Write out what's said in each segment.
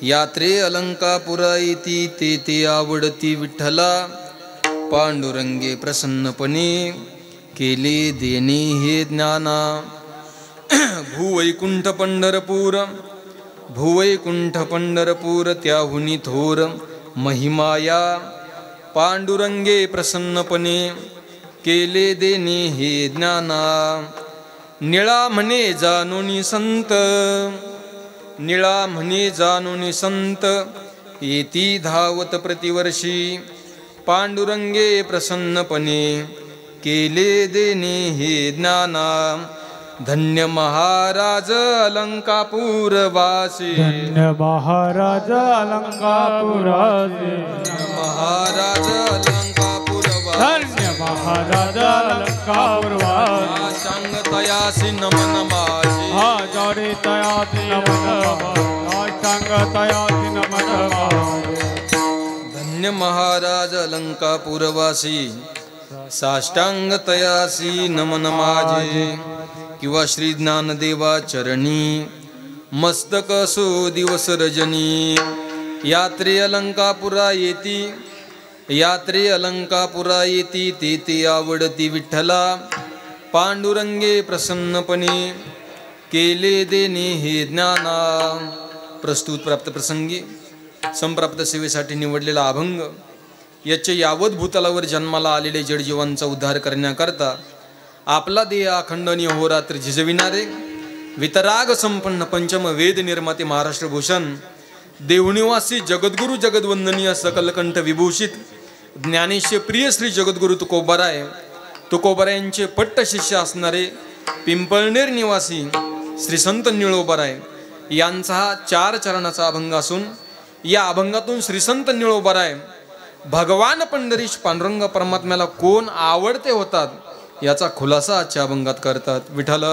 यात्रे अलंकापुरा येती ते ते आवडती विठ्ठला, पांडुरंगे प्रसन्नपणे केले देणे हे ज्ञाना. भूवैकुंठ पंढरपूर, भूवैकुंठ पंढरपूर त्याहुनी थोर महिमाया, पांडुरंगे प्रसन्नपणे केले देणे हे ज्ञाना. निळा म्हणे जाणूनी संत, निळा म्हणे जाणूनी संत, येती धावत प्रतिवर्षी, पांडुरंगे प्रसन्नपणे केले देणे हे ज्ञाना. धन्य महाराज अलंकापूर वासी, धन्य महाराज अलंकापुरासी, महाराज अलंकापूर वासी, धन्य महाराज अलंकापुरवासी. सांग तयासी नमन माझे, हा जोडी तयासी नमन, सांग तयासी नमन. धन्य महाराज अलंकापूरवासी, साष्टांग तयासी नमन माझे. किंवा श्री ज्ञानदेवा चरणी मस्तक असो दिवस रजनी. यात्रे अलंकापुरा येती, यात्रे अलंकापुरा येती ते ते आवडती विठ्ठला, पांडुरंगे प्रसन्नपणे केले देणे हे ज्ञाना. प्रस्तुत प्राप्त प्रसंगी संप्राप्त सेवेसाठी निवडलेला अभंग याचे यावत भूतलावर जन्माला आलेले जडजीवांचा उद्धार करण्याकरता आपला देह अखंडनीय होरात्र झिजविणारे वितराग संपन्न पंचम वेद निर्माते महाराष्ट्र भूषण देवनिवासी जगद्गुरु जगद्वंदनीय सकलकंठ विभूषित ज्ञानेश्वर प्रिय श्री जगद्गुरु तुकोबाराय, तुकोबारायांचे पट्ट शिष्य असणारे पिंपळनेर निवासी श्री संत निळोबाराय यांचा हा 4 चरणाचा अभंग असून या अभंगातून श्री संत निळोबाराय भगवान पंढरीश पांडुरंग परमात्म्याला कोण आवडते होतात याचा खुलासा आजच्या अभंगात करतात. विठ्ठल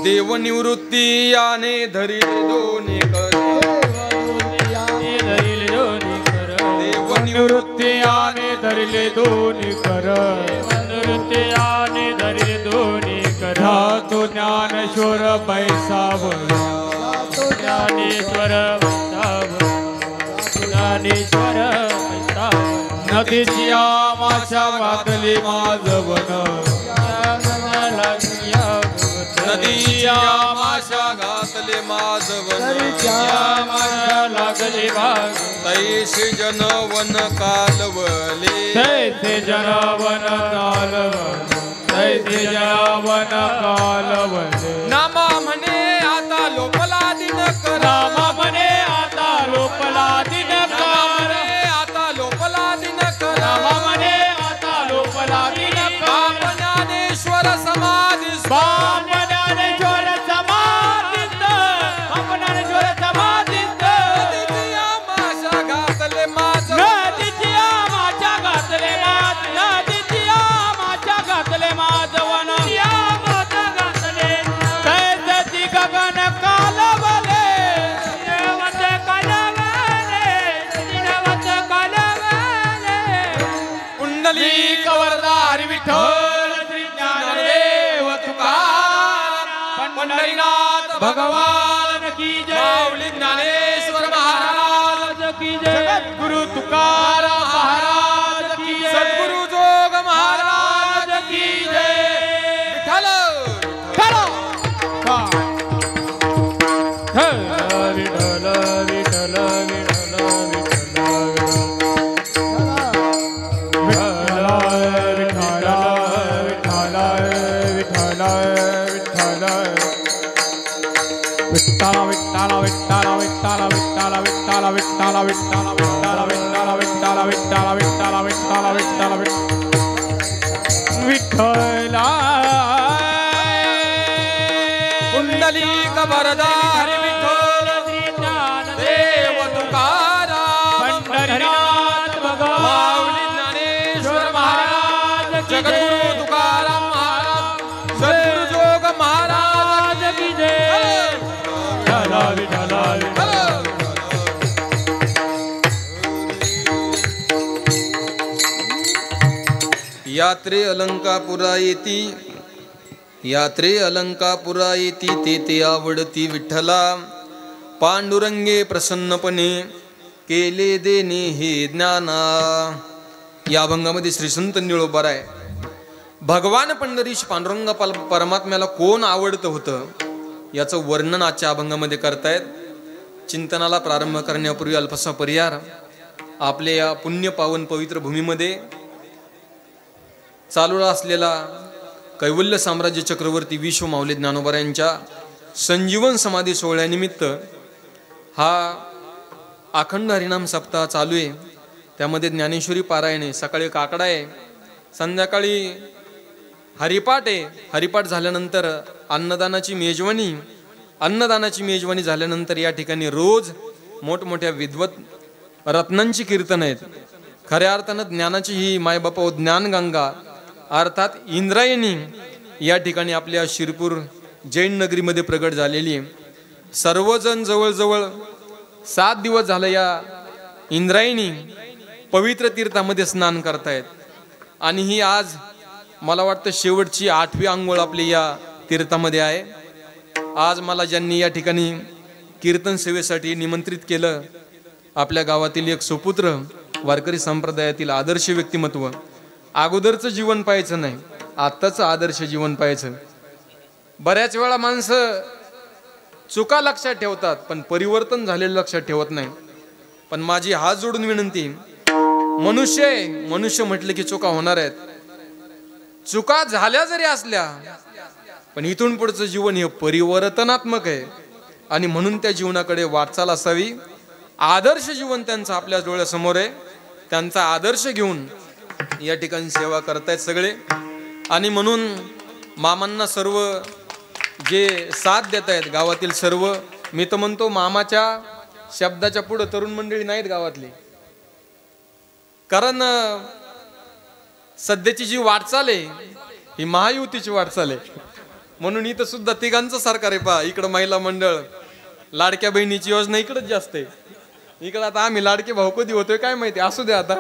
देवनिवृत्ती याने धरिले दोन्ही कर, देवनिवृत्ती याने धरिले दोन्ही कर, निवृत्ती धरिले दोन्ही कर. तो ज्ञानेश्वर पैसावर, तो ज्ञानेश्वर ज्ञानेश्वर नदीची आमाशा घातली माझवन, नदीची आमाशा घातले माझवन, लागले भाग तैसे जनवन कालवले, तैसे जनवन कालवले, तैसे जनवन कालवले. नामा म्हणे आता लोपला दिनकर, नामा म्हणे आता लोपला दिनकर, आता लोपला दिनकर, नामा म्हणे आता लोपला दिनकर. ज्ञानेश्वर समाधीस्थ, ज्ञानेश्वर समाधीस्थ, ज्ञानेश्वर समाधीस्थ. नदीची आमाशा घातले माझवन, नदीची आमाशा घातले माझ, नदीची आमाशा घातले माझवन, आमाशा घातले तैसे गगन कालवले, देवते कालवले, देवते कालवले. पुंडलिक वरदारी विठ्ठल श्री ज्ञानदेव तुकाराम, पंढरीनाथ भगवान की जय. माऊली ज्ञानेश्वर महाराज की जय. सद्गुरु तुकाराम महाराज की जय. सद्गुरु जोग महाराज की जय. विठ्ठल चलो विठ्ठल विठ्ठल विठ्ठल विठ्ठला. पुंडलिक वरदारी विठ्ठल देव तुकाराम, पंढरीनाथ भगवान माऊली ज्ञानेश्वर महाराज, जगद्गुरु तुकाराम महाराज, सद्गुरु जोग महाराज की जय. विठ्ठला विठ्ठला विठ्ठला. या यात्रे अलंकापुरा येती, यात्रे अलंकापुरा येती, ते आवडती विठ्ठला. पांडुरंगे प्रसन्नपणे केले देणे हे ज्ञाना. या अभंगामध्ये श्री संत निळोबार आहे. भगवान पंढरीश पांडुरंग परमात्म्याला कोण आवडतं होतं याचं वर्णन आजच्या अभंगामध्ये करतायत. चिंतनाला प्रारंभ करण्यापूर्वी अल्पसा परिहार. आपल्या या पुण्य पावन पवित्र भूमीमध्ये चालू असलेला कैवल्य साम्राज्य चक्रवर्ती विश्व माऊली ज्ञानोबा यांच्या संजीवन समाधी सोहळ्यानिमित्त हा अखंड हरिनाम सप्ताह चालू आहे. त्यामध्ये ज्ञानेश्वरी पारायण आहे, सकाळी काकडा आहे, संध्याकाळी हरिपाठ आहे. हरिपाठ झाल्यानंतर अन्नदानाची मेजवानी झाल्यानंतर या ठिकाणी रोज मोठमोठ्या विद्वत रत्नांची कीर्तन आहेत. खऱ्या अर्थानं ज्ञानाची ही मायबापा ज्ञानगंगा अर्थात इंद्रायणी या ठिकाणी आपल्या शिरपूर जैन नगरीमध्ये प्रगट झालेली आहे. सर्वजण जवळजवळ 7 दिवस झालं या इंद्रायणी पवित्र तीर्थामध्ये स्नान करतायत. आणि ही आज मला वाटतं शेवटची 8वी आंघोळ आपली या तीर्थामध्ये आहे. आज मला ज्यांनी या ठिकाणी कीर्तन सेवेसाठी निमंत्रित केलं, आपल्या गावातील एक सुपुत्र, वारकरी संप्रदायातील आदर्श व्यक्तिमत्व. अगोदरचं जीवन पाहायचं नाही, आत्ताचं आदर्श जीवन पाहायचं. बऱ्याच वेळा माणसं चुका लक्षात ठेवतात पण परिवर्तन झालेलं लक्षात ठेवत नाही. पण माझी हात जोडून विनंती, मनुष्य म्हटले की चुका होणार आहेत. चुका झाल्या जरी असल्या पण इथून पुढचं जीवन हे परिवर्तनात्मक आहे आणि म्हणून त्या जीवनाकडे वाटचाल असावी. आदर्श जीवन त्यांचं आपल्या डोळ्यासमोर आहे. त्यांचा आदर्श घेऊन या ठिकाणी सेवा करतायत सगळे. आणि म्हणून मामांना सर्व जे साथ देत आहेत गावातील सर्व, मी तर म्हणतो मामाच्या शब्दाच्या पुढे तरुण मंडळी नाहीत गावातली. कारण सध्याची जी वाटचाल आहे ही महायुतीची वाटचाल आहे. म्हणून इथं सुद्धा तिघांचं सरकार आहे. पहा, इकडं महिला मंडळ, लाडक्या बहिणीची योजना इकडंच जास्त आहे. इकडं आता आम्ही लाडके भाऊ कधी होतोय काय माहिती, असू द्या आता.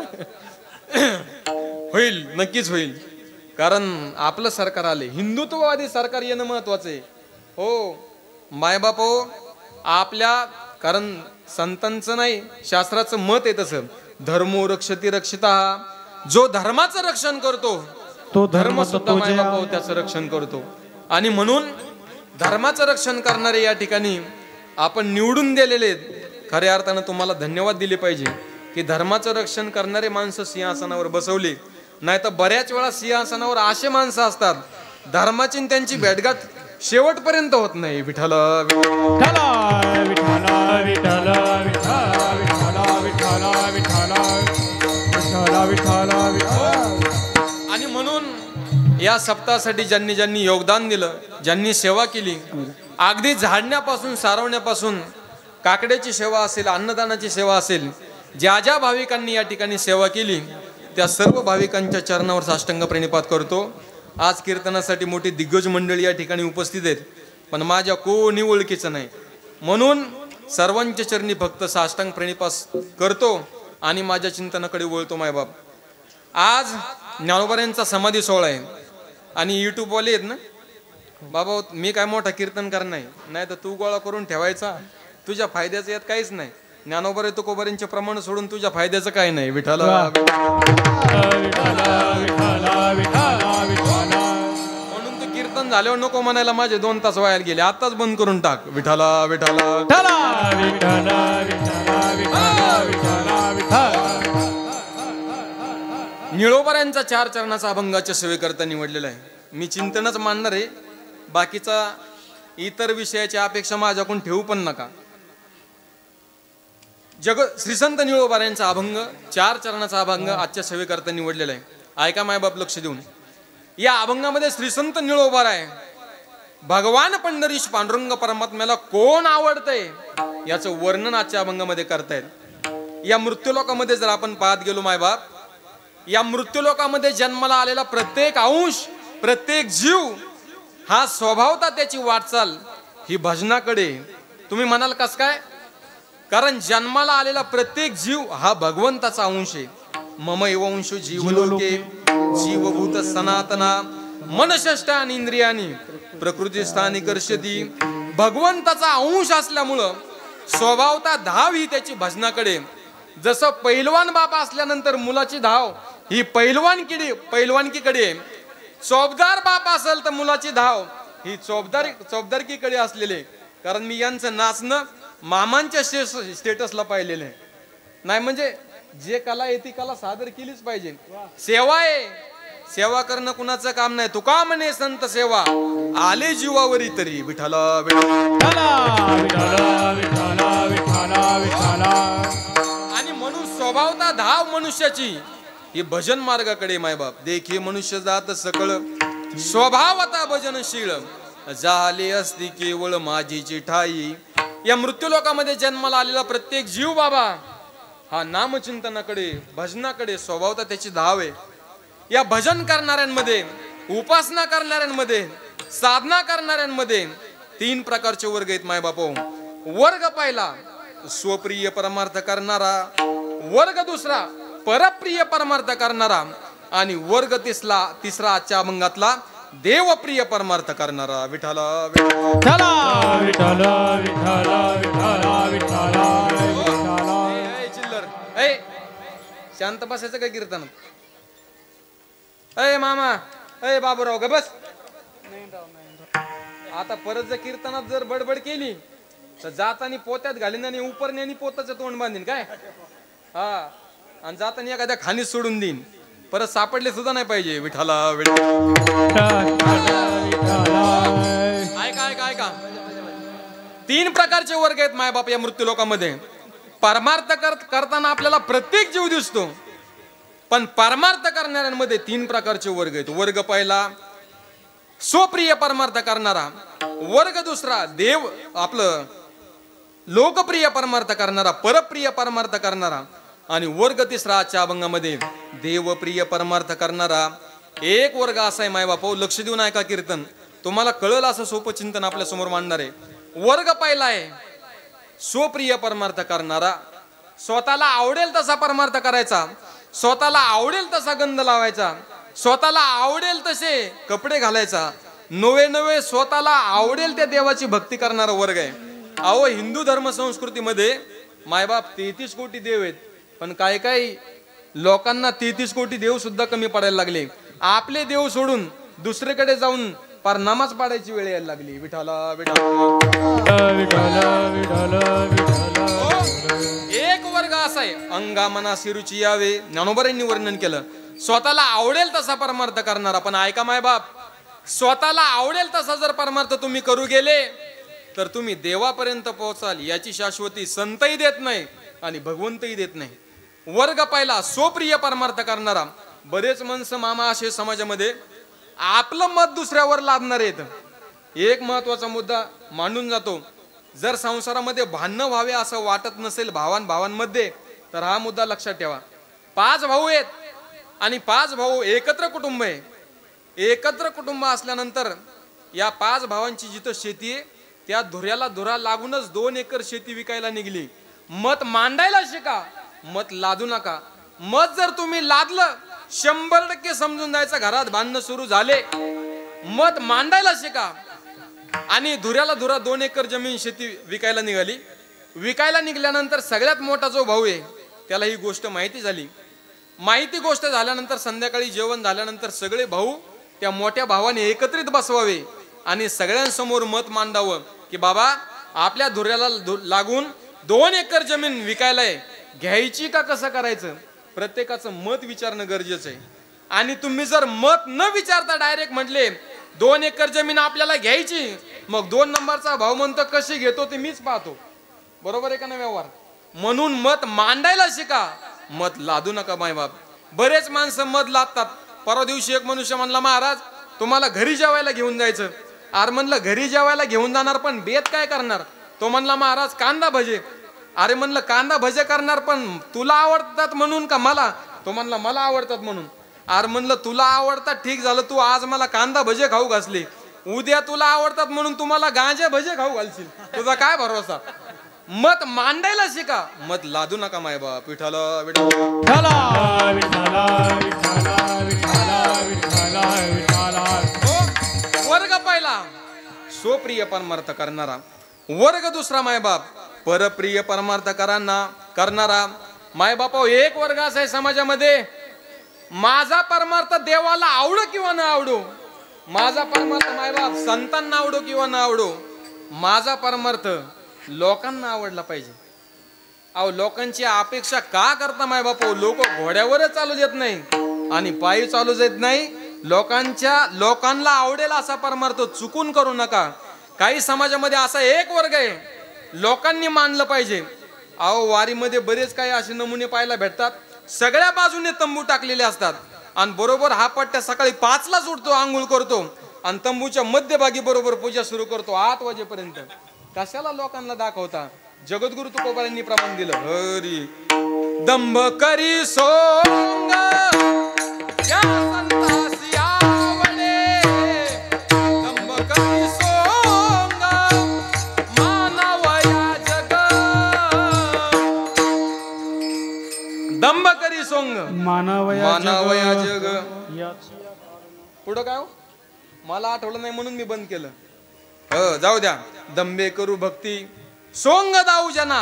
होईल, नक्कीच होईल. कारण आपलं सरकार आले, हिंदुत्ववादी सरकार येणं महत्वाचं आहे. हो मायबाप हो आपल्या, कारण संतांचं नाही शास्त्राचं मत आहे तसं, धर्मो रक्षती रक्षिता. जो धर्माचं रक्षण करतो तो धर्म सुद्धा मायबाप त्याचं रक्षण करतो. आणि म्हणून धर्माचं रक्षण करणारे या ठिकाणी आपण निवडून दिलेले आहेत. खऱ्या अर्थानं तुम्हाला धन्यवाद दिले पाहिजे की धर्माचं रक्षण करणारे माणसं सिंहासनावर बसवले. नाही तर बऱ्याच वेळा सिंहासनावर असे माणसं असतात धर्माची त्यांची भेटगाठ शेवटपर्यंत होत नाही. विठ्ठल आणि म्हणून या सप्ताहासाठी ज्यांनी ज्यांनी योगदान दिलं, ज्यांनी सेवा केली, अगदी झाडण्यापासून सारवण्यापासून काकड्याची सेवा असेल, अन्नदानाची सेवा असेल, ज्या ज्या भाविकांनी या ठिकाणी सेवा केली त्या सर्व भाविकांच्या चरणावर साष्टांग प्रणिपात करतो. आज कीर्तनासाठी मोठी दिग्गज मंडळी या ठिकाणी उपस्थित आहेत पण माझ्या कोणी ओळखीचं नाही. म्हणून सर्वांच्या चरणी फक्त साष्टांग प्रणिपात करतो आणि माझ्या चिंतनाकडे वळतो. मायबाप, आज ज्ञानोबा यांचा समाधी सोहळा आहे आणि युट्यूबवाले आहेत ना बाबा, मी काय मोठा कीर्तनकार नाही तर तू गोळा करून ठेवायचा, तुझ्या फायद्याचं यात काहीच नाही. ज्ञानोबा तुकोबारांचे प्रमाण सोडून तुझ्या फायद्याचं काय नाही. विठ्ठल म्हणून तू कीर्तन झाल्यावर नको म्हणायला माझे 2 तास वाया गेले, आताच बंद करून टाक. विठ्ठला विठ्ठला निळोबार यांचा 4 चरणाचा अभंगाच्या सेवेकरता निवडलेला आहे. मी चिंतनच मानणार आहे, बाकीचा इतर विषयाची अपेक्षा माझ्याकडून ठेवू पण नका. श्रीसंत निळोबार यांचा अभंग 4 चरणाचा अभंग आजच्या सेवेकरता निवडलेला आहे. ऐका मायबाप लक्ष देऊन. या अभंगामध्ये श्रीसंत निळोबार आहे. भगवान पंढरीश पांडुरंग परमात्म्याला कोण आवडतंय याचं वर्णन आजच्या अभंगामध्ये करतायत. या मृत्यूलोकामध्ये जर आपण पाहत गेलो मायबाप, या मृत्यूलोकामध्ये जन्माला आलेला प्रत्येक अंश, प्रत्येक जीव हा स्वभावता त्याची वाटचाल ही भजनाकडे. तुम्ही म्हणाल कस काय? कारण जन्माला आलेला प्रत्येक जीव हा भगवंताचा अंश आहे. मम एव अंश जीवलोके जीवभूत सनातना मनषष्टानी इंद्रियानी प्रकृती स्थानी कर्षती. भगवंताचा अंश असल्यामुळं स्वभावता धाव ही त्याची भजनाकडे. जसं पैलवान बाप असल्यानंतर मुलाची धाव ही पैलवानकीकडे, चौबदार बाप असेल तर मुलाची धाव ही चौबदारकीकडे असलेले. कारण मी यांचं नाचणं मामांच्या स्टेटसला पाहिलेलं आहे. नाही म्हणजे जे कला आहे ती कला सादर केलीच पाहिजे. सेवा आहे, सेवा करणं कुणाचं काम नाही. तुका म्हणे संत सेवा आले जीवावरी तरी विठ्ठला आणि म्हणून स्वभावता धाव मनुष्याची ही भजन मार्गाकडे. मायबाप देखी मनुष्य जात सकळ स्वभावता भजनशील झाले असती केवळ माझीची ठाई. या मृत्यूलोकामध्ये जन्माला आलेला प्रत्येक जीव बाबा हा नामचिंतनाकडे भजनाकडे स्वभावता त्याची धाव आहे. या भजन करणाऱ्यांमध्ये, उपासना करणाऱ्यांमध्ये, साधना करणाऱ्यांमध्ये 3 प्रकारचे वर्ग आहेत मायबापो. वर्ग पहिला स्वप्रिय परमार्थ करणारा, वर्ग दुसरा परप्रिय परमार्थ करणारा आणि वर्ग तिसरा आजच्या अभंगातला देवप्रिय परमार्थ करणारा. विठ्ठला चिल्लर ए शांत बसायचं काय कीर्तन. अय मामा, अय बाबूराव ग बस. आता परत जर कीर्तनात जर बडबड केली तर जातानी पोत्यात घालीन आणि उपरण्यानी पोताचं तोंड बांधीन काय. हा आणि जातानी एखाद्या खाणीत सोडून देईन. परत सापडले सुद्धा नाही पाहिजे. विठ्ठला ऐका 3 प्रकारचे वर्ग आहेत मायबाप या मृत्यू लोकांमध्ये. परमार्थ करताना आपल्याला प्रत्येक जीव दिसतो, पण परमार्थ करणाऱ्यांमध्ये 3 प्रकारचे वर्ग आहेत. वर्ग पहिला स्वप्रिय परमार्थ करणारा, वर्ग दुसरा देव आपलं लोकप्रिय परमार्थ करणारा, परप्रिय परमार्थ करणारा आणि वर्ग तिसरा आजच्या अभंगामध्ये देवप्रिय परमार्थ करणारा. एक वर्ग असा आहे मायबाप, लक्ष देऊन ऐका कीर्तन, तुम्हाला कळलं असं सोपं चिंतन आपल्या समोर मांडणार आहे. वर्ग पहिला आहे स्वप्रिय परमार्थ करणारा. स्वतःला आवडेल तसा परमार्थ करायचा, स्वतःला आवडेल तसा गंध लावायचा, स्वतःला आवडेल तसे कपडे घालायचा, नवे स्वतःला आवडेल त्या देवाची भक्ती करणारा वर्ग आहे. अहो हिंदू धर्म संस्कृतीमध्ये मायबाप 33 कोटी देव आहेत, पण काही लोकांना 33 कोटी देव सुद्धा कमी पडायला लागले. आपले देव सोडून दुसरीकडे जाऊन पार नमाज पाडायची वेळ यायला लागली. विठ्ठला एक वर्ग असा आहे अंगा मना सिरुची यावे, ज्ञानोबांनी वर्णन केलं. स्वतःला आवडेल तसा परमार्थ करणारा. पण ऐका मायबाप, स्वतःला आवडेल तसा जर परमार्थ तुम्ही करू गेले तर तुम्ही देवापर्यंत पोहोचाल याची शाश्वती संतही देत नाही आणि भगवंतही देत नाही. वर्ग पहिला स्वप्रिय परमार्थ करणारा. बरेच माणसं मामा असे समाजामध्ये आपलं मत दुसऱ्यावर लादणार आहेत. एक महत्वाचा मुद्दा मांडून जातो. जर संसारामध्ये भांडणं व्हावे असं वाटत नसेल भावांमध्ये तर हा मुद्दा लक्षात ठेवा. 5 भाऊ आहेत आणि 5 भाऊ एकत्र कुटुंब आहे. एकत्र कुटुंब असल्यानंतर या 5 भावांची जिथं शेती आहे त्या धुऱ्याला धुरा लागूनच 2 एकर शेती विकायला निघली. मत मांडायला शिका, मत लादू नका. मत जर तुम्ही लादलं 100% समजून जायचं घरात भांडणं सुरू झाले. मत मांडायला शिका. आणि धुऱ्याला धुरा 2 एकर जमीन शेती विकायला निघाली. विकायला निघाल्यानंतर सगळ्यात मोठा जो भाऊ आहे त्याला ही गोष्ट माहिती झाली. गोष्ट झाल्यानंतर संध्याकाळी जेवण झाल्यानंतर सगळे भाऊ त्या मोठ्या भावाने एकत्रित बसवावे आणि सगळ्यांसमोर मत मांडावं की बाबा आपल्या धुऱ्याला लागून 2 एकर जमीन विकायला आहे, घ्यायची का कसं करायचं. प्रत्येकाचं मत विचारणं गरजेचं आहे. आणि तुम्ही जर मत न विचारता डायरेक्ट म्हटले 2 एकर जमीन आपल्याला घ्यायची, मग 2 नंबरचा भाऊ म्हणतो कशी घेतो ते मीच पाहतो. बरोबर आहे का ना व्यवहार. म्हणून मत मांडायला शिका, मत लादू नका मायबाप. बरेच माणसं मत लादतात. परवा दिवशी एक मनुष्य म्हणला महाराज तुम्हाला घरी जेवायला घेऊन जायचं. अरे म्हणलं घरी जेवायला घेऊन जाणार पण बेत काय करणार. तो म्हणला महाराज कांदा भजे. अरे म्हणलं कांदा भजे करणार पण तुला आवडतात म्हणून का मला. तो म्हणला मला आवडतात म्हणून. अरे म्हणलं तुला आवडतात ठीक झालं, तू आज मला कांदा भजे खाऊ घासले, उद्या तुला आवडतात म्हणून तुम्हाला गांजे भजे खाऊ घालशील, तुझा काय भरोसा. मत मांडायला शिका, मत लादू नका मायबाप. विठ्ठला विठ्ठला. स्वप्रिय परमार्थ करणारा. वर्ग दुसरा मायबाप परप्रिय परमार्थ करणारा. मायबाप एक वर्ग असा आहे समाजामध्ये, माझा परमार्थ देवाला आवडो किंवा न आवडो, माझा परमार्थ मायबाप संतांना आवडो किंवा न आवडो, माझा परमार्थ लोकांना आवडला पाहिजे. अहो लोकांची अपेक्षा का करता मायबाप? लोक घोड्यावरच चालू देत नाही आणि पायी चालू देत नाही. लोकांना आवडेल असा परमार्थ चुकून करू नका. काही समाजामध्ये असा एक वर्ग आहे, लोकांनी मानलं पाहिजे. अहो वारीमध्ये बरेच काही असे नमुने पाहायला भेटतात. सगळ्या बाजूने तंबू टाकलेले असतात आणि बरोबर हा पट्ट्या सकाळी 5लाच उठतो, आंघोळ करतो आणि तंबूच्या मध्यभागी बरोबर पूजा सुरू करतो 8 वाजेपर्यंत. कशाला लोकांना दाखवता? जगद्गुरु तुकोबारांनी प्रमाण दिलं. हरी दंभ करी सोंग या संतासी आवडे, दंभ करी सोंग मानव या जग, दंभ करी सोंग मानव या जग. पुढं काय हो? मला आठवलं नाही म्हणून मी बंद केलं. जाऊ द्या. दंबे करू भक्ती सोंग दाऊ जना,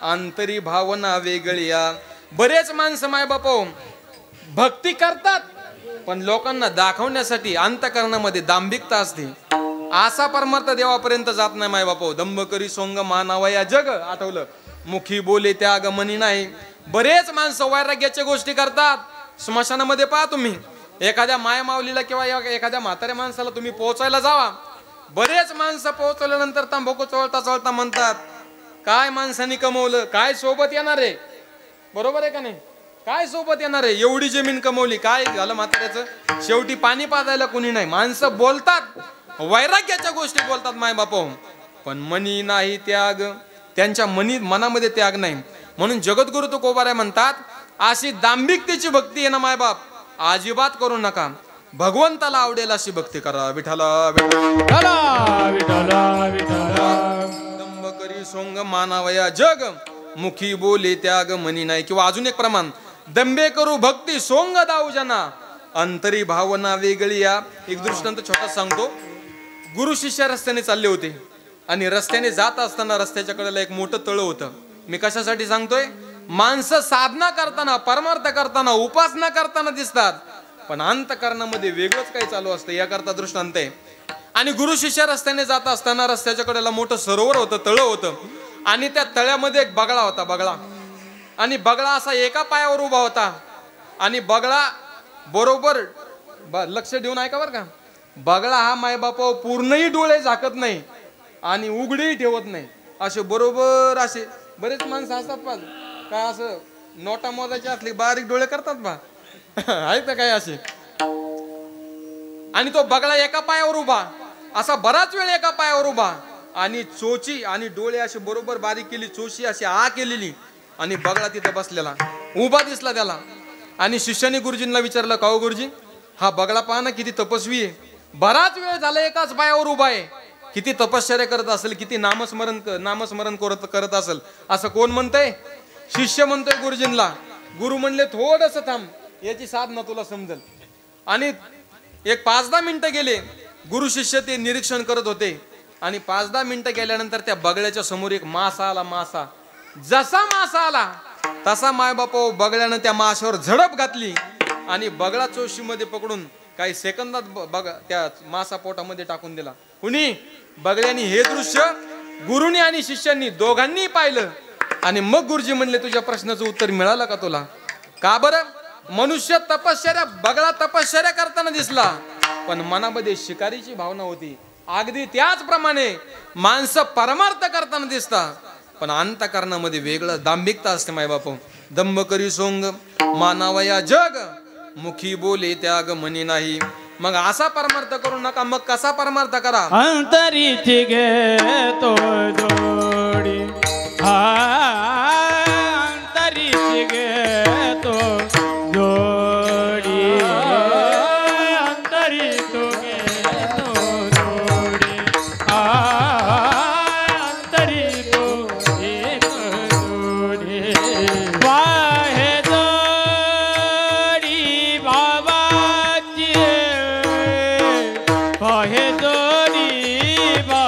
अंतरी भावना वेगळ्या. बरेच माणसं मायबाप भक्ती करतात पण लोकांना दाखवण्यासाठी अंतकरणामध्ये दांभिकता असते. असा परमार्थ देवापर्यंत जात नाही मायबाप. दंभ करी सोंग मानावया जग. आठवलं? मुखी बोले त्याग मनी नाही. बरेच माणसं वैराग्याच्या गोष्टी करतात. स्मशानामध्ये पहा तुम्ही, एखाद्या मायमावलीला किंवा एखाद्या म्हाताऱ्या माणसाला तुम्ही पोहोचायला जावा, बरेच माणसं पोहोचल्यानंतर तंबाखू चोळता चोळता म्हणतात, काय माणसांनी कमवलं, काय सोबत येणार आहे? बरोबर आहे का नाही? काय सोबत येणार आहे? एवढी जमीन कमवली, काय झालं म्हाताऱ्याचं? शेवटी पाणी पाजायला कोणी नाही. माणसं बोलतात, वैराग्याच्या गोष्टी बोलतात मायबाप, पण मनी नाही त्याग. त्यांच्या मनामध्ये त्याग नाही. म्हणून जगद्गुरु तुकोबाराय म्हणतात, अशी दांभिकतेची भक्ती आहे ना मायबाप, अजिबात करू नका. भगवंताला आवडेल अशी भक्ती करा. विठ्ठला विठ्ठला विठ्ठला विठ्ठला. दंभ करी सोंग मानावया जग, मुखी बोले त्याग मनी नाही. किंवा अजून एक प्रमाण, दंबे करू भक्ती सोंग दाऊ जना, अंतरी भावना वेगळी या. एक दृष्टांत छोटा सांगतो. गुरु शिष्य रस्त्याने चालले होते आणि रस्त्याने जात असताना रस्त्याच्या कडेला एक मोठं तळ होतं. मी कशासाठी सांगतोय? माणसं साधना करताना, परमार्थ करताना, उपासना करताना दिसतात, पण अंतकरणामध्ये वेगळंच काही चालू असतं. याकरता दृष्टांत आहे. आणि गुरु शिष्य रस्त्याने जात असताना रस्त्याच्या कडेला मोठं सरोवर होतं, तळ होतं, आणि त्या तळ्यामध्ये एक बगळा होता. बगळा आणि बगळा असा एका पायावर उभा होता. आणि बगळा बरोबर लक्ष देऊन ऐका बरं का, बगळा हा मायबाप पूर्णही डोळे झाकत नाही आणि उघडेही ठेवत नाही. असे बरोबर असे बरेच माणसं असतात पा, काय असं नोटा मोजायचे असले बारीक डोळे करतात बा, आहेत ना काय असे. आणि तो बगळा एका पायावर उभा, असा बराच वेळ एका पायावर उभा, आणि चोची आणि डोळे असे बरोबर बारीक केली, चोची अशी आ केलेली, आणि बगळा तिथे बसलेला उभा दिसला त्याला. आणि शिष्याने गुरुजींना विचारलं, का हो गुरुजी, हा बगळा पहा ना किती तपस्वी आहे, बराच वेळ झाला एकाच पायावर उभा आहे, किती तपश्चर्या करत असेल, किती नामस्मरण करत असेल, असं कोण म्हणतंय? शिष्य म्हणतोय गुरुजींना. गुरु म्हणले, थोडस थांब, याची साधना तुला समजेल. आणि एक 5-10 मिनिटं गेले. गुरु शिष्य ते निरीक्षण करत होते. आणि 5-10 मिनिटं गेल्यानंतर त्या बगळ्याच्या समोर एक मासा आला. मासा जसा मासा आला तसा मायबाप बगळ्यानं त्या माशावर झडप घातली आणि बगळा चोशीमध्ये पकडून काही सेकंदात बघा त्या मासा पोटामध्ये टाकून दिला. कुणी? बगळ्यानी. हे दृश्य गुरुनी आणि शिष्यांनी दोघांनी पाहिलं. आणि मग गुरुजी म्हणले, तुझ्या प्रश्नाचं उत्तर मिळालं का तुला? का बरं? मनुष्य तपश्चर्या, बगळा तपश्चर्या करताना दिसला, पण मनामध्ये शिकारीची भावना होती. अगदी त्याचप्रमाणे माणसं परमार्थ करताना दिसतात, पण अंतकरणामध्ये वेगळं दांभिकता असते मायबाप. दंभ करी सोंग मानावया जग, मुखी बोले त्याग मनी नाही. मग असा परमार्थ करू नका. मग कसा परमार्थ करा? अंतरीची घेतो जोडी, अंतरीची घेतो जोडी, अंतरी तो घेतो जोडी, अंतरी तो एक जोडी. वाहे जोडी बाबाची, वाहे जोडी बाबाची.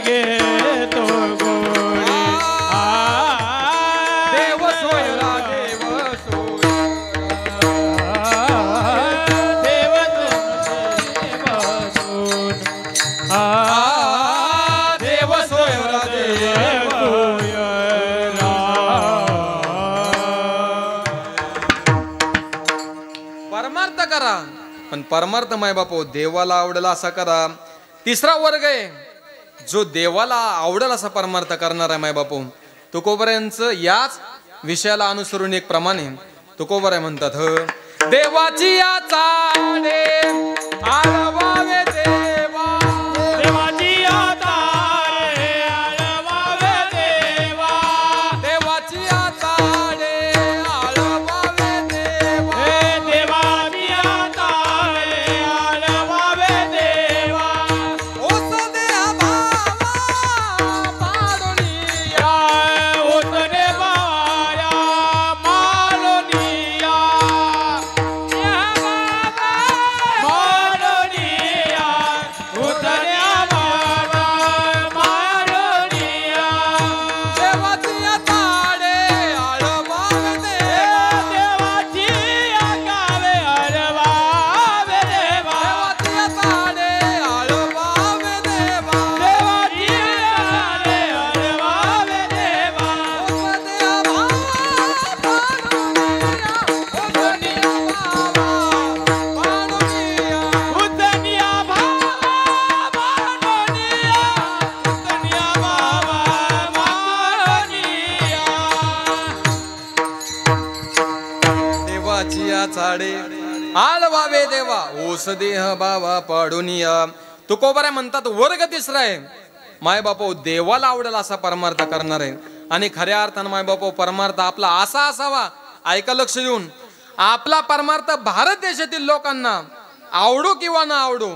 गे तो गोडी देव सोयरा देव देव सोयरा देव परमार्थ करा, पण परमार्थ माय बापो देवाला आवडला असा करा. तिसरा वर्ग आहे जो देवाला आवडला असा परमार्थ करणार आहे माय बापो. तुकोबऱ्यांचं याच विषयाला अनुसरून एक प्रमाणे तुकोबराय म्हणतात, देवाची या चाडे आळवावे देवा, देवाची तारे आळवावे देवा, देवाची या चाडे आळवावे देवा, देवाची तारे आळवावे देवा. ओस देहा भावा पाडोनिया, ओतने बाया मालोनिया, मालोनिया, ओतने बाया मालोनिया. देवाची या चाडे आळवावे देवा, देवाची गावे आळवावे देवा, देवाची या चाडे आळवावे देवा, देवाची आळवावे देवा. ओस देहा भावा पाडोनिया, उतनिया भावा मालोनिया, उतनिया भावा मालोनिया. देवाची या चाडे आळवावे देवा, ओस देह बावा पाडुनिया. तुकोबऱ्या म्हणतात वर्ग तिसरा आहे माय बापो देवाला आवडेल असा परमार्थ करणार आहे. आणि खऱ्या अर्थानं माय बापो परमार्थ आपला असा असावा, ऐका लक्ष देऊन, आपला परमार्थ भारत देशातील लोकांना आवडो किंवा ना आवडो,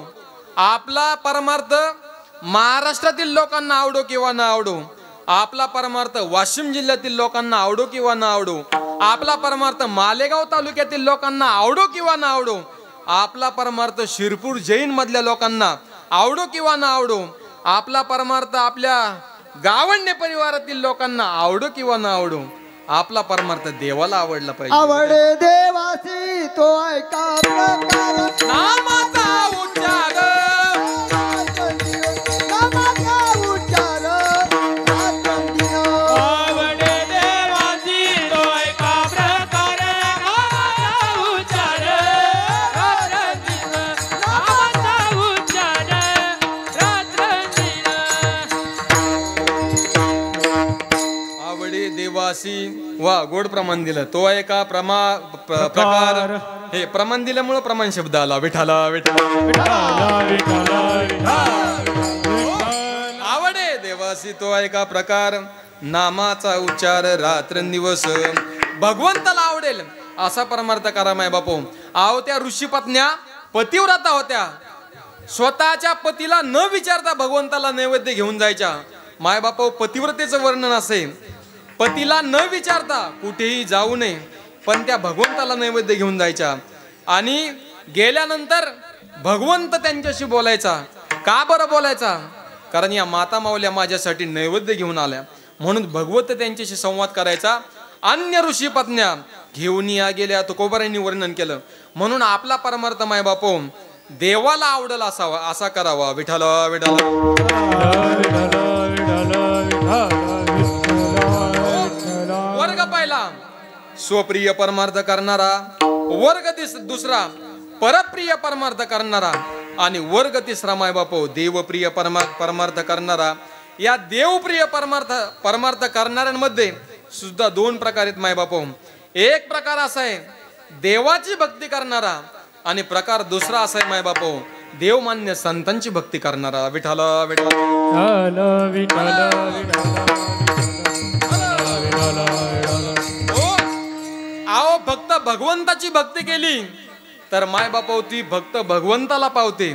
आपला परमार्थ महाराष्ट्रातील लोकांना आवडो किंवा ना आवडो, आपला परमार्थ वाशिम जिल्ह्यातील लोकांना आवडो किंवा ना आवडो, आपला परमार्थ मालेगाव तालुक्यातील लोकांना आवडो किंवा ना आवडो, आपला परमार्थ शिरपूर जैन मधल्या लोकांना आवडो किंवा ना आवडो, आपला परमार्थ आपल्या गावंडे परिवारातील लोकांना आवडो किंवा ना आवडो, आपला परमार्थ देवाला आवडला पाहिजे. आवडे देवासी तो ऐका प्रकार, नामाचा उच्चार नामाचा उच्चार रात्रंदिन. आवडे देवाची तो एका प्रकारे नामाचा उच्चार रात्रंदिन, नामाचा उच्चार रात्रंदिन. आवडे देवासी. वा गोड प्रमाण दिलं. तो आहे का प्रकार. हे प्रमाण दिल्यामुळं प्रमाण शब्द आला. विठाला विठाला आवडे देवासी तो आहे का प्रकार, नामाचा उच्चार रात्रंदिवस. भगवंताला आवडेल असा परमार्थ करा माय बापो. आहो त्या ऋषी पत्न्या पतिव्रता होत्या, स्वतःच्या पतीला न विचारता भगवंताला नैवेद्य घेऊन जायच्या. माय बापो पतिव्रतेचं वर्णन असे, पतीला न विचारता कुठेही जाऊ नये, पण त्या भगवंताला नैवेद्य घेऊन जायच्या. आणि गेल्यानंतर भगवंत त्यांच्याशी बोलायचा. का बरं बोलायचा? कारण या माता माऊल्या माझ्यासाठी नैवेद्य घेऊन आल्या, म्हणून भगवंत त्यांच्याशी संवाद करायचा. अन्य ऋषी पत्न्या घेऊन या गेल्या, तुकोबारांनी वर्णन केलं. म्हणून आपला परमार्थ माय बापो देवाला आवडल असावा, असा करावा. विठाला विठाला वर्ग पहिला स्वप्रिय परमार्थ करणारा, वर्ग दुसरा परप्रिय परमार्थ करणारा, आणि वर्ग तिसरा माय बापो देवप्रिय परमार्थ करणारा. या देवप्रिय परमार्थ करणाऱ्यांमध्ये सुद्धा दोन प्रकार आहेत माय बापो. एक प्रकार असा आहे देवाची भक्ती करणारा, आणि प्रकार दुसरा असा आहे माय बापो देवमान्य संतांची भक्ती करणारा. विठाला आओ फक्त भगवंताची भक्ती केली तर माय बापो ती भक्त भगवंताला पावते.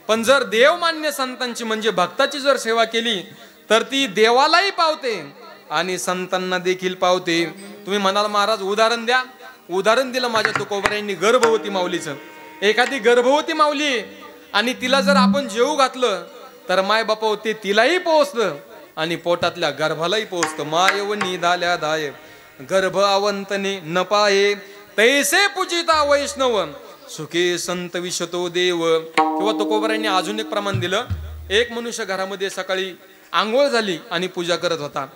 पण जर देवमान्य संतांची म्हणजे भक्ताची जर सेवा केली तर ती देवालाही पावते आणि संतांना देखील पावते. तुम्ही म्हणाल महाराज उदाहरण द्या. उदाहरण दिलं माझ्या तुकोबऱ्यांनी गर्भवती माऊलीचं. एखादी गर्भवती माऊली आणि तिला जर आपण जेवू घातलं तर माय बापा ते तिलाही पोहोचतं आणि पोटातल्या गर्भालाही पोहोचतं. मायवनी धाल्या धाय गर्भ आवंतने न पाये तैसे पूजिता वैष्णव सुखे संत विशतो देव. किंवा तुकोबारायांनी अजून एक प्रमाण दिलं. एक मनुष्य घरामध्ये सकाळी आंघोळ झाली आणि पूजा करत होता.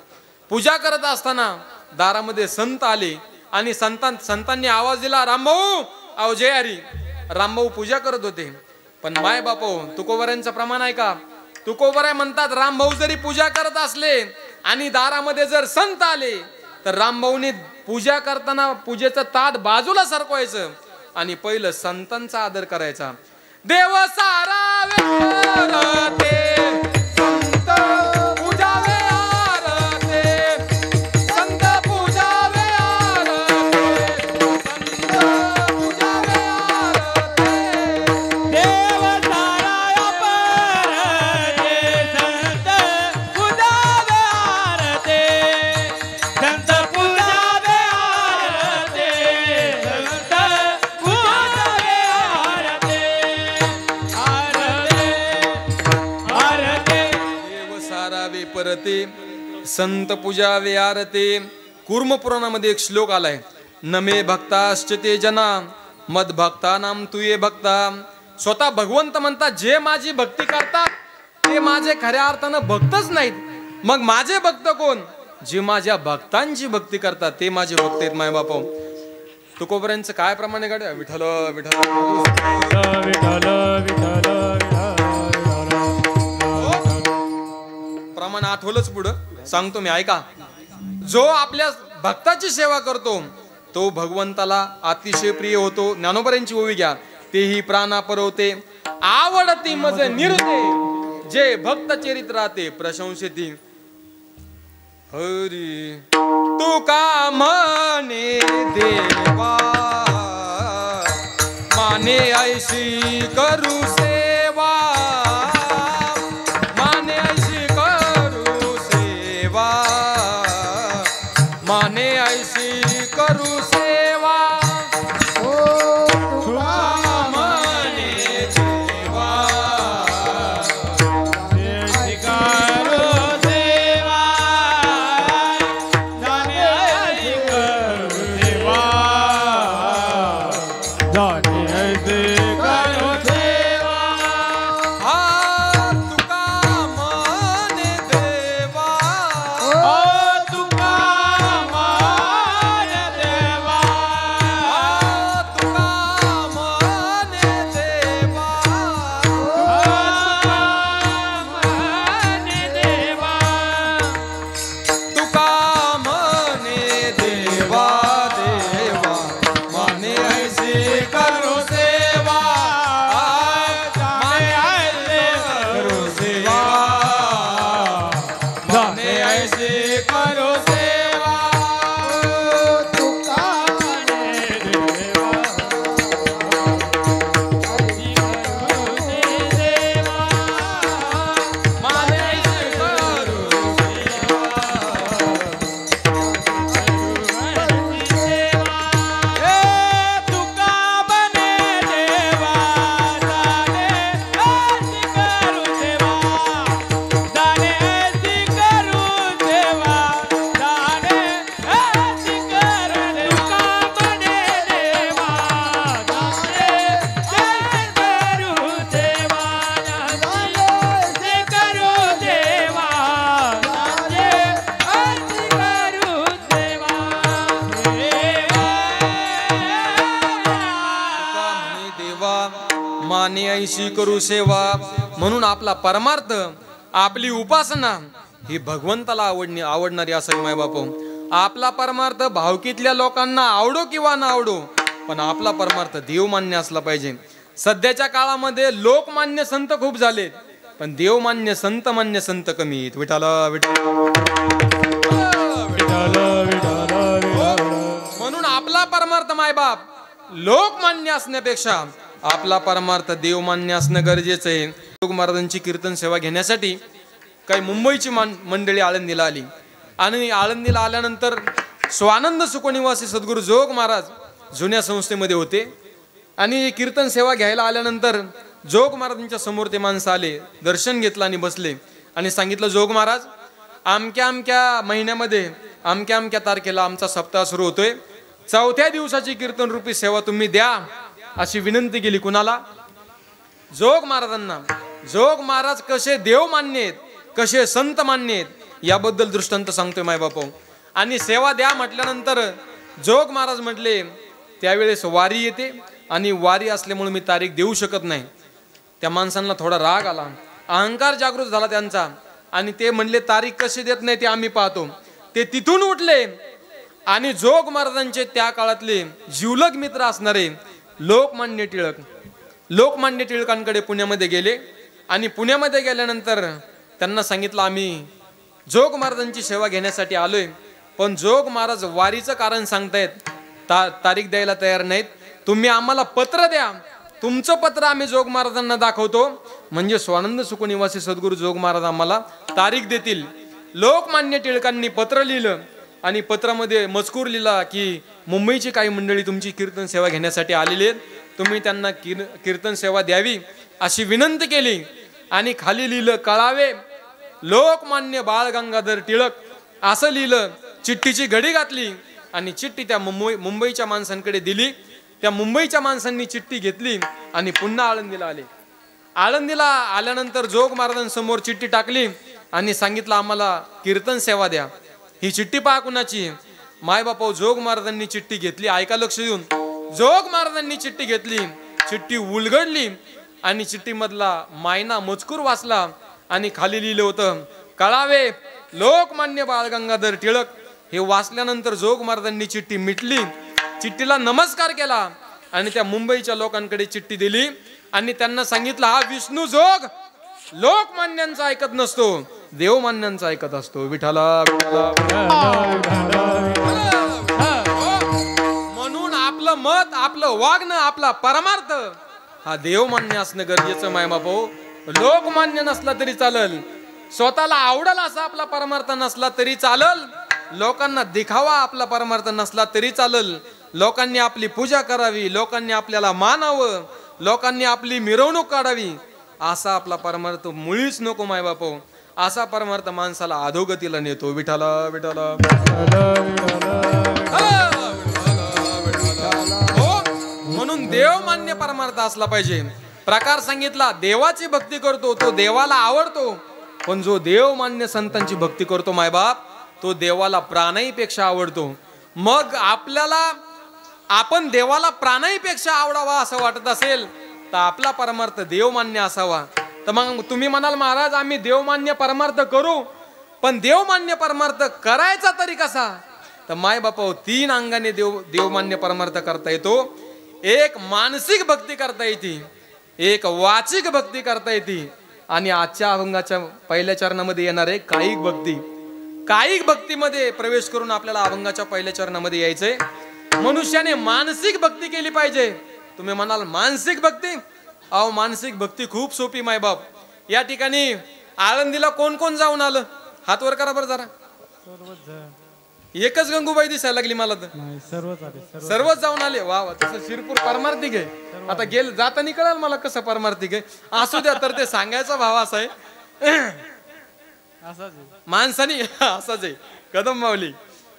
पूजा करत असताना दारामध्ये संत आले आणि संतांनी आवाज दिला, रामभाऊ अहो जय हरी. रामभाऊ पूजा करत होते. पण माय बापो तुकोबारायांचं प्रमाण आहे का? तुकोबाराय म्हणतात रामभाऊ जरी पूजा करत असले आणि दारामध्ये जर संत आले तर रामभाऊने पूजा करताना पूजेचं ताट बाजूला सरकवायचं आणि पहिलं संतांचा आदर करायचा. देव सारा ते संत पूजावे आरते संत पूजावे आरते संत पूजावे आरते देव सारा परते संत पूजावे आरते संत पूजावे आरते संत पूजावे आरते आरते देव सारावे परते संत पूजावे आरते. कूर्म पुराणामध्ये एक श्लोक आलाय, नमे भक्ताश्च ते जना मद भक्ता नाम तुये भक्ता. स्वतः भगवंत म्हणतात जे माझी भक्ती करतात ते माझे खऱ्या अर्थानं भक्तच नाहीत. मग माझे भक्त कोण? जे माझ्या भक्तांची भक्ती करतात ते माझे भक्त आहेत. माय बापा तुकोबारायांचं काय प्रमाणे गाड्या विठ्ठल विठ्ठल विठ्ठल विठ्ठल प्रमाण आठवलंच पुढं सांगतो मी, ऐका. जो आपल्या भक्ताची सेवा करतो तो भगवंताला अतिशय प्रिय होतो. ज्ञानोबारांची ओवी घ्या, तेही प्राणा परवते आवडती मज निरते जे भक्त चरित्राते प्रशंसिती. हरी तुका म्हणे देवा माने ऐशी करू सेवा माने ऐशी करू सेवा माने ऐशी करू सेवा. ओ तुका माने देवा करो देवा जाने ऐसी करो देवा जाने ऐसी करो देवा हा तुका माने देवा ओ तुका मान देवा हा तुका माने देवा मान देवा तुका म्हणे देवा देवा माने ऐसे करू सेवा माने ऐसे करू सेवा माने ऐसे करू सेवा. तुका माने ऐसे करू तुका बने देवा जाने ऐसी करू देवा जाने ऐसी करू देवा जाने ऐसी करू तुका बने देवा जाने ऐसी करू देवा जाने ऐसी करू देवा जाने ऐसी करू देवा म्हणे देवा माने ऐशी करू सेवा. म्हणून आपला परमार्थ आपली उपासना ही भगवंताला आवडणारी असावी. माय बापू आपला परमार्थ भावकीतल्या लोकांना आवडो किंवा ना आवडो पण आपला परमार्थ देवमान्य असला पाहिजे. सध्याच्या काळामध्ये लोकमान्य संत खूप झालेत पण देवमान्य संत मान्य संत कमी आहेत. विठाला म्हणून आपला परमार्थ मायबाप लोकमान्य असण्यापेक्षा आपला परमार्थ देवमान्य असणं गरजेचं आहे. जोग महाराजांची कीर्तन सेवा घेण्यासाठी काही मुंबईची मंडळी आळंदीला आली आणि आळंदीला आल्यानंतर स्वानंद सुखनिवासी सद्गुरू जोग महाराज जुन्या संस्थेमध्ये होते आणि कीर्तन सेवा घ्यायला आल्यानंतर जोग महाराजांच्या समोर ते माणसं आले, दर्शन घेतलं आणि बसले आणि सांगितलं, जोग महाराज, अमक्या अमक्या महिन्यामध्ये अमक्या अमक्या तारखेला आमचा सप्ताह सुरू होतोय, 4थ्या दिवसाची कीर्तन रूपी सेवा तुम्ही द्या, अशी विनंती केली. कुणाला? जोग महाराजांना. जोग महाराज कसे देव मान्य आहेत, कसे संत मान्य आहेत, याबद्दल दृष्टांत सांगतोय मायबापू. आणि सेवा द्या म्हटल्यानंतर जोग महाराज म्हटले, त्यावेळेस वारी येते आणि वारी असल्यामुळे मी तारीख देऊ शकत नाही. त्या माणसांना थोडा राग आला, अहंकार जागृत झाला त्यांचा, आणि ते म्हणले, तारीख कशी देत नाही ते आम्ही पाहतो. ते तिथून उठले आणि जोग महाराजांचे त्या काळातले जिवलग मित्र असणारे लोकमान्य टिळकांकडे पुण्यामध्ये गेले. आणि पुण्यामध्ये गेल्यानंतर त्यांना सांगितलं, आम्ही जोग महाराजांची सेवा घेण्यासाठी आलोय, पण जोग महाराज वारीचं कारण सांगतायत, तारीख द्यायला तयार नाहीत, तुम्ही आम्हाला पत्र द्या, तुमचं पत्र आम्ही जोग महाराजांना दाखवतो, म्हणजे स्वानंद सुख निवासी सद्गुरू जोग महाराज आम्हाला तारीख देतील. लोकमान्य टिळकांनी पत्र लिहिलं आणि पत्रामध्ये मजकूर लिहिला की मुंबईची काही मंडळी तुमची कीर्तन सेवा घेण्यासाठी आलेली आहेत, तुम्ही त्यांना कीर्तन सेवा द्यावी अशी विनंती केली. आणि खाली लिहिलं, कळावे लोकमान्य बाळ गंगाधर टिळक, असं लिहिलं. चिठ्ठीची घडी घातली आणि चिठ्ठी त्या मुंबईच्या माणसांकडे दिली. त्या मुंबईच्या माणसांनी चिठ्ठी घेतली आणि पुन्हा आळंदीला आले. आळंदीला आल्यानंतर जोग महाराजांसमोर चिठ्ठी टाकली आणि सांगितलं, आम्हाला कीर्तन सेवा द्या. ही चिठ्ठी पहा कुणाची? मायबापा जोग महाराजांनी चिठ्ठी घेतली. ऐका लक्ष देऊन. जोग महाराजांनी चिठ्ठी घेतली, चिठ्ठी उलगडली आणि चिठ्ठी मधला मायना मजकूर वाचला आणि खाली लिहिलं होतं, कळावे लोकमान्य बाळ गंगाधर टिळक. हे वाचल्यानंतर जोग महाराजांनी चिठ्ठी मिटली, चिठ्ठीला नमस्कार केला आणि त्या मुंबईच्या लोकांकडे चिठ्ठी दिली आणि त्यांना सांगितलं, हा विष्णू जोग लोकमान्यांचा ऐकत नसतो, देवमान्यांचा ऐकत असतो. विठाला म्हणून आपलं मत, आपलं वागणं, आपला परमार्थ हा देवमान्य असणं गरजेचं. मायबापो, लोकमान्य नसला तरी चालल, स्वतःला आवडल असा आपला परमार्थ नसला तरी चालल, लोकांना दिखावा आपला परमार्थ नसला तरी चालल, लोकांनी आपली पूजा करावी, लोकांनी आपल्याला मानावं, लोकांनी आपली मिरवणूक काढावी, असा आपला परमार्थ मुळीच नको. मायबापो, असा परमार्थ माणसाला अधोगतीला नेतो. विठाला विठाला. म्हणून देवमान्य परमार्थ असला पाहिजे. प्रकार सांगितला, देवाची भक्ती करतो तो देवाला आवडतो, पण जो देवमान्य संतांची भक्ती करतो मायबाप, तो देवाला प्राणाईपेक्षा आवडतो. मग आपल्याला आपण देवाला प्राणाईपेक्षा आवडावा असं वाटत असेल तर आपला परमार्थ देवमान्य असावा. तर मग तुम्ही म्हणाल, महाराज आम्ही देवमान्य परमार्थ करू, पण देवमान्य परमार्थ करायचा तरी कसा? तर मायबापा, 3 अंगाने देवमान्य परमार्थ करता येतो. एक मानसिक भक्ती करता येते, एक वाचिक भक्ती करता येते, आणि आजच्या अभंगाच्या पहिल्या चरणामध्ये येणार आहे कायिक भक्ती. कायिक भक्तीमध्ये प्रवेश करून आपल्याला अभंगाच्या पहिल्या चरणामध्ये यायचंय. मनुष्याने मानसिक भक्ती केली पाहिजे. तुम्ही म्हणाल मानसिक भक्ती? अहो, मानसिक भक्ती खूप सोपी मायबाप. या ठिकाणी आळंदीला कोण कोण जाऊन आलं? हात वर करा बरं जरा. एकच गंगूबाई दिसायला लागली मला तर. सर्वच जाऊन आले. वा वा. तसं शिरपूर परमार्थिक आहे. आता गेल जाताना कळाल मला कसं परमार्थिक आहे. असू द्या, तर ते सांगायचा भाव असा आहे, माणसानी असाच आहे. कदम माऊली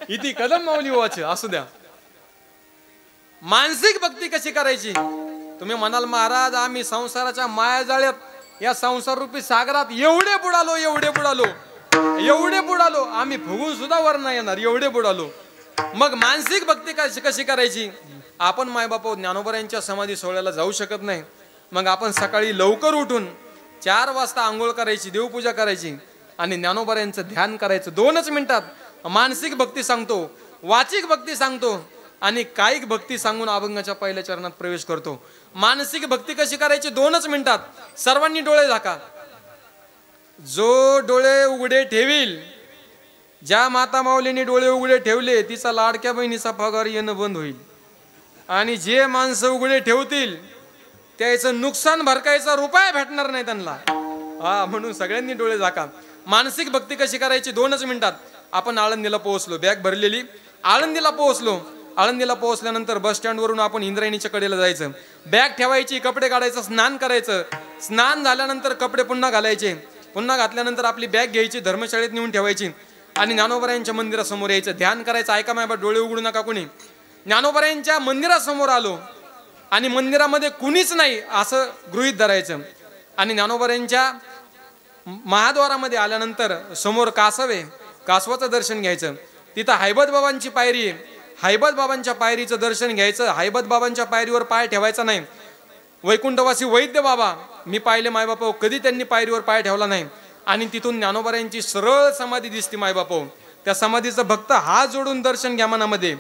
इथे कदम माऊली वाच. असू द्या. मानसिक भक्ती कशी करायची? तुम्ही म्हणाल, महाराज आम्ही संसाराच्या मायाजाळ्यात, या संसार रूपी सागरात एवढे बुडालो, आम्ही फुगून सुद्धा वर नाही येणार, एवढे बुडालो. मग मानसिक भक्ती कशी करायची? आपण मायबापा ज्ञानोबा यांच्या समाधी सोहळ्याला जाऊ शकत नाही. मग आपण सकाळी लवकर उठून 4 वाजता आंघोळ करायची, देवपूजा करायची आणि ज्ञानोबा यांचं ध्यान करायचं. 2च मिनिटात मानसिक भक्ती सांगतो, वाचिक भक्ती सांगतो आणि कायिक भक्ती सांगून अभंगाच्या पहिल्या चरणात प्रवेश करतो. मानसिक भक्ती कशी करायची? 2च मिनिटात. सर्वांनी डोळे झाका. जो डोळे उघडे ठेवील, ज्या माता माऊलीने डोळे उघडे ठेवले तिचा लाडक्या बहिणीचा पगार येणं बंद होईल. आणि जे माणसं उघडे ठेवतील त्याचं नुकसान भरकायचा रुपया भेटणार नाही त्यांना. म्हणून सगळ्यांनी डोळे झाका. मानसिक भक्ती कशी करायची? 2च मिनिटात. आपण आळंदीला पोहोचलो, बॅग भरलेली. आळंदीला पोहोचलो आळंदीला पोहोचल्यानंतर बस स्टँडवरून आपण इंद्रायणीच्या कडेला जायचं, बॅग ठेवायची, कपडे काढायचं, स्नान करायचं, स्नान झाल्यानंतर कपडे पुन्हा घालायचे, पुन्हा घातल्यानंतर आपली बॅग घ्यायची, धर्मशाळेत नेऊन ठेवायची आणि ज्ञानोबरायांच्या मंदिरासमोर यायचं, ध्यान करायचं. ऐका माय बा, डोळे उघडू नका कोणी. ज्ञानोबरायांच्या मंदिरासमोर आलो आणि मंदिरामध्ये कुणीच नाही असं गृहीत धरायचं आणि ज्ञानोबरायांच्या महाद्वारामध्ये आल्यानंतर समोर कासव आहे, कासवाचं दर्शन घ्यायचं. तिथं हैबत बाबांची पायरी आहे, हैबत बाबांच्या पायरीचं दर्शन घ्यायचं. हैबत बाबांच्या पायरीवर पाय ठेवायचा नाही. वैकुंठवासी वैद्य बाबा मी पाहिले मायबाप, कधी त्यांनी पायरीवर पाय ठेवला नाही. आणि तिथून ज्ञानोबरायांची सरळ समाधी दिसते मायबाप. त्या समाधीचं भक्त हात जोडून दर्शन घ्या मनामध्ये.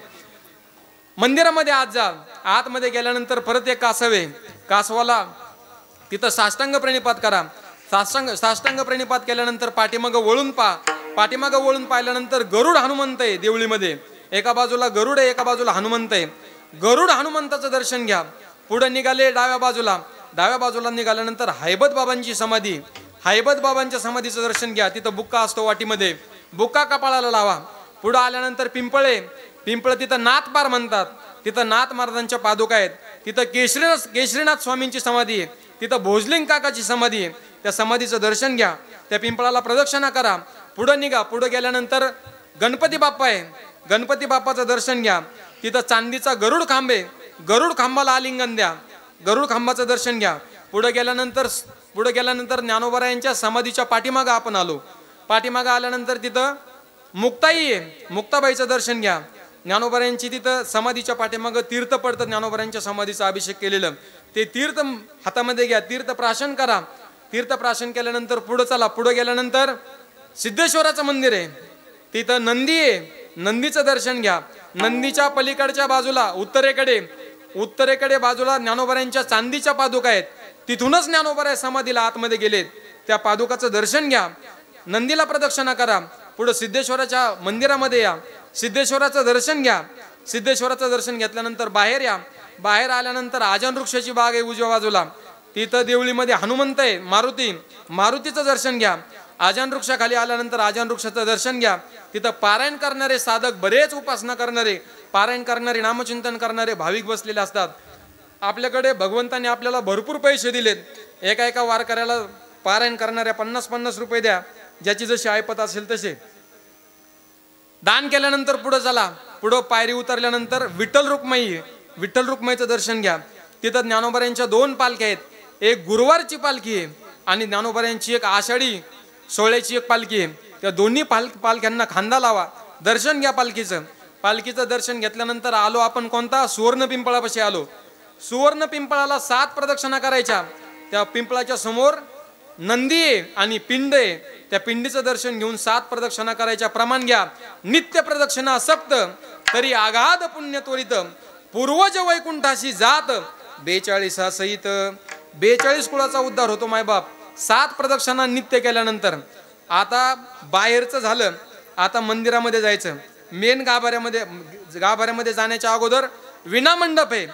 मंदिरामध्ये आत जा, आतमध्ये गेल्यानंतर परत एक कासव आहे, कासवाला तिथं साष्टांग प्रणिपात करा. साष्टांग प्रणिपात केल्यानंतर पाठीमागं वळून पाठीमागं वळून पाहिल्यानंतर गरुड हनुमंत आहे देवळीमध्ये. एका बाजूला गरुड आहे, एका बाजूला हनुमंत आहे. गरुड हनुमंताचं दर्शन घ्या. पुढे निघाले डाव्या बाजूला निघाल्यानंतर हैबत बाबांची समाधी, हैबत बाबांच्या समाधीचं दर्शन घ्या. तिथं बुक्का असतो वाटीमध्ये, बुक्का कपाळाला लावा. पुढे आल्यानंतर पिंपळ, तिथं नाथपार म्हणतात, तिथं नाथ महाराजांच्या पादुका आहेत. तिथं केशरीनाथ स्वामींची समाधी आहे. तिथं भोजलिंग काकाची समाधी आहे. त्या समाधीचं दर्शन घ्या. त्या पिंपळाला प्रदक्षिणा करा. पुढे निघा. पुढे गेल्यानंतर गणपती बाप्पा आहे, गणपती बाप्पाचं दर्शन घ्या. तिथं चांदीचा गरुड खांब आहे, गरुड खांबाला आलिंगन द्या, गरुड खांबाचं दर्शन घ्या. पुढे गेल्यानंतर ज्ञानोबरायांच्या समाधीच्या पाठीमागं आपण आलो. पाठीमागं आल्यानंतर तिथं मुक्ताई आहे, मुक्ताबाईचं दर्शन घ्या. ज्ञानोबरायांची तिथं समाधीच्या पाठीमागं तीर्थ पडतं, ज्ञानोबरायांच्या समाधीचा अभिषेक केलेलं. ते तीर्थ हातामध्ये घ्या, तीर्थ प्राशन करा. तीर्थ प्राशन केल्यानंतर पुढे चला. पुढे गेल्यानंतर सिद्धेश्वराचं मंदिर आहे, तिथं नंदी आहे, नंदीचं दर्शन घ्या. नंदीच्या पलीकडच्या बाजूला उत्तरेकडे बाजूला ज्ञानोबरायांच्या चांदीच्या पादुका आहेत. तिथूनच ज्ञानोबराय समाधीला आतमध्ये गेलेत. त्या पादुकाचं दर्शन घ्या, नंदीला प्रदक्षिणा करा. पुढे सिद्धेश्वराच्या मंदिरामध्ये या, सिद्धेश्वराचं दर्शन घ्या. सिद्धेश्वराचं दर्शन घेतल्यानंतर बाहेर या. बाहेर आल्यानंतर आजन वृक्षाची बाग आहे उजव्या बाजूला, तिथं देवळीमध्ये हनुमंत आहे, मारुतीचं दर्शन घ्या. आजन वृक्षाखाली आल्यानंतर आजन वृक्षाचं दर्शन घ्या. तिथं पारायण करणारे साधक, बरेच उपासना करणारे, पारायण करणारे, नामचिंतन करणारे भाविक बसलेले असतात. आपल्याकडे भगवंताने आपल्याला भरपूर पैसे दिलेत. एका वारकऱ्याला पारायण करणाऱ्या 50-50 रुपये द्या, ज्याची जशी ऐपत असेल तसे दान केल्यानंतर पुढे चला. पुढं पायरी उतरल्यानंतर विठ्ठल रुक्माईचं दर्शन घ्या. तिथं ज्ञानोबरायांच्या 2 पालख्या आहेत, एक गुरुवारची पालखी आहे आणि ज्ञानोबरायांची एक आषाढी सोहळ्याची एक पालखी आहे. त्या दोन्ही पालख्यांना खांदा लावा, दर्शन घ्या पालखीचं दर्शन घेतल्यानंतर आलो आपण कोणता, सुवर्ण पिंपळापाशी आलो. सुवर्ण पिंपळाला 7 प्रदक्षिणा करायच्या. त्या पिंपळाच्या समोर नंदी आहे आणि पिंड आहे. त्या पिंडीचं दर्शन घेऊन 7 प्रदक्षिणा करायच्या. प्रमाण घ्या. नित्य प्रदक्षिणा सप्त तरी आगाध पुण्य त्वरित, पूर्वज वैकुंठाशी जात 42 सहित. 42 कुळाचा उद्धार होतो मायबाप. 7 प्रदक्षिणा नित्य केल्यानंतर आता बाहेरचं झालं, आता मंदिरामध्ये जायचं. मेन गाभाऱ्यामध्ये जाण्याच्या अगोदर विना मंडप आहे.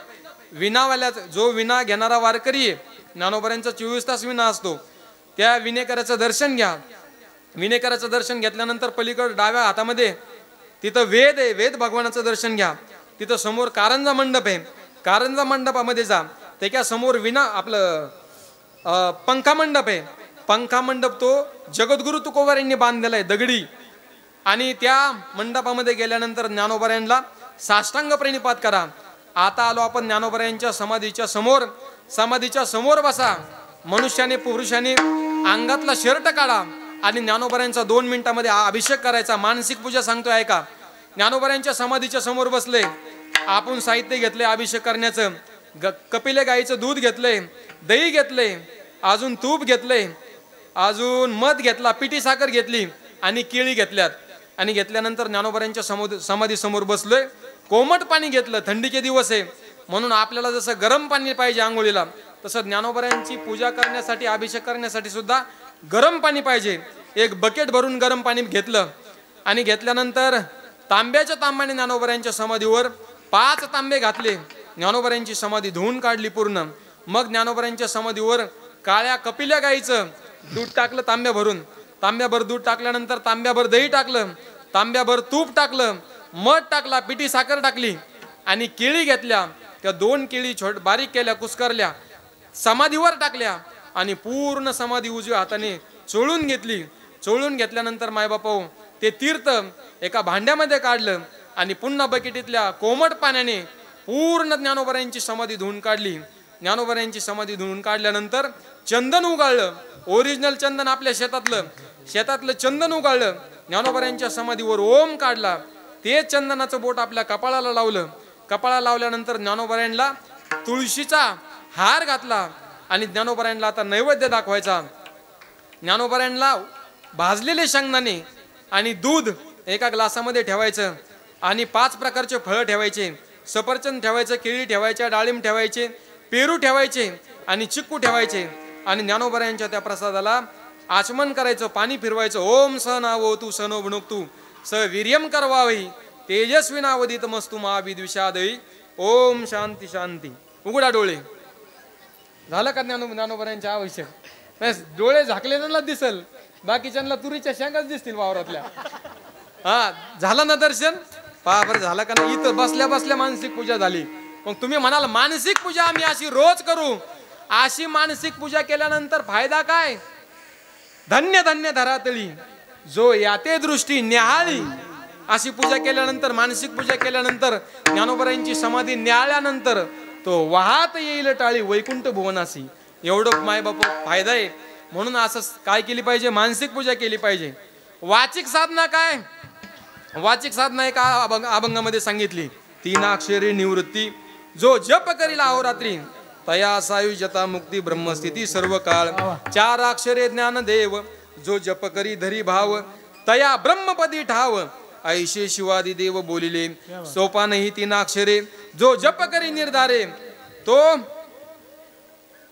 जो विना घेणारा वारकरी आहे, ज्ञानोबरायांचा 24 तास विना असतो, त्या विनेकराचं दर्शन घ्या. विनेकराचं दर्शन घेतल्यानंतर पलीकडे डाव्या हातामध्ये तिथं वेद आहे, वेद भगवानाचं दर्शन घ्या. तिथं समोर कारंजा मंडप आहे, कारंजा मंडपामध्ये जा. त्याच्या समोर पंखा मंडप आहे. पंखा मंडप तो जगद्गुरु तुकोबार यांनी बांधलेला आहे, दगडी. आणि त्या मंडपामध्ये गेल्यानंतर ज्ञानोबरायांना साष्टांग प्रणिपात करा. आता आलो आपण ज्ञानोबरायांच्या समाधीच्या समोर बसा. मनुष्याने पुरुषाने अंगातला शर्ट काढा आणि ज्ञानोबरायांचा 2 मिनिटांमध्ये अभिषेक करायचा. मानसिक पूजा सांगतोय ऐका. ज्ञानोबरायांच्या समाधीच्या समोर बसले, आपण साहित्य घेतले अभिषेक करण्याचं. कपिले गाईचं दूध घेतलंय, दही घेतलंय, अजून तूप घेतलंय, अजून मध घेतला, पिठी साखर घेतली आणि केळी घेतल्यात. आणि घेतल्यानंतर ज्ञानोबरायांच्या समाधी समोर बसलोय. कोमट पाणी घेतलं, थंडीचे दिवस आहे म्हणून आपल्याला जसं गरम पाणी पाहिजे आंघोळीला, तसं ज्ञानोबरायांची पूजा करण्यासाठी, अभिषेक करण्यासाठी सुद्धा गरम पाणी पाहिजे. एक बकेट भरून गरम पाणी घेतलं आणि घेतल्यानंतर तांब्याच्या तांब्याने ज्ञानोबरायांच्या समाधीवर 5 तांबे घातले. ज्ञानोबरायांची समाधी धुवून काढली पूर्ण. मग ज्ञानोबरायांच्या समाधीवर काळ्या कपिल्या गाईचं दूध टाकलं तांब्याभर दूध टाकल्यानंतर तांब्याभर दही टाकलं, तांब्याभर तूप टाकलं, मध टाकला, पिठी साखर टाकली आणि केळी घेतल्या, त्या 2 केळी बारीक केल्या, कुस्करल्या, समाधीवर टाकल्या आणि पूर्ण समाधी उजव्या हाताने चोळून घेतली. चोळून घेतल्यानंतर मायबापाओ ते तीर्थ एका भांड्यामध्ये काढलं आणि पुन्हा बकेटीतल्या कोमट पाण्याने पूर्ण ज्ञानोबरायांची समाधी धुवून काढली. ज्ञानोबरायांची समाधी धुवून काढल्यानंतर चंदन उगाळलं, ओरिजिनल चंदन आपल्या शेतातलं चंदन उगाळलं. ज्ञानोबरायांच्या समाधीवर ओम काढला. ते चंदनाचं बोट आपल्या कपाळाला लावलं. कपाळाला लावल्यानंतर ज्ञानोबरायांना तुळशीचा हार घातला आणि ज्ञानोबरायांना आता नैवेद्य दाखवायचा. ज्ञानोबरायांना भाजलेले शेंगदाणे आणि दूध एका ग्लासामध्ये ठेवायचं आणि 5 प्रकारचे फळं ठेवायचे. सफरचंद ठेवायचं, केळी ठेवायच्या, डाळिंब ठेवायचे, पेरू ठेवायचे आणि चिक्कू ठेवायचे. आणि ज्ञानोबरायांच्या त्या प्रसादाला आचमन करायचं, पाणी फिरवायचं. ओम स नावो तू सनो भुणुक्तू स वीर्यम करवावी तेजस्वी नावदित मस्तू महाविद्विषादयी. ओम शांती शांती. उघडा डोळे. झालं का ज्ञानोबरायांच्या आवश्यक? डोळे झाकलेल्यांना दिसल, बाकीच्यांना तुरीच्या शेंगाच दिसतील वावरातल्या. हा, झालं ना दर्शन? पहा बरं झालं का नाही? इथं बसल्या बसल्या मानसिक पूजा झाली. मग तुम्ही म्हणाल मानसिक पूजा आम्ही अशी रोज करू. अशी मानसिक पूजा केल्यानंतर फायदा काय? धन्य धन्य धरातळी जो याते दृष्टी न्याहाळी. अशी पूजा केल्यानंतर, मानसिक पूजा केल्यानंतर, ज्ञानोबरायांची समाधी न्याहाळल्यानंतर तो वाहत येईल टाळी वैकुंठ भुवनासी. एवढं मायबाप फायदा आहे. म्हणून असं काय केली पाहिजे? मानसिक पूजा केली पाहिजे. वाचिक साधना काय? वाचिक साधना एका अभंगामध्ये सांगितली. 3 अक्षरे निवृत्ती जो जप करील अहोरात्री तया सायुज्यता मुक्ती ब्रह्मस्थिती सर्व काळ. 4 अक्षरे ज्ञानदेव जो जप करी धरी भाव तया ब्रह्मपदी ठाव ऐशे शिवादी देव बोलिले. सोपानही 3 अक्षरे जो जप करी निर्धारे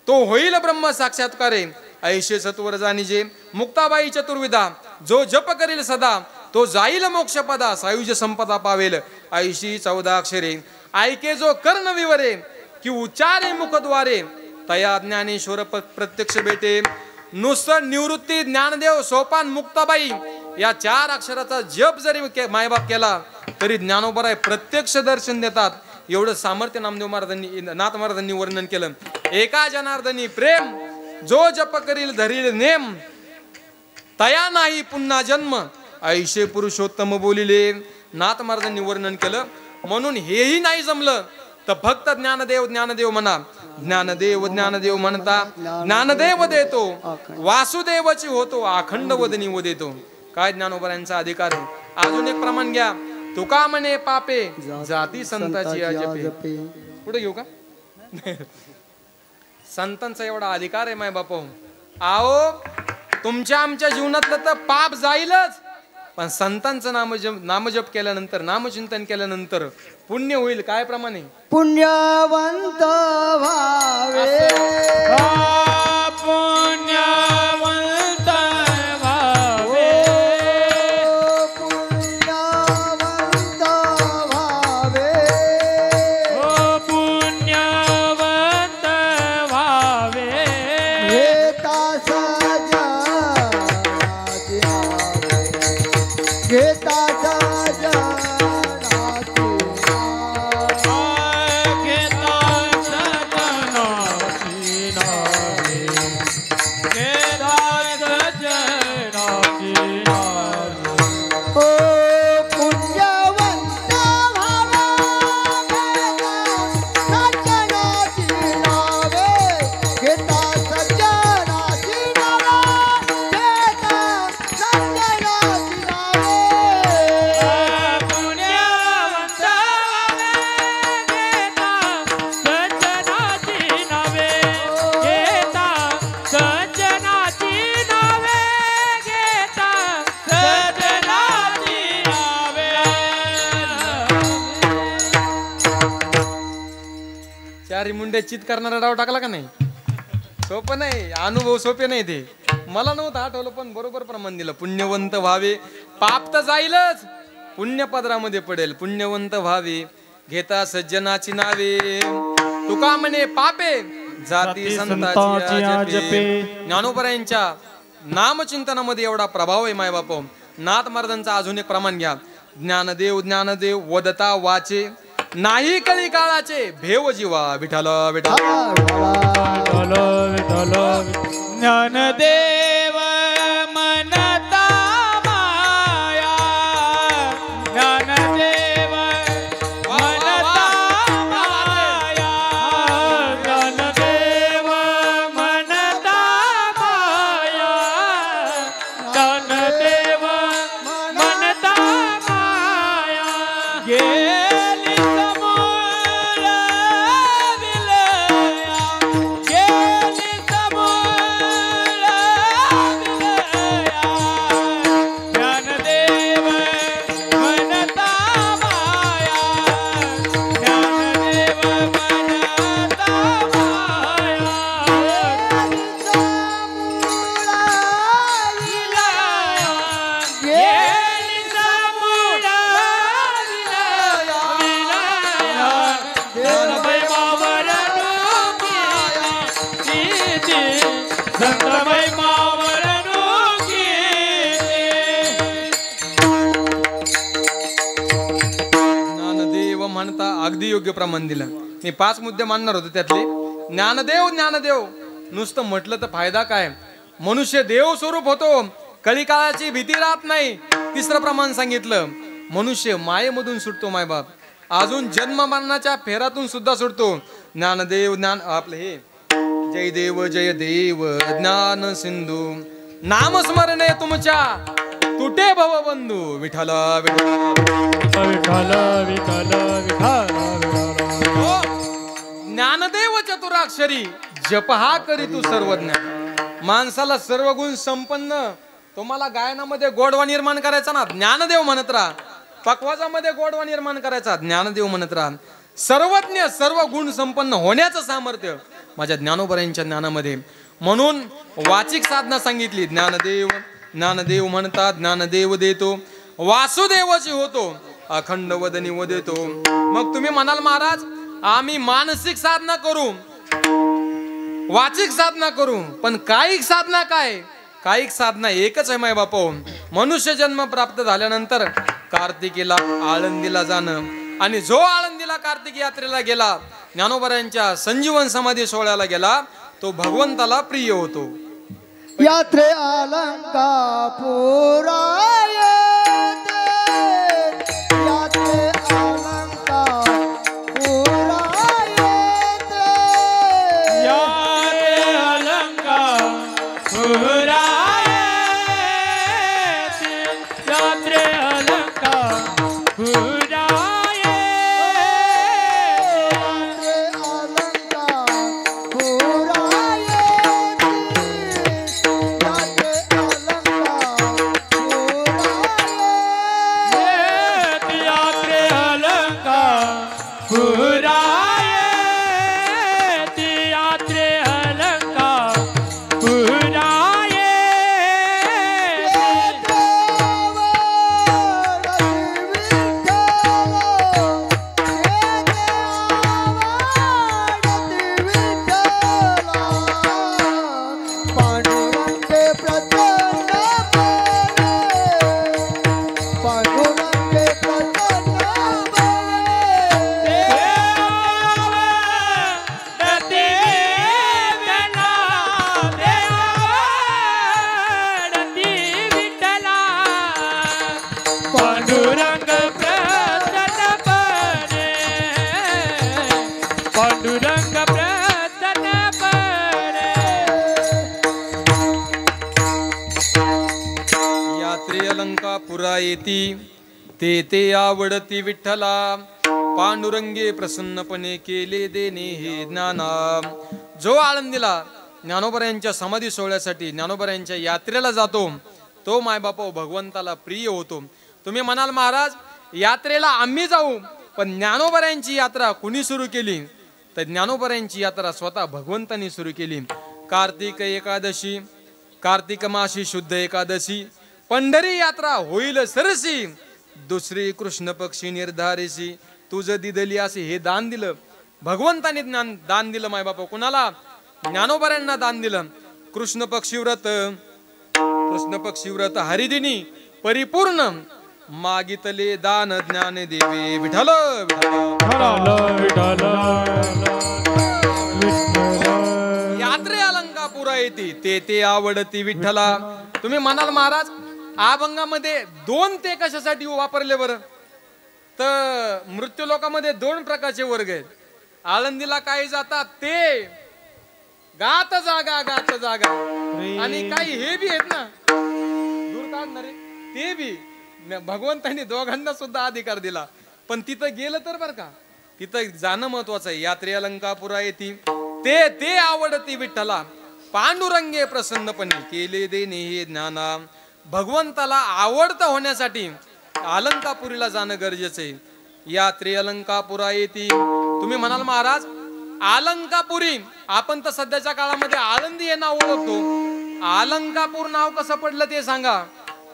तो होईल ब्रह्म साक्षात्कारे. ऐशे सत्वर जाणीजे मुक्ताबाई चतुर्विधा जो जप करील सदा तो जाईल मोक्षपदा सायुज्य संपदा पावेल. ऐशी 14 अक्षरे ऐके जो कर्ण विवरे कि उच्चारे मुखद्वारे तया ज्ञानेश्वर प्रत्यक्ष भेटे. नुसतं निवृत्ती, ज्ञानदेव, सोपान, मुक्ताबाई या 4 अक्षराचा जप जरी मायबाप केला तरी ज्ञानोबराय प्रत्यक्ष दर्शन देतात. एवढं सामर्थ्य नामदेव महाराजांनी, नाथ महाराजांनी वर्णन केलं. एका जनार्दनी प्रेम जो जप करील धरील नेम तया नाही पुन्हा जन्म ऐशे पुरुषोत्तम बोलिले. नाथ महाराजांनी वर्णन केलं. म्हणून हेही नाही जमलं तर फक्त ज्ञानदेव ज्ञानदेव म्हणा. ज्ञानदेव ज्ञानदेव म्हणता ज्ञानदेव देतो वासुदेवची होतो अखंड वदनी व देतो. काय ज्ञानोबरायांचा अधिकार आहे. अजून एक प्रमाण घ्या. तुका म्हणे पापे जाती संताची अजपे. पुढे घेऊ का? संतांचा एवढा अधिकार आहे माय बापा. आओ तुमच्या आमच्या जीवनातलं तर पाप जाईलच, पण संतांचं नामजप केल्यानंतर, नामचिंतन केल्यानंतर पुण्य होईल. काय प्रमाणे? पुण्यवंत व्हावे, पुण्यवंत व्हावे, पुण्यवंत व्हावे, पुण्यवंत व्हावे. घेता सजनाची नावे, घेता चित करणारा डाव टाकला का नाही? सोपं नाही, अनुभव सोपे नाही ते. मला नव्हतं आठवलं पण बरोबर प्रमाण दिलं. पुण्यवंत व्हावे, पाप तर जाईलच, पुण्य पदरामध्ये पडेल. पुण्यवंत व्हावे, घेता सज्जनाची नावे, तुका म्हणे पापे जाती संताची आजपे. ज्ञानोबरायांच्या नामचिंतनामध्ये एवढा प्रभाव आहे माय बाप. नाथ महाराजांचा अजून एक प्रमाण घ्या. ज्ञानदेव ज्ञानदेव वदता वाचे नाही कळी काळाचे भेव जीवा विठ्ठल विठ्ठल विठ्ठल विठ्ठल ज्ञानदेव मनता माया ज्ञानदेव मनता माया ज्ञानदेव मनता माया ज्ञानदेव मनता माया गेली समोर विलया गेली समोर विलया ज्ञानदेव मनता माया ज्ञानदेव मनता गेली समोर ज्ञानबाई मावर संतबाई मावर ज्ञानदेव म्हणता अगदी योग्य प्रमाण दिलं. मी 5 मुद्दे मानणार होतो त्यातले. ज्ञानदेव ज्ञानदेव नुसतं म्हटलं तर फायदा काय? मनुष्य देव स्वरूप होतो, कलिकाळाची भीती राहत नाही. तिसरं प्रमाण सांगितलं, मनुष्य मायेमधून सुटतो मायबाप, अजून जन्म मरणाच्या फेरातून सुद्धा सुटतो. ज्ञानदेव ज्ञान आपलं हे जय देव जय देव ज्ञान सिंधू नामस्मरणे तुमच्या तुटे भवबंधू विठ्ठल विठ्ठल विठ्ठल विठ्ठल हो. ज्ञानदेव चतुराक्षरी जप हा करी तू सर्वज्ञ. माणसाला सर्व गुण संपन्न, तुम्हाला गायनामध्ये गोडवा निर्माण करायचा ना, ज्ञानदेव म्हणत राहा. पक्वाजामध्ये गोडवा निर्माण करायचा, ज्ञानदेव म्हणत राहा. सर्वज्ञ सर्व गुण संपन्न होण्याचं सामर्थ्य माझ्या ज्ञानोबरायांच्या ज्ञानामध्ये. म्हणून वाचिक साधना सांगितली. ज्ञानदेव ज्ञानदेव म्हणतात, ज्ञानदेव देतो वासुदेवची होतो, अखंड वदनी वदेतो. मग तुम्ही म्हणाल महाराज आम्ही मानसिक साधना करू, वाचिक साधना करू, पण कायिक साधना काय? कायिक साधना एकच आहे माय बापा. मनुष्य जन्म प्राप्त झाल्यानंतर कार्तिकीला आळंदीला जाणं, आणि जो आळंदीला कार्तिकी यात्रेला गेला, ज्ञानोबरायांच्या संजीवन समाधी सोहळ्याला गेला, तो भगवंताला प्रिय होतो. यात्रे अलंकापुरा येते, यात्रे अलंकापुरा येते, यात्रे अलंकापुरा येते, यात्रे अलंकापुरा पुरा येती ते ते आवडती विठ्ठला, पांडुरंगे प्रसन्नपणे केले देणे हे ज्ञाना. जो आळंदीला ज्ञानोबरायांच्या समाधी सोहळ्यासाठी ज्ञानोबरायांच्या यात्रेला जातो, तो मायबापा भगवंताला प्रिय होतो. तुम्ही म्हणाल महाराज यात्रेला आम्ही जाऊ, पण ज्ञानोबरायांची यात्रा कुणी सुरू केली? तर ज्ञानोबरायांची यात्रा स्वतः भगवंतांनी सुरू केली. कार्तिक एकादशी, कार्तिक मासी शुद्ध एकादशी, पंढरी यात्रा होईल सरसी, दुसरी कृष्ण पक्षी निर्धारेसी, तुझं दिदली असे हे दान दिलं भगवंताने. दान दिलं माय बापा कुणाला? ज्ञानोबरायांना दान दिलं. कृष्ण पक्षी व्रत हरिदिनी परिपूर्ण मागितले दान ज्ञान देवे विठ्ठल यात्रे अलंकापुरा येते ते आवडती विठ्ठला. तुम्ही म्हणाल महाराज अभंगामध्ये दोन ते कशासाठी वापरले बरं? तर मृत्यू लोकांमध्ये दोन प्रकारचे वर्ग आहेत. आळंदीला काही जातात ते गात जागा आणि काही हे बी आहेत ना दूर काढणारे ते बी. भगवंतांनी दोघांना सुद्धा अधिकार दिला, पण तिथं गेलं तर बर का तिथं जाणं महत्वाचं आहे. यात्रे अलंकापुरा येती ते आवडती विठ्ठला. पांडुरंगे प्रसन्नपणे केले देणे हे ज्ञाना. भगवंताला आवडतं होण्यासाठी अलंकापुरीला जाणं गरजेचं आहे. यात्रे अलंकापुरा येती. तुम्ही म्हणाल महाराज अलंकापुरी, आपण तर सध्याच्या काळामध्ये आळंदी हे नाव ओळखतो, अलंकापूर नाव कसं पडलं ते सांगा.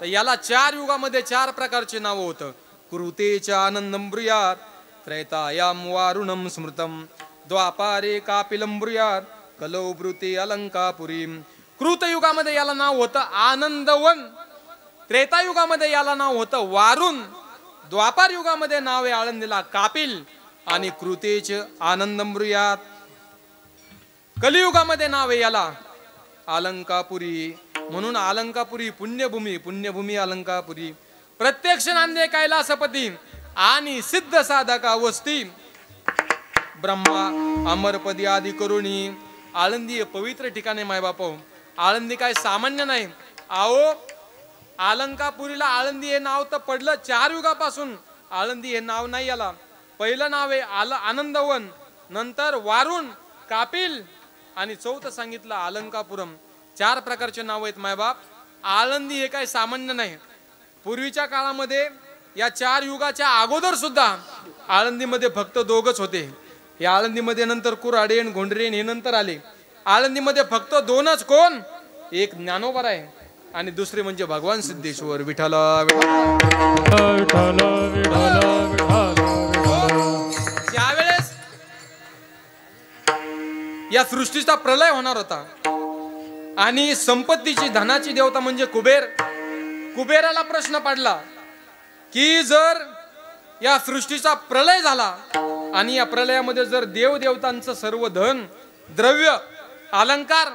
तर याला 4 युगामध्ये 4 प्रकारचे नाव होतं. कृतेच्या आनंदम ब्रूयात, त्रैतायाम वारुणम स्मृतम, द्वापारे कापिलम ब्रूयात, कलौ ब्रूते अलंकापुरी. कृत युगामध्ये याला नाव होतं आनंदवन, त्रेतायुगामध्ये याला नाव होतं वारुण, द्वापार युगामध्ये नाव आहे आळंदीला कापिल आणि कृतेचे आनंदम ब्रूयात. कलियुगामध्ये नाव आहे याला अलंकापुरी. म्हणून अलंकापुरी पुण्यभूमी अलंकापुरी. प्रत्यक्ष नांदे कैलासपती आणि सिद्ध साधका वस्ती. ब्रह्मा अमरपदी आदी करुणी. आळंदी हे पवित्र ठिकाणे मायबाप. आळंदी काय सामान्य नाही. आओ अलंकापुरीला आळंदी हे नाव तर पडलं 4 युगापासून. आळंदी हे नाव नाही याला. पहिलं नाव आहे आनंदवन, नंतर वारुण, कापिल आणि चौथं सांगितलं अलंकापुरम. 4 प्रकारचे नाव आहेत मायबाप. आळंदी हे काय सामान्य नाही. पूर्वीच्या काळामध्ये या 4 युगाच्या अगोदर सुद्धा आळंदीमध्ये फक्त दोघच होते. या आळंदीमध्ये नंतर कुऱ्हाडेन घोंडरेन हे नंतर आले. आळंदीमध्ये फक्त 2च कोण, एक ज्ञानोबा आहे आणि दुसरे म्हणजे भगवान सिद्धेश्वर विठ्ठल. ज्यावेळेस या सृष्टीचा प्रलय होणार होता आणि संपत्तीची धनाची देवता म्हणजे कुबेराला प्रश्न पडला की जर या सृष्टीचा प्रलय झाला आणि या प्रलयामध्ये जर देवदेवतांचं सर्व धन द्रव्य अलंकार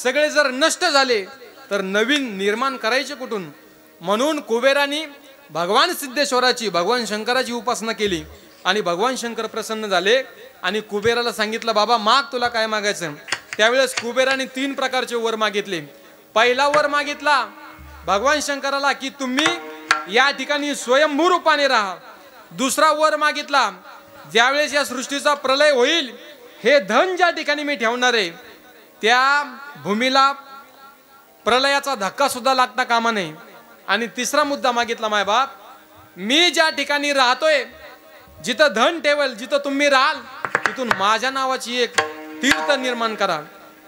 सगळे जर नष्ट झाले तर नवीन निर्माण करायचे कुठून? म्हणून कुबेराने भगवान सिद्धेश्वराची, भगवान शंकराची उपासना केली आणि भगवान शंकर प्रसन्न झाले आणि कुबेराला सांगितलं बाबा माग, तुला काय मागायचं. त्यावेळेस कुबेराने 3 प्रकारचे वर मागितले. पहिला वर मागितला भगवान शंकराला की तुम्ही या ठिकाणी स्वयंभू रूपाने राहा. दुसरा वर मागितला ज्यावेळेस या सृष्टीचा प्रलय होईल हे धन ज्या ठिकाणी मी ठेवणार आहे त्या भूमीला प्रलयाचा धक्का सुद्धा लागता कामा नये. आणि तिसरा मुद्दा मागितला मायबाप, मी ज्या ठिकाणी राहतोय जिथं धन ठेवल, जिथं तुम्ही राहाल तिथून माझ्या नावाची एक तीर्थ निर्माण करा.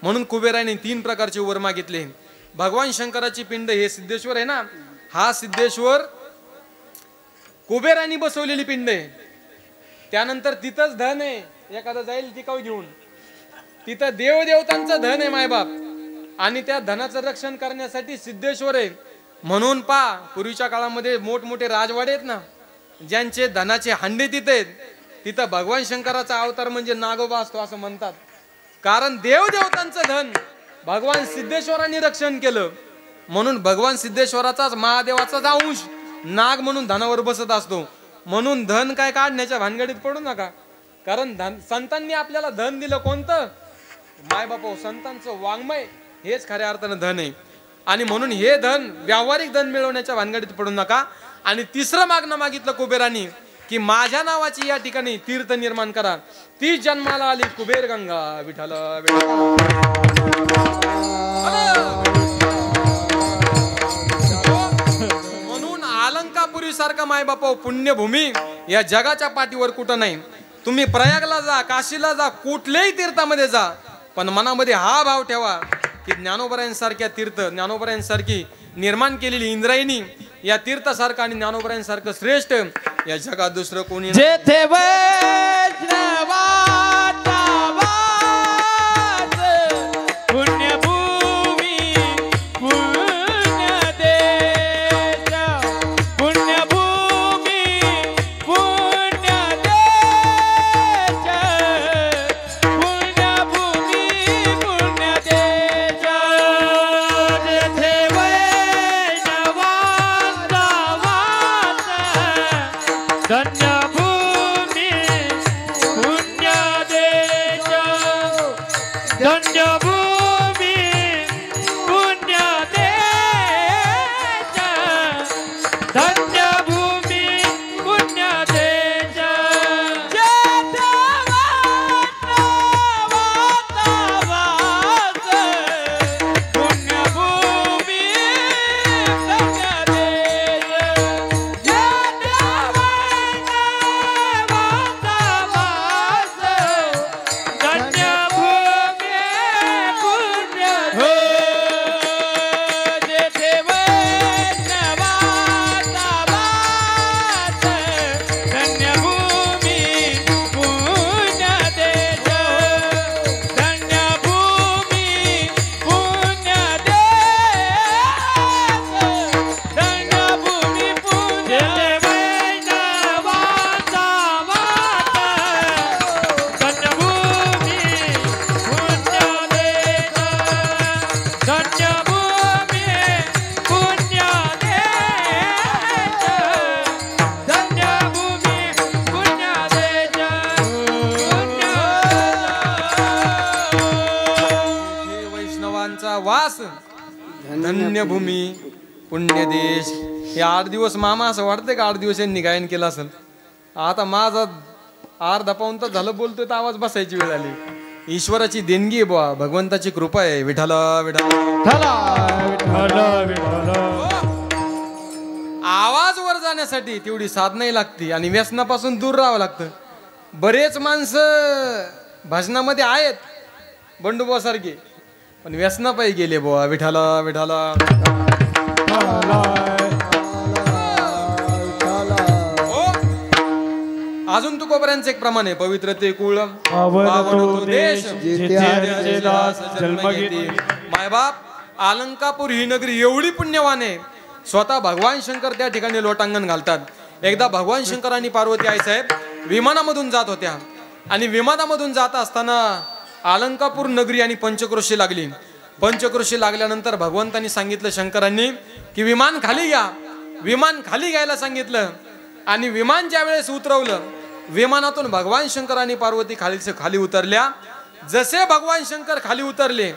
म्हणून कुबेराने 3 प्रकारचे वर मागितले. भगवान शंकराची पिंड हे सिद्धेश्वर आहे ना, हा सिद्धेश्वर कुबेराने बसवलेली पिंड आहे. त्यानंतर तिथंच धन आहे, एखादा जाईल टिकाऊ घेऊन. तिथं देवदेवतांचं धन आहे मायबाप आणि त्या धनाचं रक्षण करण्यासाठी सिद्धेश्वर आहे. म्हणून पूर्वीच्या काळामध्ये मोठमोठे राजवाडे आहेत ना, ज्यांचे धनाचे हांडे तिथे आहेत, तिथं भगवान शंकराचा अवतार म्हणजे नागोबा असतो असं म्हणतात. कारण देवदेवतांचं धन भगवान सिद्धेश्वरांनी रक्षण केलं. म्हणून भगवान सिद्धेश्वराचाच महादेवाचाच अंश नाग म्हणून धनावर बसत असतो. म्हणून धन काय काढण्याच्या भानगडीत पडू नका. कारण संतांनी आपल्याला धन दिलं कोणतं? मायबापा, संतांचं वाङ्मय हेच खऱ्या अर्थानं धन आहे. आणि म्हणून हे धन, व्यावहारिक धन मिळवण्याच्या भानगडीत पडू नका. आणि तिसरं मागणं मागितलं कुबेरानी की माझ्या नावाची या ठिकाणी तीर्थ निर्माण करा. ती जन्माला आली कुबेर गंगा विठ्ठल. म्हणून अलंकापुरी सारखा मायबापा पुण्यभूमी या जगाच्या पाठीवर कुठं नाही. तुम्ही प्रयागला जा, काशीला जा, कुठल्याही तीर्थामध्ये जा, पण मनामध्ये हा भाव ठेवा की ज्ञानोबरायांसारख्या तीर्थ, ज्ञानोबरायांसारखी निर्माण केलेली इंद्रायणी या तीर्थासारखं आणि ज्ञानोबरायांसारखं श्रेष्ठ या जगात दुसरं कोणी नाही. जेथे वैष्णवाचा वास, पुण्यभूमी पुण्यदेश, पुण्यभूमी धन्य भूमी पुण्य देश वास धन्य भूमी पुण्य देश. हे 8 दिवस मामा असं वाटतंय का 8 दिवस यांनी गायन केलं असेल. आता माझा अर्धा पाऊण तास झालं बोलतोय तर आवाज बसायची वेळ आली. ईश्वराची देणगी आहे बुवा, भगवंताची कृपा आहे. विठाला विठाला आवाज वर जाण्यासाठी तेवढी साधनाही लागते आणि व्यसनापासून दूर राहावं लागतं. बरेच माणसं भजनामध्ये आहेत बंडूबा सारखे, पण व्यसनापायी गेले बुवा. विठाला विठाला अजून तुकोबऱ्यांचं एक प्रमाण आहे. पवित्र ते कुळ पावन तो देश मायबाप. अलंकापूर ही नगरी एवढी पुण्यवान आहे, स्वतः भगवान शंकर त्या ठिकाणी लोटांगण घालतात. एकदा भगवान शंकर आणि पार्वती आई साहेब विमानामधून जात होत्या आणि विमानामधून जात असताना अलंकापूर नगरी आणि पंचक्रोशी लागली. पंचक्रोशी लागल्यानंतर भगवंतांनी सांगितलं शंकरांनी की विमान खाली घ्या. विमान खाली घ्यायला सांगितलं आणि विमान ज्या वेळेस उतरवलं, विमानातून भगवान शंकर आणि पार्वती खाली उतरल्या. जसे भगवान शंकर खाली उतरले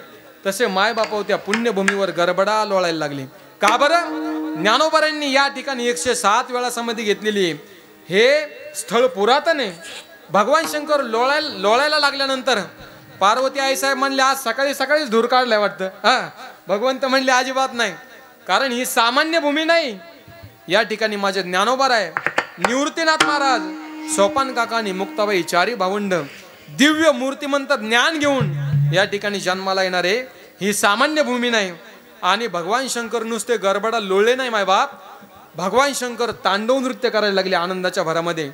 तसे मायबाप त्या पुण्यभूमीवर गडबडा लोळायला लागली. का बरं? ज्ञानोबारांनी या ठिकाणी 107 वेळा समाधी घेतलेली. हे स्थळ पुरातन आहे. भगवान शंकर लोळायला लागल्यानंतर पार्वती आई साहेब म्हणले आज सकाळी सकाळीच धूर काढलाय वाटतं. भगवंत म्हणले अजिबात नाही, कारण ही सामान्य भूमी नाही. या ठिकाणी माझे ज्ञानोबार आहे, निवृत्तीनाथ महाराज, सोपान काका आणि मुक्ताबाई चारी भावंड दिव्य मूर्तिमंत ज्ञान घेऊन या ठिकाणी जन्माला येणारे. ही सामान्य भूमी नाही. आणि भगवान शंकर नुसते गडबडा लोळले नाही मायबाप. भगवान शंकर तांडव नृत्य करायला लागले आनंदाच्या भरामध्ये.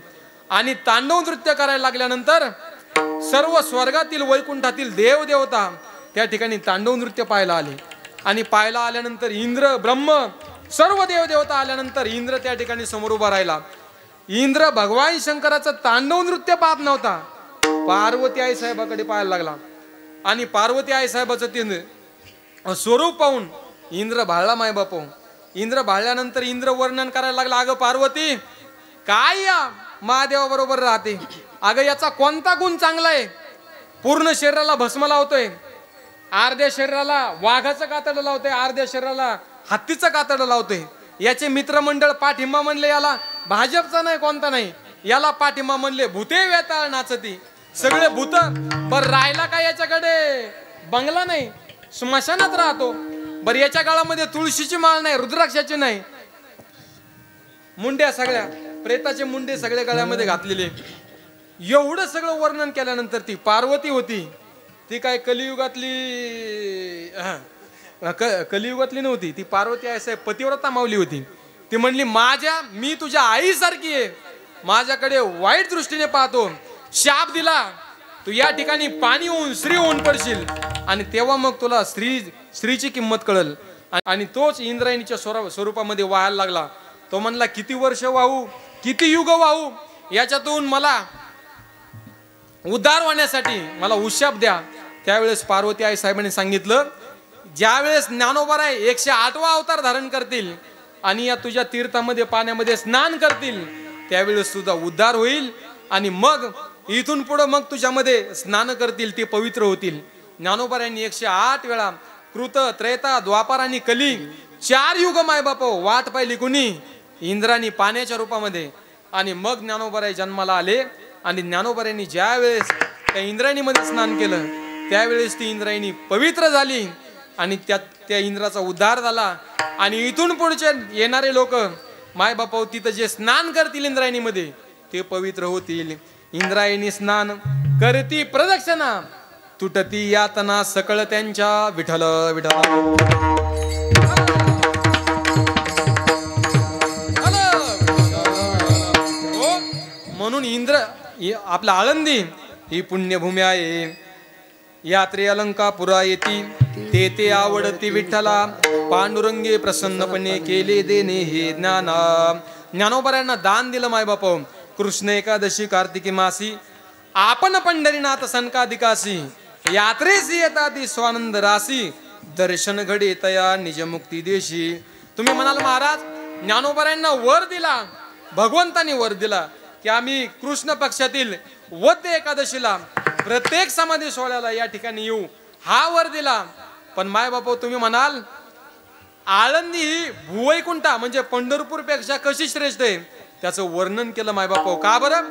आणि तांडव नृत्य करायला लागल्यानंतर सर्व स्वर्गातील वैकुंठातील देव देवता त्या ठिकाणी तांडव नृत्य पाहायला आले. आणि पाहायला आल्यानंतर इंद्र ब्रह्म सर्व देव देवता आल्यानंतर इंद्र त्या ठिकाणी समोर उभा राहिला. इंद्र भगवान शंकराचं तांडव नृत्य पाहत नव्हता, पार्वती आई साहेबाकडे पाहायला लागला. आणि पार्वती आई साहेबाचं ते स्वरूप पाहून इंद्र भाळला मायबाप. इंद्र भाळल्यानंतर इंद्र वर्णन करायला लागला, अगं पार्वती काय या महादेवाबरोबर राहते. अगं याचा कोणता गुण चांगला आहे? पूर्ण शरीराला भस्म लावतोय, अर्ध्या शरीराला वाघाचं कातडं लावतोय, अर्ध्या शरीराला हत्तीचं कातडं लावतोय. याचे मित्रमंडळ पाठिंबा म्हणले याला भाजपचा नाही कोणता नाही, याला पाठिंबा म्हणले भूते वेताळ नाचती. सगळे भूत. बर राहिला काय याच्याकडे बंगला नाही, स्मशानात राहतो. बर याच्या काळामध्ये तुळशीची माळ नाही, रुद्राक्षाची नाही, मुंड्या सगळ्या प्रेताचे मुंडे सगळ्या गळ्यामध्ये घातलेले. एवढं सगळं वर्णन केल्यानंतर ती पार्वती होती, ती काय कलियुगातली नव्हती. ती पार्वती आहे साहेब पतिव्रता माऊली होती. ती म्हणली मी तुझ्या आईसारखी आहे, माझ्याकडे वाईट दृष्टीने पाहतो, शाप दिला, तू या ठिकाणी पाणी होऊन स्त्री होऊन पडशील आणि तेव्हा मग तुला स्त्रीची किंमत कळल. आणि तोच इंद्रायणीच्या स्वरूपामध्ये वाहायला लागला. तो म्हणला किती वर्ष वाहू, किती युग वाहू, याच्यातून मला उद्धार होण्यासाठी मला उशाप द्या. त्यावेळेस पार्वती आई साहेबांनी सांगितलं, ज्यावेळेस ज्ञानोबा आहे 108वा अवतार धारण करतील आणि या तुझ्या तीर्थामध्ये पाण्यामध्ये स्नान करतील, त्यावेळेस तुझा उद्धार होईल. आणि मग इथून पुढे मग तुझ्यामध्ये स्नान करतील, ते पवित्र होतील. ज्ञानोबा यांनी 108 वेळा कृत, त्रेता, द्वापार आणि कली 4 युग मायबाप वाट पाहिली. कुणी? इंद्राणी पाण्याच्या रूपामध्ये. आणि मग ज्ञानोबराय जन्माला आले. आणि ज्ञानोबरायांनी ज्या वेळेस त्या इंद्रायणीमध्ये स्नान केलं त्यावेळेस ती इंद्रायणी पवित्र झाली. आणि त्या इंद्राचा उद्धार झाला. आणि इथून पुढचे येणारे लोक माय बापा तिथं जे स्नान करतील इंद्रायणीमध्ये ते पवित्र होतील. इंद्रायणी स्नान करती प्रदक्षिणा तुटती यातना सकळ त्यांच्या विठ्ठल विठ्ठल. म्हणून आपला आळंदी ही पुण्यभूमी आहे. यात्रे अलंकापुरा येती ते आवडती विठ्ठला पांडुरंगे प्रसन्नपणे केले देणे हे ज्ञाना. ज्ञानोबरायांना दान दिलं मायबाप. कृष्ण एकादशी कार्तिकी मासी आपण पंढरीनाथ सनकादिकासी यात्रेसी येतात स्वानंद राशी दर्शन घडे तया निज मुक्ती देशी. तुम्ही म्हणाल महाराज ज्ञानोबरायांना वर दिला, भगवंतानी वर दिला की आम्ही कृष्ण पक्षातील वद्य एकादशीला प्रत्येक समाधी सोहळ्याला या ठिकाणी येऊ, हा वर दिला. पण माय बापू तुम्ही म्हणाल आळंदी ही भुवैकुंठा म्हणजे पंढरपूर पेक्षा कशी श्रेष्ठ आहे त्याचं वर्णन केलं माय बापू. का बरं?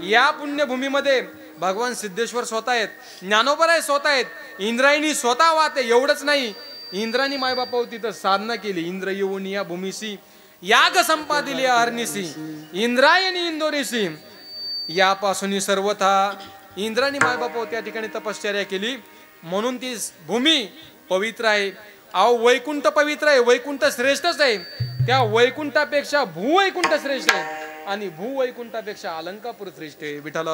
या पुण्यभूमीमध्ये भगवान सिद्धेश्वर स्वतः आहेत, ज्ञानोबराय स्वतः आहेत, इंद्रायणी स्वतः वाहते. एवढंच नाही, इंद्राणी माय बापू तिथं साधना केली. इंद्र येऊन या भूमीशी याग संपादिली अहर्निशी इंद्रायणी इंदोरीशी. यापासून सर्वथा इंद्राणी माय बापू त्या ठिकाणी तपश्चर्या केली म्हणून ती भूमी पवित्र आहे. अहो वैकुंठ पवित्र आहे, वैकुंठ श्रेष्ठच आहे. त्या वैकुंठापेक्षा भूवैकुंठ श्रेष्ठ आहे आणि भूवैकुंठापेक्षा अलंकापूर श्रेष्ठ आहे. विठ्ठल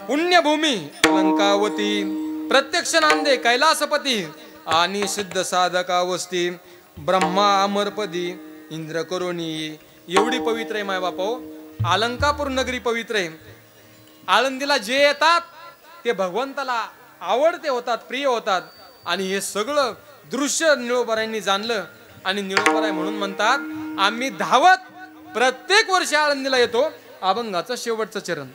पुण्यभूमी अलंकावती प्रत्यक्ष नांदे कैलासपती आणि सिद्ध साधका वस्ती ब्रह्मा अमरपदी इंद्र करोनी. एवढी पवित्र आहे माय बापा. अलंकापूर नगरी पवित्र आहे. आळंदीला जे येतात ते भगवंताला आवडते होतात, प्रिय होतात. आणि हे सगळं दृश्य निळोबरायांनी जाणलं आणि निळोबराय म्हणून म्हणतात आम्ही धावत प्रत्येक वर्षी आळंदीला येतो. अभंगाचं शेवटचं चरण.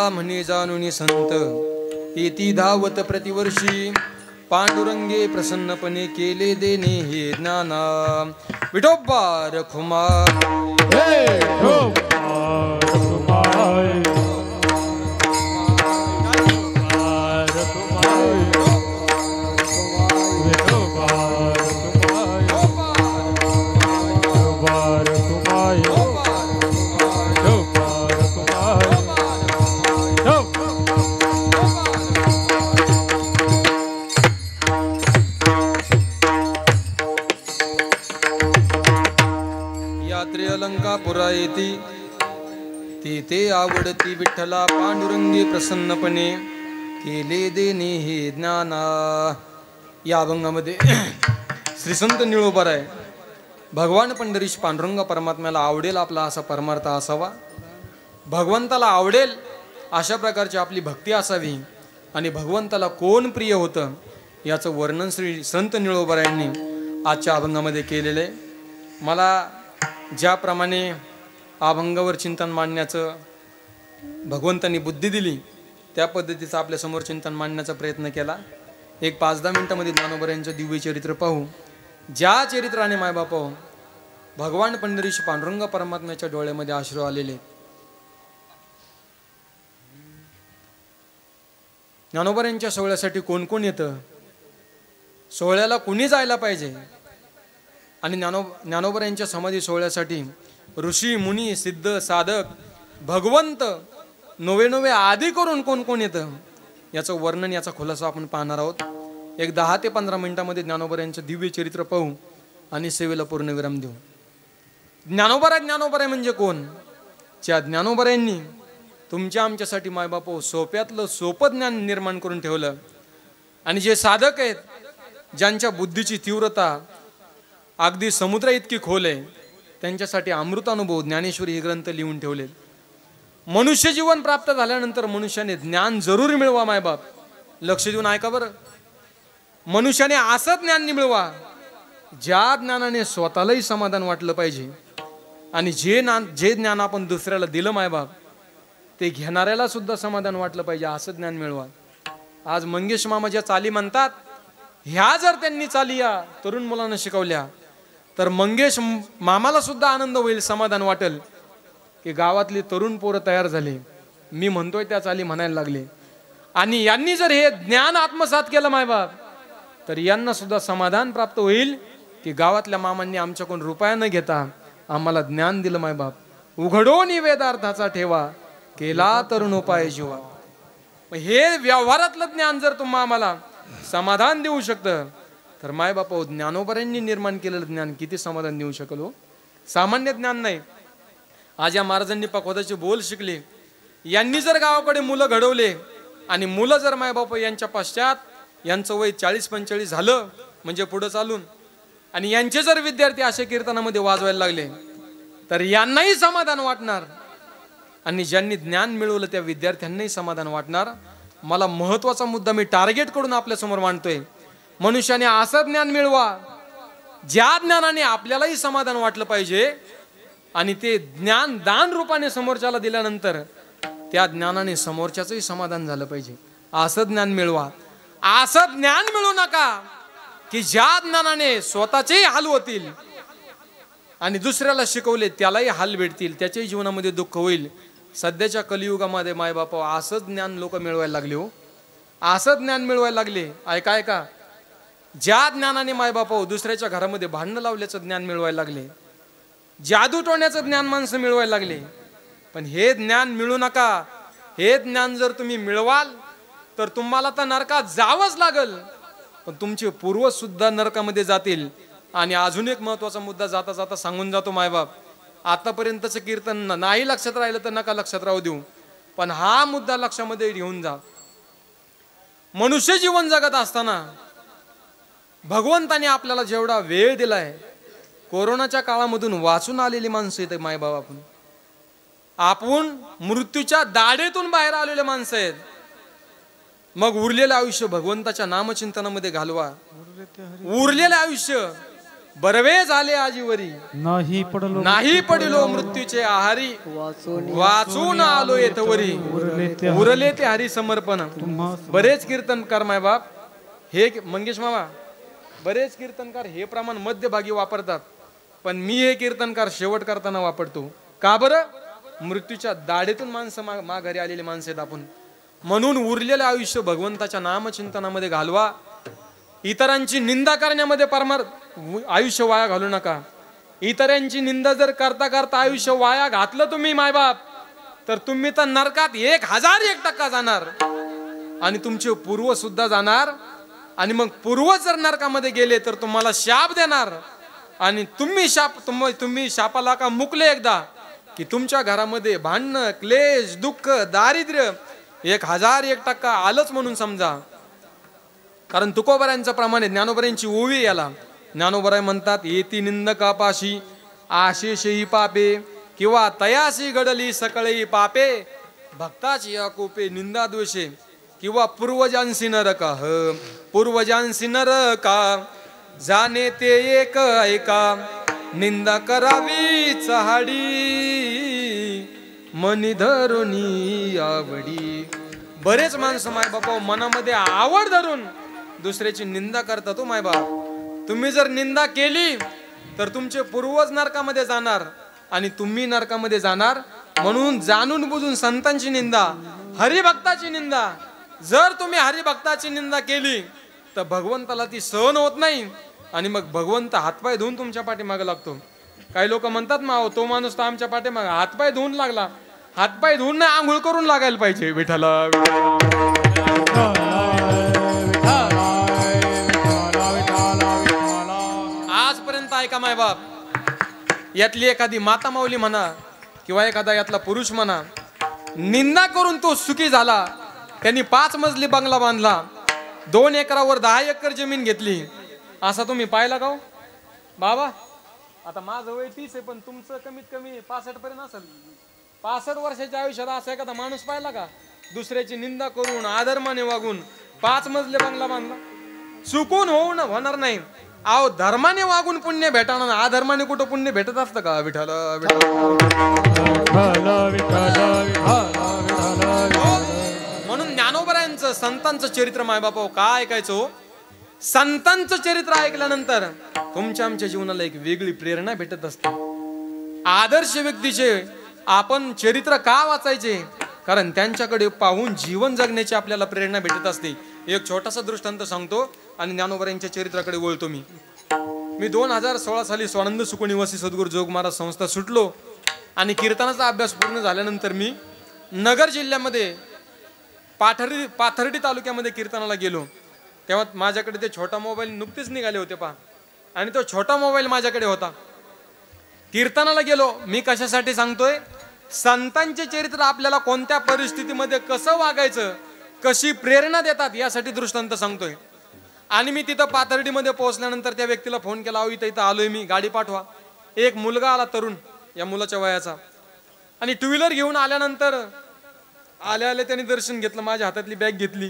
म्हणे जाणुनी संत येती धावत प्रतिवर्षी पांडुरंगे प्रसन्नपणे केले देणे हे ज्ञाना विठोबा रखुमा अलंकापुरा येती तेथे आवडती विठ्ठला पांडुरंगे प्रसन्नपणे केले देणे हे ज्ञाना. या अभंगामध्ये श्री संत निळोबाराय भगवान पंढरीश पांडुरंग परमात्म्याला आवडेल आपला असा परमार्थ असावा, भगवंताला आवडेल अशा प्रकारची आपली भक्ती असावी आणि भगवंताला कोण प्रिय होतं याचं वर्णन श्री संत निळोबारायांनी आजच्या अभंगामध्ये केलेलं आहे. मला ज्याप्रमाणे अभंगावर चिंतन मांडण्याचं भगवंतांनी बुद्धी दिली त्या पद्धतीचं आपल्यासमोर चिंतन मांडण्याचा प्रयत्न केला. एक 5-10 मिनिटांमध्ये ज्ञानोबा यांचं दिव्य चरित्र पाहू. ज्या चरित्राने मायबापा भगवान पंढरीश पांडुरंग परमात्म्याच्या डोळ्यामध्ये अश्रू आलेले. ज्ञानोबा यांच्या सोहळ्यासाठी कोण कोण येतं, सोहळ्याला कुणी जायला पाहिजे आणि ज्ञानोबा यांच्या समाधी सोहळ्यासाठी ऋषी मुनी सिद्ध साधक भगवंत नवे नवे आदी करून कोण कोण येतं याचं वर्णन याचा खुलासा आपण पाहणार आहोत. एक 10 ते 15 मिनिटांमध्ये ज्ञानोबा यांचं दिव्य चरित्र पाहू आणि सेवेला पूर्णविराम देऊ. ज्ञानोबा म्हणजे कोण? ज्या ज्ञानोबा यांनी तुमच्या आमच्यासाठी मायबाप सोप्यातलं सोपं ज्ञान निर्माण करून ठेवलं. आणि जे साधक आहेत, ज्यांच्या बुद्धीची तीव्रता अगदी समुद्रा इतकी खोल आहे, त्यांच्यासाठी अमृतानुभव ज्ञानेश्वरी हे ग्रंथ लिहून ठेवले. मनुष्य जीवन प्राप्त झाल्यानंतर मनुष्याने ज्ञान जरूर मिळवा. मायबाप लक्ष देऊन ऐका बरं. मनुष्याने असं ज्ञान मिळवा ज्या ज्ञानाने स्वतःलाही समाधान वाटलं पाहिजे, आणि जे ज्ञान आपण दुसऱ्याला दिलं मायबाप ते घेणाऱ्याला सुद्धा समाधान वाटलं पाहिजे, असं ज्ञान मिळवा. आज मंगेश मामा ज्या चाली म्हणतात, ह्या जर त्यांनी चाली या तरुण मुलांना शिकवल्या तर मंगेश मामाला सुद्धा आनंद होईल, समाधान वाटेल की गावातली तरुण पोरं तयार झाले, मी म्हणतोय त्या चाली म्हणायला लागले. आणि यांनी जर हे ज्ञान आत्मसात केलं मायबाप तर यांना सुद्धा समाधान प्राप्त होईल की गावातल्या मामांनी आमच्याकडून रुपया न घेता आम्हाला ज्ञान दिलं. मायबाप उघडून वेदार्थाचा ठेवा, केला तरुण उपाय जीवा. हे व्यवहारातलं ज्ञान जर तुम्हा आम्हाला समाधान देऊ शकतं तर मायबाप ज्ञानोबऱ्यांनी निर्माण केलेलं ज्ञान किती समाधान देऊ शकल हो. सामान्य ज्ञान नाही. आज या महाराजांनी पकवादाचे बोल शिकले, यांनी जर गावाकडे मुलं घडवले आणि मुलं जर मायबाप यांच्या पश्चात, यांचं वय 40-45 झालं म्हणजे पुढे चालून, आणि यांचे जर विद्यार्थी अशा कीर्तनामध्ये वाजवायला लागले तर यांनाही समाधान वाटणार, आणि ज्यांनी ज्ञान मिळवलं त्या विद्यार्थ्यांनाही समाधान वाटणार. मला महत्वाचा मुद्दा मी टार्गेट करून आपल्या समोर मांडतोय. मनुष्याने असं ज्ञान मिळवा ज्या ज्ञानाने आपल्यालाही समाधान वाटलं पाहिजे, आणि ते ज्ञान दान रूपाने समोरच्याला दिल्यानंतर त्या ज्ञानाने समोरच्याचंही समाधान झालं पाहिजे, असं ज्ञान मिळवा. असं ज्ञान मिळू नका की ज्या ज्ञानाने स्वतःचेही हाल होतील आणि दुसऱ्याला शिकवले त्यालाही हाल भेटतील, त्याच्याही जीवनामध्ये दुःख होईल. सध्याच्या कलियुगामध्ये मायबाप असं ज्ञान लोक मिळवायला लागले हो, असं ज्ञान मिळवायला लागले. ऐका, ज्या ज्ञानाने मायबाप दुसऱ्याच्या घरामध्ये भांडणं लावल्याचं ज्ञान मिळवायला लागले, जादू टोण्याचं ज्ञान माणसं मिळवायला लागले. पण हे ज्ञान मिळू नका. हे ज्ञान जर तुम्ही मिळवाल तर तुम्हाला तर नरकात जावंच लागल, पण तुमचे पूर्वज सुद्धा नरकामध्ये जातील. आणि अजून एक महत्वाचा मुद्दा जाता जाता सांगून जातो मायबाप. आतापर्यंतचं कीर्तन नाही लक्षात राहिलं तर नका लक्षात राहू देऊ, पण हा मुद्दा लक्षामध्ये घेऊन जा. मनुष्य जीवन जगत असताना भगवंताने आपल्याला जेवढा वेळ दिलाय, कोरोनाच्या काळामधून वाचून आलेली माणसं आहेत मायबाप. आपण मृत्यूच्या दाढेतून बाहेर आलेले माणसं आहेत. मग उरलेलं आयुष्य भगवंताच्या नामचिंतनामध्ये घालवा. उरलेलं आयुष्य बरवे झाले आजीवरी, नाही पडलो मृत्यूचे आहारी, वाचून आलो येथवरी, उरले ते हरी समर्पण. बरेच कीर्तनकार मायबाप, हे मंगेश मामा, बरेच कीर्तनकार हे प्रमाण मध्यभागी वापरतात, पण मी हे कीर्तनकार शेवट करताना वापरतो. का बरं? मृत्यूच्या दाढेतून माणसं माघारी आलेली माणसं आहेत आपण. म्हणून उरलेलं आयुष्य भगवंताच्या नामचिंतनामध्ये घालवा. इतरांची निंदा करण्यामध्ये आयुष्य वाया घालू नका. इतरांची निंदा जर करता करता आयुष्य वाया घातलं तुम्ही मायबाप तर तुम्ही तर नरकात 1001% जाणार, आणि तुमचे पूर्व सुद्धा जाणार. आणि मग पूर्वज जर नरकामध्ये गेले तर तुम्हाला शाप देणार, आणि तुम्ही शापाला का मुकले एकदा की तुमच्या घरामध्ये भांडणं, क्लेश, दुःख, दारिद्र्य 1001% आलंच म्हणून समजा. कारण तुकोबऱ्यांच्या प्रमाणे ज्ञानोबऱ्यांची ओवी याला. ज्ञानोबराय म्हणतात, येती निंदकापाशी आशेषही पापे, किंवा तयासी घडली सकळही पापे, भक्ताची या कोपे निंदा द्वेषे, किंवा पूर्वजांसी नरका, पूर्वजांसी नरका, जाणे ते एक ऐका, निंदा करावी चहाडी, मनी धरुनी आवडी. बरेच माणसं मायबापा मनामध्ये आवड धरून दुसऱ्याची निंदा करतात. मायबाप, तुम्ही जर निंदा केली तर तुमचे पूर्वज नरकामध्ये जाणार आणि तुम्ही नरकामध्ये जाणार. म्हणून जाणून बुजून संतांची निंदा, हरिभक्ताची निंदा, जर तुम्ही हरिभक्ताची निंदा केली तर भगवंताला ती सहन होत नाही, आणि मग भगवंत हातपाय धुवून तुमच्या पाठीमागे लागतो. काही लोक म्हणतात माव, तो माणूस तर आमच्या पाठीमागे हातपाय धुवून लागला. हातपाय धुवून नाही, आंघोळ करून लागायला पाहिजे. विठाला आजपर्यंत ऐका मायबाप, यातली एखादी माता माऊली म्हणा किंवा एखादा यातला पुरुष म्हणा, निंदा करून तो सुखी झाला. त्यांनी 5 मजली बंगला बांधला, 2 एकरावर 10 एकर जमीन घेतली. असा तुम्ही पाहिला का हो बाबा? आता माझं वय 30 आहे, पण तुमचं कमीत कमी 65 पर्यंत असेल. 65 वर्षाच्या आयुष्यात असा एखादा माणूस पाहिला का दुसऱ्याची निंदा करून आधर्माने वागून 5 मजले बंगला बांधला? चुकून होणार नाही. अहो, धर्माने वागून पुण्य भेटणार, अधर्माने कुठं पुण्य भेटत असतं का? विठ्ठल म्हणून ज्ञानोबरायांचं संतांचं चरित्र मायबापा काय ऐकायचो? संतांचं चरित्र ऐकल्यानंतर तुमच्या आमच्या जीवनाला एक वेगळी प्रेरणा भेटत असते. आदर्श व्यक्तीचे आपण चरित्र का वाचायचे? कारण त्यांच्याकडे पाहून जीवन जगण्याची आपल्याला प्रेरणा भेटत असते. एक छोटासा दृष्टांत सांगतो आणि ज्ञानोबरायांच्या चरित्राकडे वळतो. मी 2016 साली स्वानंद सुख निवासी सद्गुरू जोग महाराज संस्था सुटलो आणि कीर्तनाचा अभ्यास पूर्ण झाल्यानंतर मी नगर जिल्ह्यामध्ये पाथर्डी तालुक्यामध्ये कीर्तनाला गेलो. तेव्हा माझ्याकडे ते छोटा मोबाईल नुकतेच निघाले होते पहा, आणि तो छोटा मोबाईल माझ्याकडे होता. कीर्तनाला गेलो. मी कशासाठी सांगतोय? संतांचे चरित्र आपल्याला कोणत्या परिस्थितीमध्ये कसं वागायचं, कशी प्रेरणा देतात यासाठी दृष्टांत सांगतोय. आणि मी तिथं पाथर्डीमध्ये पोहोचल्यानंतर त्या व्यक्तीला फोन केला, अहो इथं आलोय मी, गाडी पाठवा. एक मुलगा आला तरुण, या मुलाच्या वयाचा, आणि 2 व्हीलर घेऊन आल्यानंतर आले त्यांनी दर्शन घेतलं. माझ्या हातातली बॅग घेतली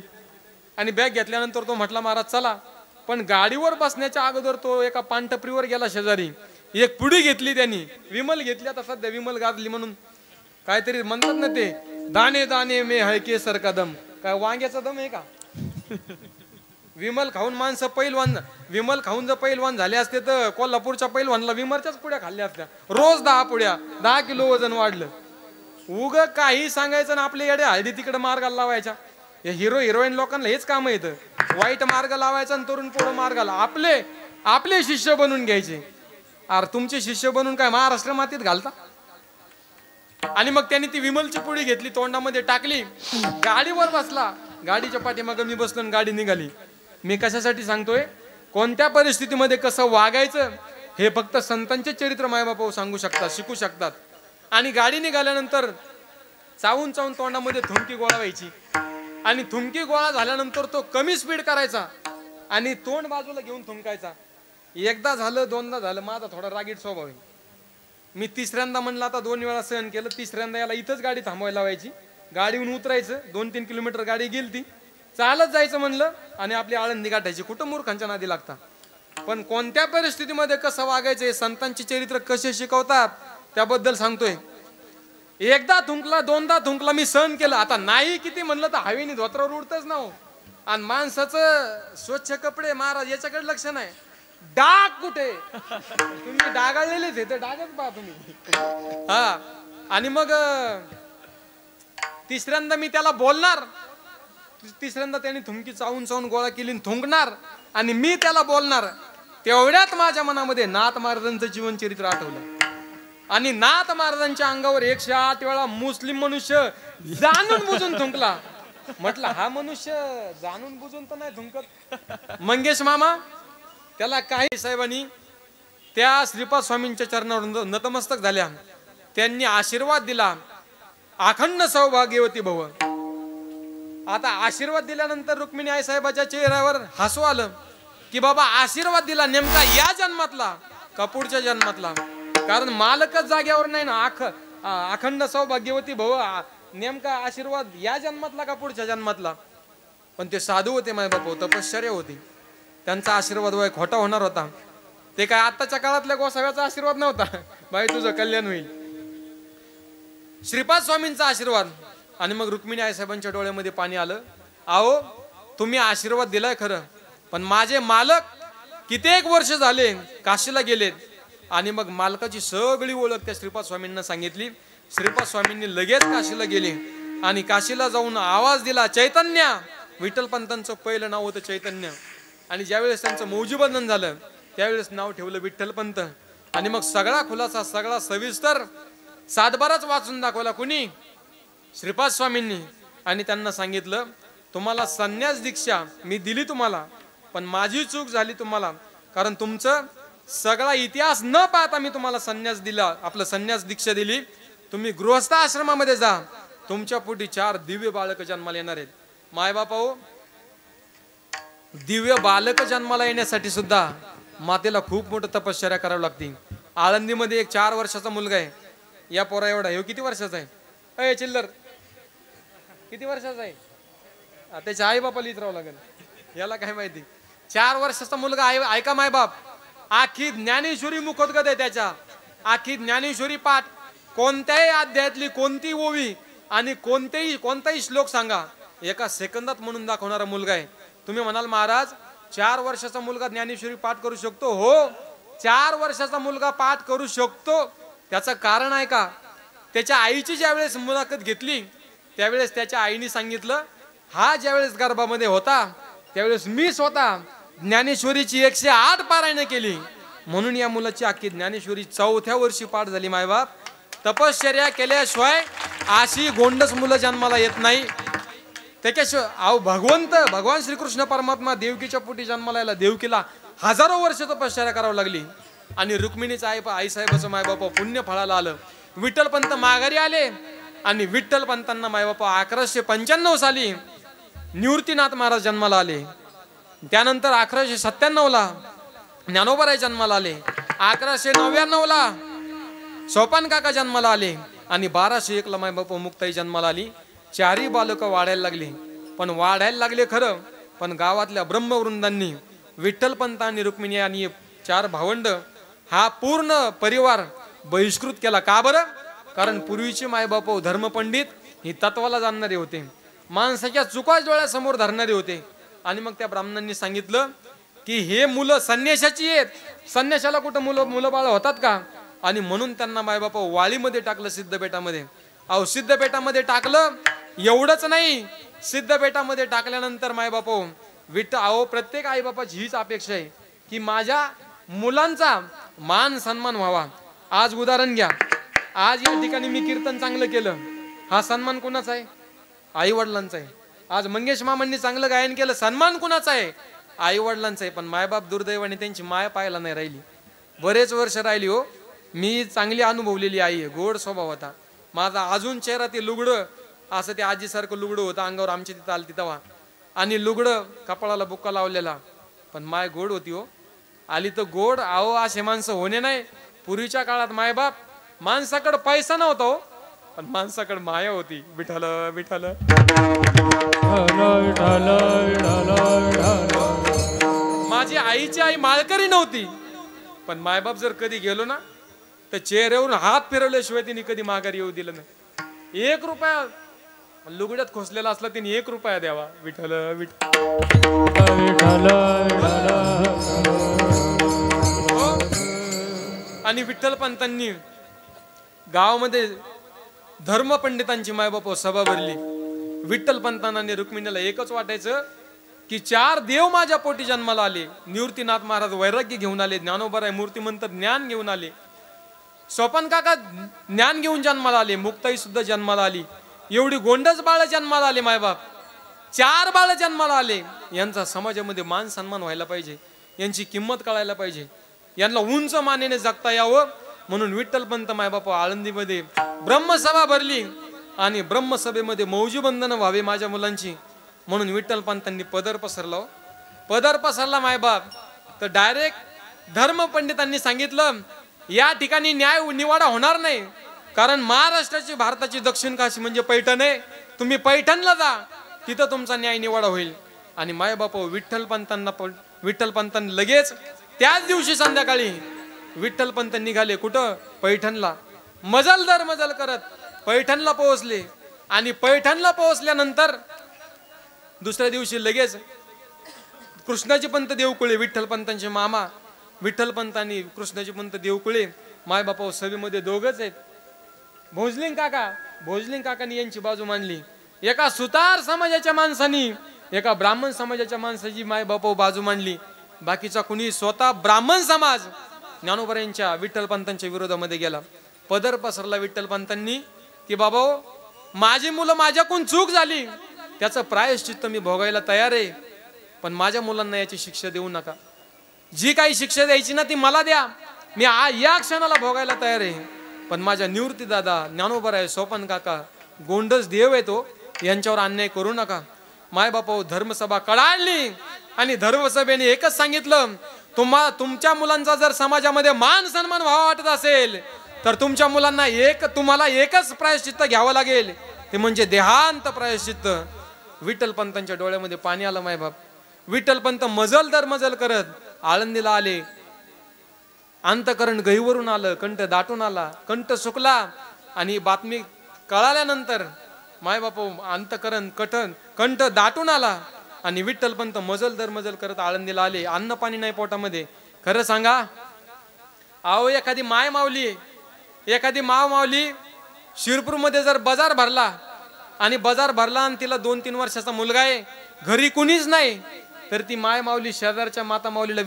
आणि बॅग घेतल्यानंतर तो म्हटला महाराज चला. पण गाडीवर बसण्याच्या अगोदर तो एका पानटपरीवर गेला शेजारी. एक पुडी घेतली त्यांनी, विमल घेतली. आता सध्या विमल गाजली म्हणून काहीतरी म्हणतात ना ते, दाणे दाणे में है केसर का दम. काय वांग्याचा दम आहे का? विमल खाऊन माणसं पैलवान, विमल खाऊन जर पैलवान झाले असते तर कोल्हापूरच्या पैलवानला विमलच्याच पुड्या खाल्ल्या असत्या. रोज 10 पुड्या, 10 किलो वजन वाढलं. उग काही सांगायचं ना आपल्या येडे हळदी तिकडे मार्गाला लावायच्या. हे हिरो हिरोईन लोकांना हेच काम येतं, वाईट मार्ग लावायचा आणि तरुण पोरं मार्गाला. आपले शिष्य बनून घ्यायचे. अरे तुमचे शिष्य बनून काय महाराष्ट्र मातीत घालता? आणि मग त्यांनी ती विमलची पुडी घेतली, तोंडामध्ये टाकली, गाडीवर बसला. गाडीच्या पाठीमागे मी बसलो आणि गाडी निघाली. मी कशासाठी सांगतोय? कोणत्या परिस्थितीमध्ये कसं वागायचं हे फक्त संतांचे चरित्र मायबापा सांगू शकतात, शिकू शकतात. आणि गाडी निघाल्यानंतर चावून चावून तोंडामध्ये थुंकी गोळा व्हायची, आणि थुंकी गोळा झाल्यानंतर तो कमी स्पीड करायचा आणि तोंड बाजूला घेऊन थुंकायचा. एकदा झालं, 2दा झालं. माझा थोडा रागीट स्वभाव आहे. मी 3ऱ्यांदा म्हणलं, आता 2 वेळा सहन केलं. 3ऱ्यांदा याला इथंच गाडी थांबवायला लावायची, गाडीहून उतरायचं. 2-3 किलोमीटर गाडी गेली, चालत जायचं म्हणलं आणि आपली आळंदी गाठायची. कुठं मूर्खांच्या नादी लागता. पण कोणत्या परिस्थितीमध्ये कसं वागायचं हे संतांची चरित्र कसे शिकवतात त्याबद्दल सांगतोय. एकदा थुंकला, 2दा थुंकला, मी सहन केलं. आता नाही किती म्हणलं तर हवेनी धोत्रावर उडतच ना हो. आणि माणसाचं स्वच्छ कपडे महाराज याच्याकडे लक्ष नाही. डाग कुठे? तुम्ही डागाळलेलेच आहे, ते डागच पहा तुम्ही. हा, आणि मग 3ऱ्यांदा मी त्याला बोलणार. 3ऱ्यांदा त्याने थुंकी चावून चावून गोळा केली, थुंकणार आणि मी त्याला बोलणार. तेवढ्यात माझ्या मनामध्ये नाथ महाराजांचं जीवनचरित्र आठवलं. आणि नाथ महाराजांच्या अंगावर 108 वेळा मुस्लिम मनुष्य जाणून बुजून थुंकला. म्हटलं हा मनुष्य जाणून बुजून तर नाही थुंकत. मंगेश मामा त्याला काही साहेबांनी त्या श्रीपाद स्वामींच्या चरणावर नतमस्तक झाल्या. त्यांनी आशीर्वाद दिला, अखंड सौभाग्यवती भव. आता आशीर्वाद दिल्यानंतर रुक्मिणी आई साहेबाच्या चेहऱ्यावर हसू आलं की बाबा आशीर्वाद दिला नेमका या जन्मातला का पुढच्या जन्मातला? कारण मालकच जाग्यावर नाही ना. अखंड सौभाग्यवती भव नेमका आशीर्वाद या जन्मातला का पुढच्या जन्मातला? पण ते साधू होते माय बापू, तपश्चर्या होती. त्यांचा आशीर्वाद वय खोटा होणार होता. ते काय आताच्या काळातल्या गोसाव्याचा आशीर्वाद नव्हता, बाई तुझं कल्याण होईल. श्रीपाद स्वामींचा आशीर्वाद. आणि मग रुक्मिणी आई साहेबांच्या डोळ्यामध्ये पाणी आलं. आओ तुम्ही आशीर्वाद दिलाय खरं, पण माझे मालक कित्येक वर्ष झाले काशीला गेलेत. आणि मग मालकाची सगळी ओळख त्या श्रीपाद स्वामींना सांगितली. श्रीपाद स्वामींनी लगेच काशीला गेले आणि काशीला जाऊन आवाज दिला, चैतन्य. विठ्ठलपंतांचं पहिलं नाव होतं चैतन्य. आणि ज्यावेळेस त्यांचं मौजीबंधन झालं त्यावेळेस नाव ठेवलं विठ्ठलपंत. आणि मग सगळा खुलासा, सगळा सविस्तर सातबाराच वाचून दाखवला कुणी? श्रीपाद स्वामींनी. आणि त्यांना सांगितलं, तुम्हाला संन्यास दीक्षा मी दिली तुम्हाला, पण माझी चूक झाली तुम्हाला. कारण तुमचं सगळा इतिहास न पाहता मी तुम्हाला संन्यास दिला, आपलं संन्यास दीक्षा दिली. तुम्ही गृहस्थ आश्रमामध्ये जा तुमच्या पोटी 4 दिव्य बालक जन्माला येणार आहेत. मायबापा हो, दिव्य बालक जन्माला येण्यासाठी सुद्धा मातेला खूप मोठं तपश्चर्या करावी लागते. आळंदीमध्ये एक 4 वर्षाचा मुलगा आहे. या पोरा एवढा, हे किती वर्षाचा आहे? अय चिल्लर, किती वर्षाचा आहे? त्याच्या आई बापाला इतरावं लागेल, याला काय माहिती. 4 वर्षाचा मुलगा आहे. ऐका मायबाप, आखी ज्ञानेश्वरी मुखोद्गत आहे त्याच्या. आखी ज्ञानेश्वरी पाठ, कोणत्याही अध्यायातली कोणती ओवी आणि कोणताही श्लोक सांगा, एका सेकंदात म्हणून दाखवणारा मुलगा आहे. तुम्ही म्हणाल महाराज 4 वर्षाचा मुलगा ज्ञानेश्वरी पाठ करू शकतो? हो, 4 वर्षाचा मुलगा पाठ करू शकतो. त्याचं कारण आहे का? त्याच्या आईची ज्यावेळेस मुलाखत घेतली त्यावेळेस त्याच्या आईने सांगितलं, हा ज्यावेळेस गर्भामध्ये होता त्यावेळेस मी स्वतः ज्ञानेश्वरीची 108 पारायण केली, म्हणून या मुलाची अख्खी ज्ञानेश्वरी 4थ्या वर्षी पाठ झाली. मायबाप, तपश्चर्या केल्याशिवाय अशी गोंडस मुलं जन्माला येत नाही. त्याच्याशिवाय भगवान श्रीकृष्ण परमात्मा देवकीच्या पोटी जन्माला यायला देवकीला हजारो वर्ष तपश्चर्या करावी लागली. आणि रुक्मिणीचा आई साहेबाचं मायबापा पुण्य फळाला आलं. विठ्ठलपंत माघारी आले आणि विठ्ठलपंतांना मायबापा 1195 साली निवृत्तीनाथ महाराज जन्माला आले. त्यानंतर 1197 ला ज्ञानोबाराय जन्माला आले. 1199 ला सोपान काका जन्माला आले आणि 1201 ला मायबापा मुक्ताई जन्माला आली. 4ही बालक वाढायला लागली. पण वाढायला लागले खरं, पण गावातल्या ब्रह्मवृंदांनी विठ्ठलपंत आणि रुक्मिणी आणि 4 भावंड हा पूर्ण परिवार बहिष्कृत केला. का बरं? कारण पूर्वीचे मायबाप धर्मपंडित ही तत्वाला जाणणारे होते, माणसाच्या चुका डोळ्यासमोर धरणारे होते. आणि मग त्या ब्राह्मणांनी सांगितलं की हे मुलं संन्याशाची आहेत, संन्याशाला कुठं मुलं बाळ होतात का? आणि म्हणून त्यांना मायबाप वाळीमध्ये टाकलं, सिद्धपेठामध्ये. अहो सिद्धपेठामध्ये टाकलं, एवढंच नाही, सिद्धपेठामध्ये टाकल्यानंतर मायबाप प्रत्येक आईबापाची हीच अपेक्षा आहे की माझ्या मुलांचा मान सन्मान व्हावा. आज उदाहरण घ्या, आज या ठिकाणी मी कीर्तन चांगलं केलं, हा सन्मान कुणाचा आहे? आई वडिलांचा आहे. आज मंगेश मामांनी चांगलं गायन केलं, सन्मान कुणाचा आहे? आई वडिलांचा आहे. पण मायबाप दुर्दैवाने त्यांची माया पाहायला नाही राहिली, बरेच वर्ष राहिली. हो, मी चांगली अनुभवलेली आई आहे, गोड स्वभाव होता माझा. अजून चेहरा ते लुगडं असं ते आजीसारखं लुगडं होतं अंगावर, आमच्या तिथं आलती तेव्हा, आणि लुगडं कपाळाला बुक्का लावलेला. पण माय गोड होती. हो, आली तर गोड. अहो असे माणसं होणे नाही. पूर्वीच्या काळात मायबाप माणसाकडे पैसा नव्हता हो, पण माणसाकडे माया होती. विठ्ठल विठ्ठल माझी आईची आई माळकरी नव्हती, पण मायबाप जर कधी गेलो ना तर चेहऱ्यावरून हात फिरवल्याशिवाय तिने कधी माघारी येऊ दिलं नाही. 1 रुपया लुगड्यात खोसलेला असला तिने 1 रुपया द्यावा. विठ्ठल विठ्ठल. आणि विठ्ठलपंतांनी गावामध्ये धर्मपंडितांची मायबाप सभा भरली. विठ्ठलपंतांना आणि रुक्मिणीला एकच वाटायचं की 4 देव माझ्या पोटी जन्माला आले. निवृत्तीनाथ महाराज वैराग्य घेऊन आले, ज्ञानोबाराय मूर्तिमंत ज्ञान घेऊन आले, सोपान काका ज्ञान घेऊन जन्माला आले, मुक्ताई सुद्धा जन्माला आली. एवढी गोंडस बाळ जन्माला आले, मायबाप 4 बाळ जन्माला आले. यांचा समाजामध्ये मान सन्मान व्हायला पाहिजे, यांची किंमत कळायला पाहिजे, यांना उंच मानेने जगता यावं. म्हणून विठ्ठलपंत मायबाप आळंदीमध्ये ब्रह्मसभा भरली आणि ब्रह्मसभेमध्ये मौजी बंधन व्हावे माझ्या मुलांची, म्हणून विठ्ठलपंतांनी पदर पसरला. पदर पसरला मायबाप तर डायरेक्ट धर्मपंडितांनी सांगितलं या ठिकाणी न्याय निवाडा होणार नाही, कारण महाराष्ट्राची भारताची दक्षिण काशी म्हणजे पैठण आहे. तुम्ही पैठणला जा, तिथं तुमचा न्याय निवाडा होईल. आणि मायबाप विठ्ठलपंतांनी लगेच त्याच दिवशी संध्याकाळी विठ्ठलपंत निघाले. कुठं? पैठणला. मजल दर मजल करत पैठणला पोहोचले. आणि पैठणला पोहोचल्यानंतर दुसऱ्या दिवशी लगेच कृष्णाजी पंत देवकुळे, विठ्ठलपंतांचे मामा विठ्ठलपंत आणि कृष्णाजी पंत देवकुळे मायबापा सभेमध्ये दोघच आहेत. भोजलिंग काकांनी यांची बाजू मांडली. एका सुतार समाजाच्या माणसानी एका ब्राह्मण समाजाच्या माणसाची मायबापा बाजू मांडली. बाकीचा कुणी स्वतः ब्राह्मण समाज ज्ञानोबारायांच्या विठ्ठलपंतांच्या विरोधामध्ये गेला. पदर पसरला विठ्ठलपंतांनी की बाबा माझी मुलं माझ्याकडून चूक झाली, त्याचं प्रायश्चित्त मी भोगायला तयार आहे, पण माझ्या मुलांना याची शिक्षा देऊ नका. जी काही शिक्षा द्यायची ना ती मला द्या, मी या क्षणाला भोगायला तयार आहे. पण माझ्या निवृत्ती दादा ज्ञानोबाराय, सोपान काका, गोंडस देव आहे तो, यांच्यावर अन्याय करू नका. मायबापा धर्मसभा कळाली आणि धर्मसभेने एकच सांगितलं, तुमच्या मुलांचा जर समाजामध्ये मान सन्मान व्हावा वाटत असेल तर तुमच्या मुलांना तुम्हाला एकच प्रायश्चित्त घ्यावं लागेल, ते म्हणजे देहांत प्रायश्चित्त. विठ्ठलपंतांच्या डोळ्यामध्ये पाणी आलं मायबाप. विठ्ठलपंत मजल दर मजल करत आळंदीला आले. अंतकरण गहीवरून आलं, कंठ दाटून आला, कंठ सुकला. आणि बातमी कळाल्यानंतर मायबाप अंतकरण कंठ दाटून आला आणि विठ्ठलपंत मजल दर मजल करत आळंदीला आले. अन्न पाणी नाही पोटामध्ये. खरं सांगा, अहो एखादी एखादी मावली शिरपूरमध्ये जर बाजार भरला आणि तिला 2-3 वर्षाचा मुलगा आहे, घरी कुणीच नाही, तर ती मावली शेजारच्या माता माऊलीला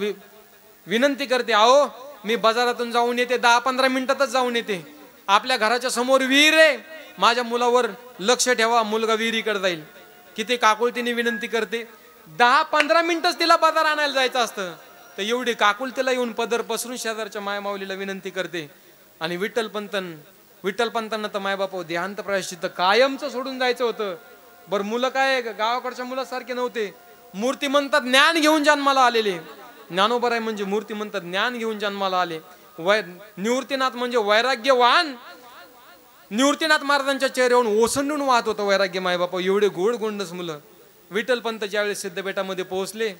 विनंती करते, अहो मी बाजारातून जाऊन येते, 10-15 मिनिटातच जाऊन येते. आपल्या घराच्या समोर विहीर आहे, माझ्या मुलावर लक्ष ठेवा, मुलगा विहिरीकडे जाईल. किती काकुळतीने विनंती करते. 10-15 मिनिटच तिला बाजार आणायला जायचं असतं, तर एवढी काकुळतीला येऊन पदर पसरून शेजारच्या माऊलीला विनंती करते. आणि विठ्ठलपंतांना तर मायबाप देहांत प्रायश्चित्त कायमचं सोडून जायचं होतं. बरं मुलं काय गावाकडच्या मुलासारखे नव्हते, मूर्तिमंत ज्ञान घेऊन जन्माला आलेले. ज्ञानोबराय म्हणजे मूर्तिमंत ज्ञान घेऊन जन्माला आले. निवृत्तीनाथ म्हणजे वैराग्यवान. निवृत्तीनाथ महाराजांच्या चेहऱ्यावरून ओसंडून वाहत होतं वैराग्य मायबाप. एवढे गोड गोंडस मुलं. विठ्ठलपंत ज्यावेळेस सिद्धपेठामध्ये पोहोचले,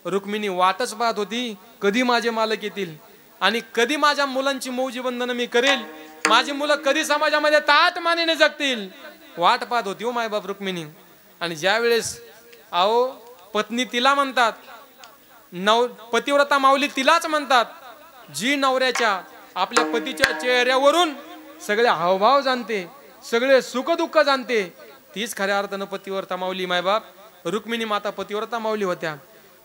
रुक्मिणी वाटच पाहत होती, कधी माझे मालक येतील आणि कधी माझ्या मुलांची मौजी बंधन मी करेल, माझी मुलं कधी समाजामध्ये ताट मानेने जगतील, वाट पाहत होती हो मायबाप रुक्मिणी. आणि ज्यावेळेस अहो पत्नी तिला म्हणतात, पतिव्रता माऊली तिलाच म्हणतात, जी नवऱ्याच्या आपल्या पतीच्या चेहऱ्यावरून सगळे हावभाव जाणते, सगळे सुख दुःख जाणते, तीच खऱ्या अर्थानं पतिव्रता माऊली मायबाप. रुक्मिणी माता पतिव्रता माऊली होत्या.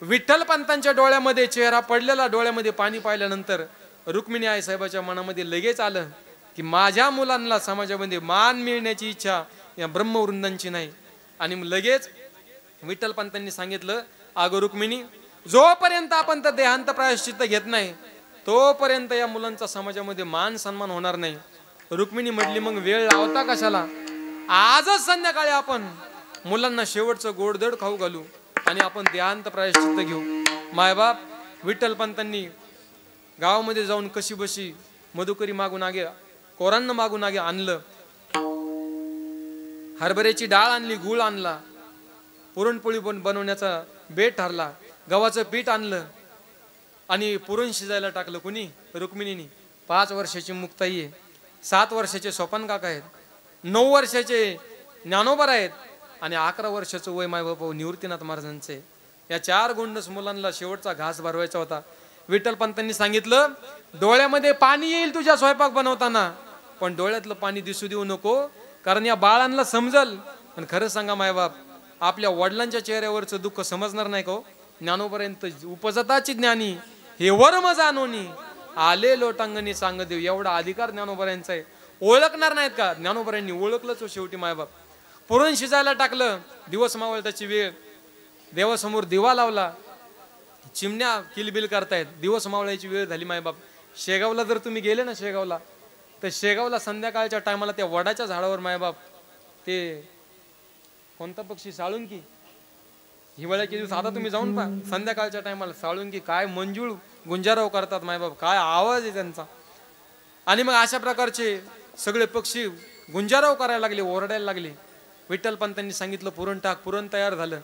विठ्ठलपंतांच्या डोळ्यामध्ये चेहरा पडलेला, डोळ्यामध्ये पाणी पाहिल्यानंतर रुक्मिणी आई साहेबाच्या मनामध्ये लगेच आलं की माझ्या मुलांना समाजामध्ये मान मिळण्याची इच्छा या ब्रह्मवृंदांची नाही. आणि लगेच विठ्ठलपंतांनी सांगितलं, अगं रुक्मिणी, जोपर्यंत आपण तर देहांत प्रायश्चित्त घेत नाही तोपर्यंत या मुलांचा समाजामध्ये मान सन्मान होणार नाही. रुक्मिणी म्हटली, मग वेळ लावता कशाला, आजच संध्याकाळी आपण मुलांना शेवटचं गोडधड खाऊ घालू आणि आपण देहांत प्रायश्चित्त घेऊ. मायबाप विठ्ठलपंतांनी गावामध्ये जाऊन कशी बशी मधुकरी मागून आगे, कोरांना मागून आगे आणलं, हरभऱ्याची डाळ आणली, गुळ आणला, पुरणपोळी बनवण्याचा बेट ठरला, गव्हाचं पीठ आणलं आणि पुरण शिजायला टाकलं. कुणी? रुक्मिणीनी. 5 वर्षाची मुक्ताई आहे, 7 वर्षाचे सोपान काका आहेत, 9 वर्षाचे ज्ञानोबर आहेत आणि 11 वर्षाचं वय मायबाप निवृत्तीनाथ महाराजांचे. या 4 गोंडस मुलांना शेवटचा घास भरवायचा होता. विठ्ठलपंतांनी सांगितलं, डोळ्यामध्ये पाणी येईल तुझ्या स्वयंपाक बनवताना, पण डोळ्यातलं पाणी दिसू देऊ नको, कारण या बाळांना समजल. पण खरं सांगा मायबाप, आपल्या वडिलांच्या चेहऱ्यावरचं दुःख समजणार नाही का? ज्ञानोपर्यंत उपजताची ज्ञानी हे वर्म जाणोनी आले लोटांगणी सांग देव, एवढा अधिकार ज्ञानोबऱ्यांचा आहे. ओळखणार नाहीत का? ज्ञानोबऱ्यांनी ओळखलंच हो शेवटी मायबाप. पुरण शिजायला टाकलं, दिवस मावळताची वेळ, देवासमोर दिवा लावला, चिमण्या किलबिल करतायत, दिवस मावळायची वेळ झाली मायबाप. शेगावला जर तुम्ही गेले ना शेगावला, तर शेगावला संध्याकाळच्या टायमाला त्या वडाच्या झाडावर मायबाप ते कोणता पक्षी, साळुंकी, हिवाळ्याचे दिवस आता तुम्ही जाऊन पहा, संध्याकाळच्या टायमाला साळुंकी काय मंजूळ गुंजाराव करतात मायबाप, काय आवाज आहे त्यांचा. आणि मग अशा प्रकारचे सगळे पक्षी गुंजाराव करायला लागले, ओरडायला लागले. विठ्ठलपंतांनी सांगितलं, पुरण टाक. पुरण तयार झालं.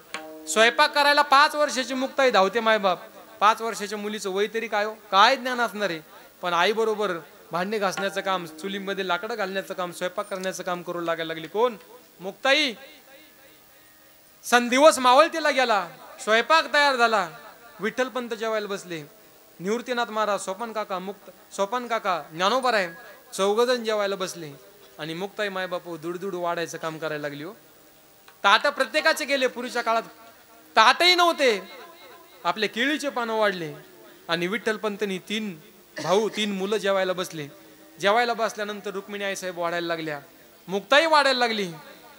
स्वयंपाक करायला 5 वर्षाची मुक्ताई धावते मायबाप. 5 वर्षाच्या मुलीचं वय तरी काय हो, काय ज्ञान असणार आहे, पण आई बरोबर भांडे घासण्याचं काम, चुलीमध्ये लाकडं घालण्याचं काम, स्वयंपाक करण्याचं काम करू लागायला लागली. कोण? मुक्ताई. दिवस मावळतीला गेला, स्वयंपाक तयार झाला, विठ्ठलपंत जेवायला बसले, निवृत्तीनाथ महाराज, सोपान काका, ज्ञानोबर आहे, 4 जण जेवायला बसले. आणि मुक्ताई मायबापू दुडदुड वाढायचं काम करायला लागली हो. ताट प्रत्येकाचे गेले. पूर्वीच्या काळात ताटही नव्हते, आपले केळीचे पानं वाढले. आणि विठ्ठलपंतनी 3 भाऊ 3 मुलं जेवायला बसले. जेवायला बसल्यानंतर रुक्मिणी आई साहेब वाढायला लागल्या, मुक्ताई वाढायला लागली.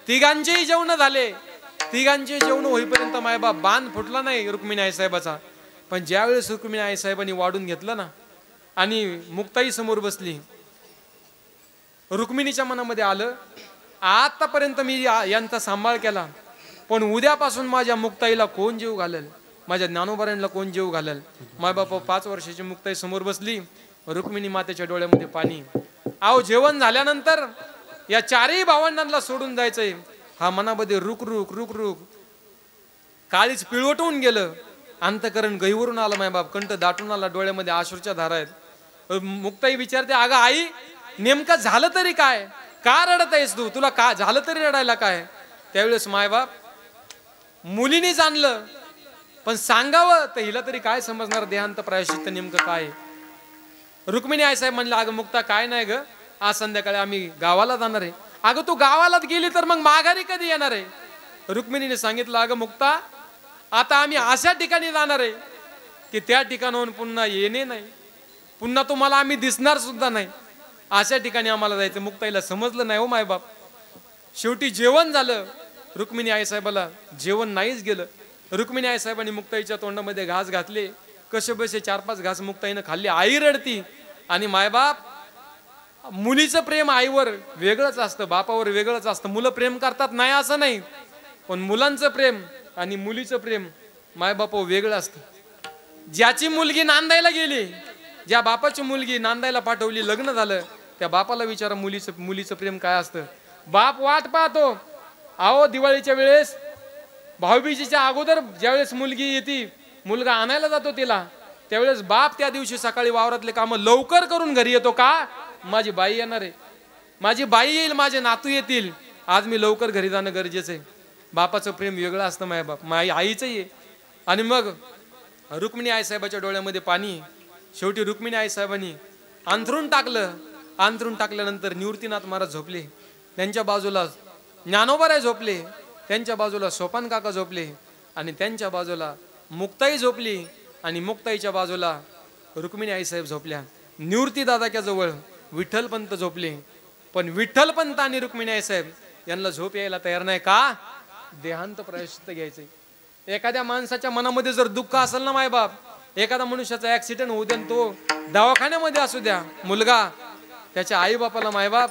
तिघांचेही जेवण झाले. तिघांचे जेवण होईपर्यंत मायबाप बांध फुटला नाही रुक्मिणी आई साहेबाचा. पण ज्यावेळेस रुक्मिणी आई साहेबांनी वाढून घेतलं ना आणि मुक्ताई समोर बसली, रुक्मिणीच्या मनामध्ये आलं, आतापर्यंत मी यांचा सांभाळ केला, पण उद्यापासून माझ्या मुक्ताईला कोण जीव घालेल, माझ्या ज्ञानोबारांना कोण जीव घालेल. मायबाप 5 वर्षाची मुक्ताई समोर बसली, रुक्मिणी मातेच्या डोळ्यामध्ये पाणी. अहो जेवण झाल्यानंतर या चारही भावंडांना सोडून जायचंय, हा मनामध्ये रुक रुक रुक रुक काळीच पिळवटून गेलं. अंतकरण गहीवरून आलं मायबाप, कंठ दाटून आला, डोळ्यामध्ये अश्रूच्या धारा आहेत. मुक्ताई विचारते, अगं आई नेमकं झालं तरी काय, का रडत आहेस तू, तुला का झालं तरी रडायला काय. त्यावेळेस मायबाप मुलीने जाणलं, पण सांगावं तर हिला तरी काय समजणार देहांत प्रायश्चित्त नेमकं काय. रुक्मिणी आई साहेब म्हणलं, अगं मुक्ता काय नाही ग, आज संध्याकाळी आम्ही गावाला जाणार आहे. अगं तू गावालाच गेली तर मग माघारी कधी येणार आहे. रुक्मिणीने सांगितलं, अगं मुक्ता आता आम्ही अशा ठिकाणी जाणार आहे की त्या ठिकाणाहून पुन्हा येणे नाही, पुन्हा तुम्हाला आम्ही दिसणार सुद्धा नाही, अशा ठिकाणी आम्हाला जायचं. मुक्ताईला समजलं नाही हो मायबाप. शेवटी जेवण झालं, रुक्मिणी आई साहेबाला जेवण नाहीच गेलं. रुक्मिणी आई साहेबांनी मुक्ताईच्या तोंडामध्ये घास घातले, कसे बसे 4-5 घास मुक्ताईनं खाल्ली. आई रडती. आणि मायबाप, मुलीचं प्रेम आईवर वेगळंच असतं, बापावर वेगळंच असतं. मुलं प्रेम करतात नाही असं नाही, पण मुलांचं प्रेम आणि मुलीचं प्रेम मायबापावर वेगळं असतं. ज्याची मुलगी नांदायला गेली, ज्या बापाची मुलगी नांदायला पाठवली, लग्न झालं, त्या बापाला विचारा मुलीचं प्रेम काय असतं. बाप वाट पाहतो. अहो दिवाळीच्या वेळेस, भाऊबीजेच्या अगोदर ज्यावेळेस मुलगी येते, मुलगा आणायला जातो तिला, त्यावेळेस बाप त्या दिवशी सकाळी वावरातले कामं लवकर करून घरी येतो. का, माझी बाई येणार आहे, माझी बाई येईल, माझे नातू येतील, आज मी लवकर घरी जाणं गरजेचं आहे. बापाचं प्रेम वेगळं असतं मायबाप, आईचं आहे. आणि मग रुक्मिणी आई साहेबाच्या डोळ्यामध्ये पाणी. शेवटी रुक्मिणी आई साहेबांनी अंथरून टाकलं. अंथरून टाकल्यानंतर निवृत्तीनाथ महाराज झोपले, त्यांच्या बाजूला ज्ञानोबाराय झोपले, त्यांच्या बाजूला सोपान काका झोपले, आणि त्यांच्या बाजूला मुक्ताई झोपली, आणि मुक्ताईच्या बाजूला रुक्मिणी आई साहेब झोपल्या. निवृत्ती दादाच्या जवळ विठ्ठलपंत झोपले, पण विठ्ठलपंत आणि रुक्मिणी आई साहेब यांना झोप यायला तयार नाही. का, देहांत प्रायश्चित्त घ्यायचंय. एखाद्या माणसाच्या मनामध्ये जर दुःख असेल ना मायबाप, एखादा मनुष्याचा ऍक्सिडेंट होऊ द्या, तो दवाखान्यामध्ये असू द्या, मुलगा त्याच्या आई बापाला मायबाप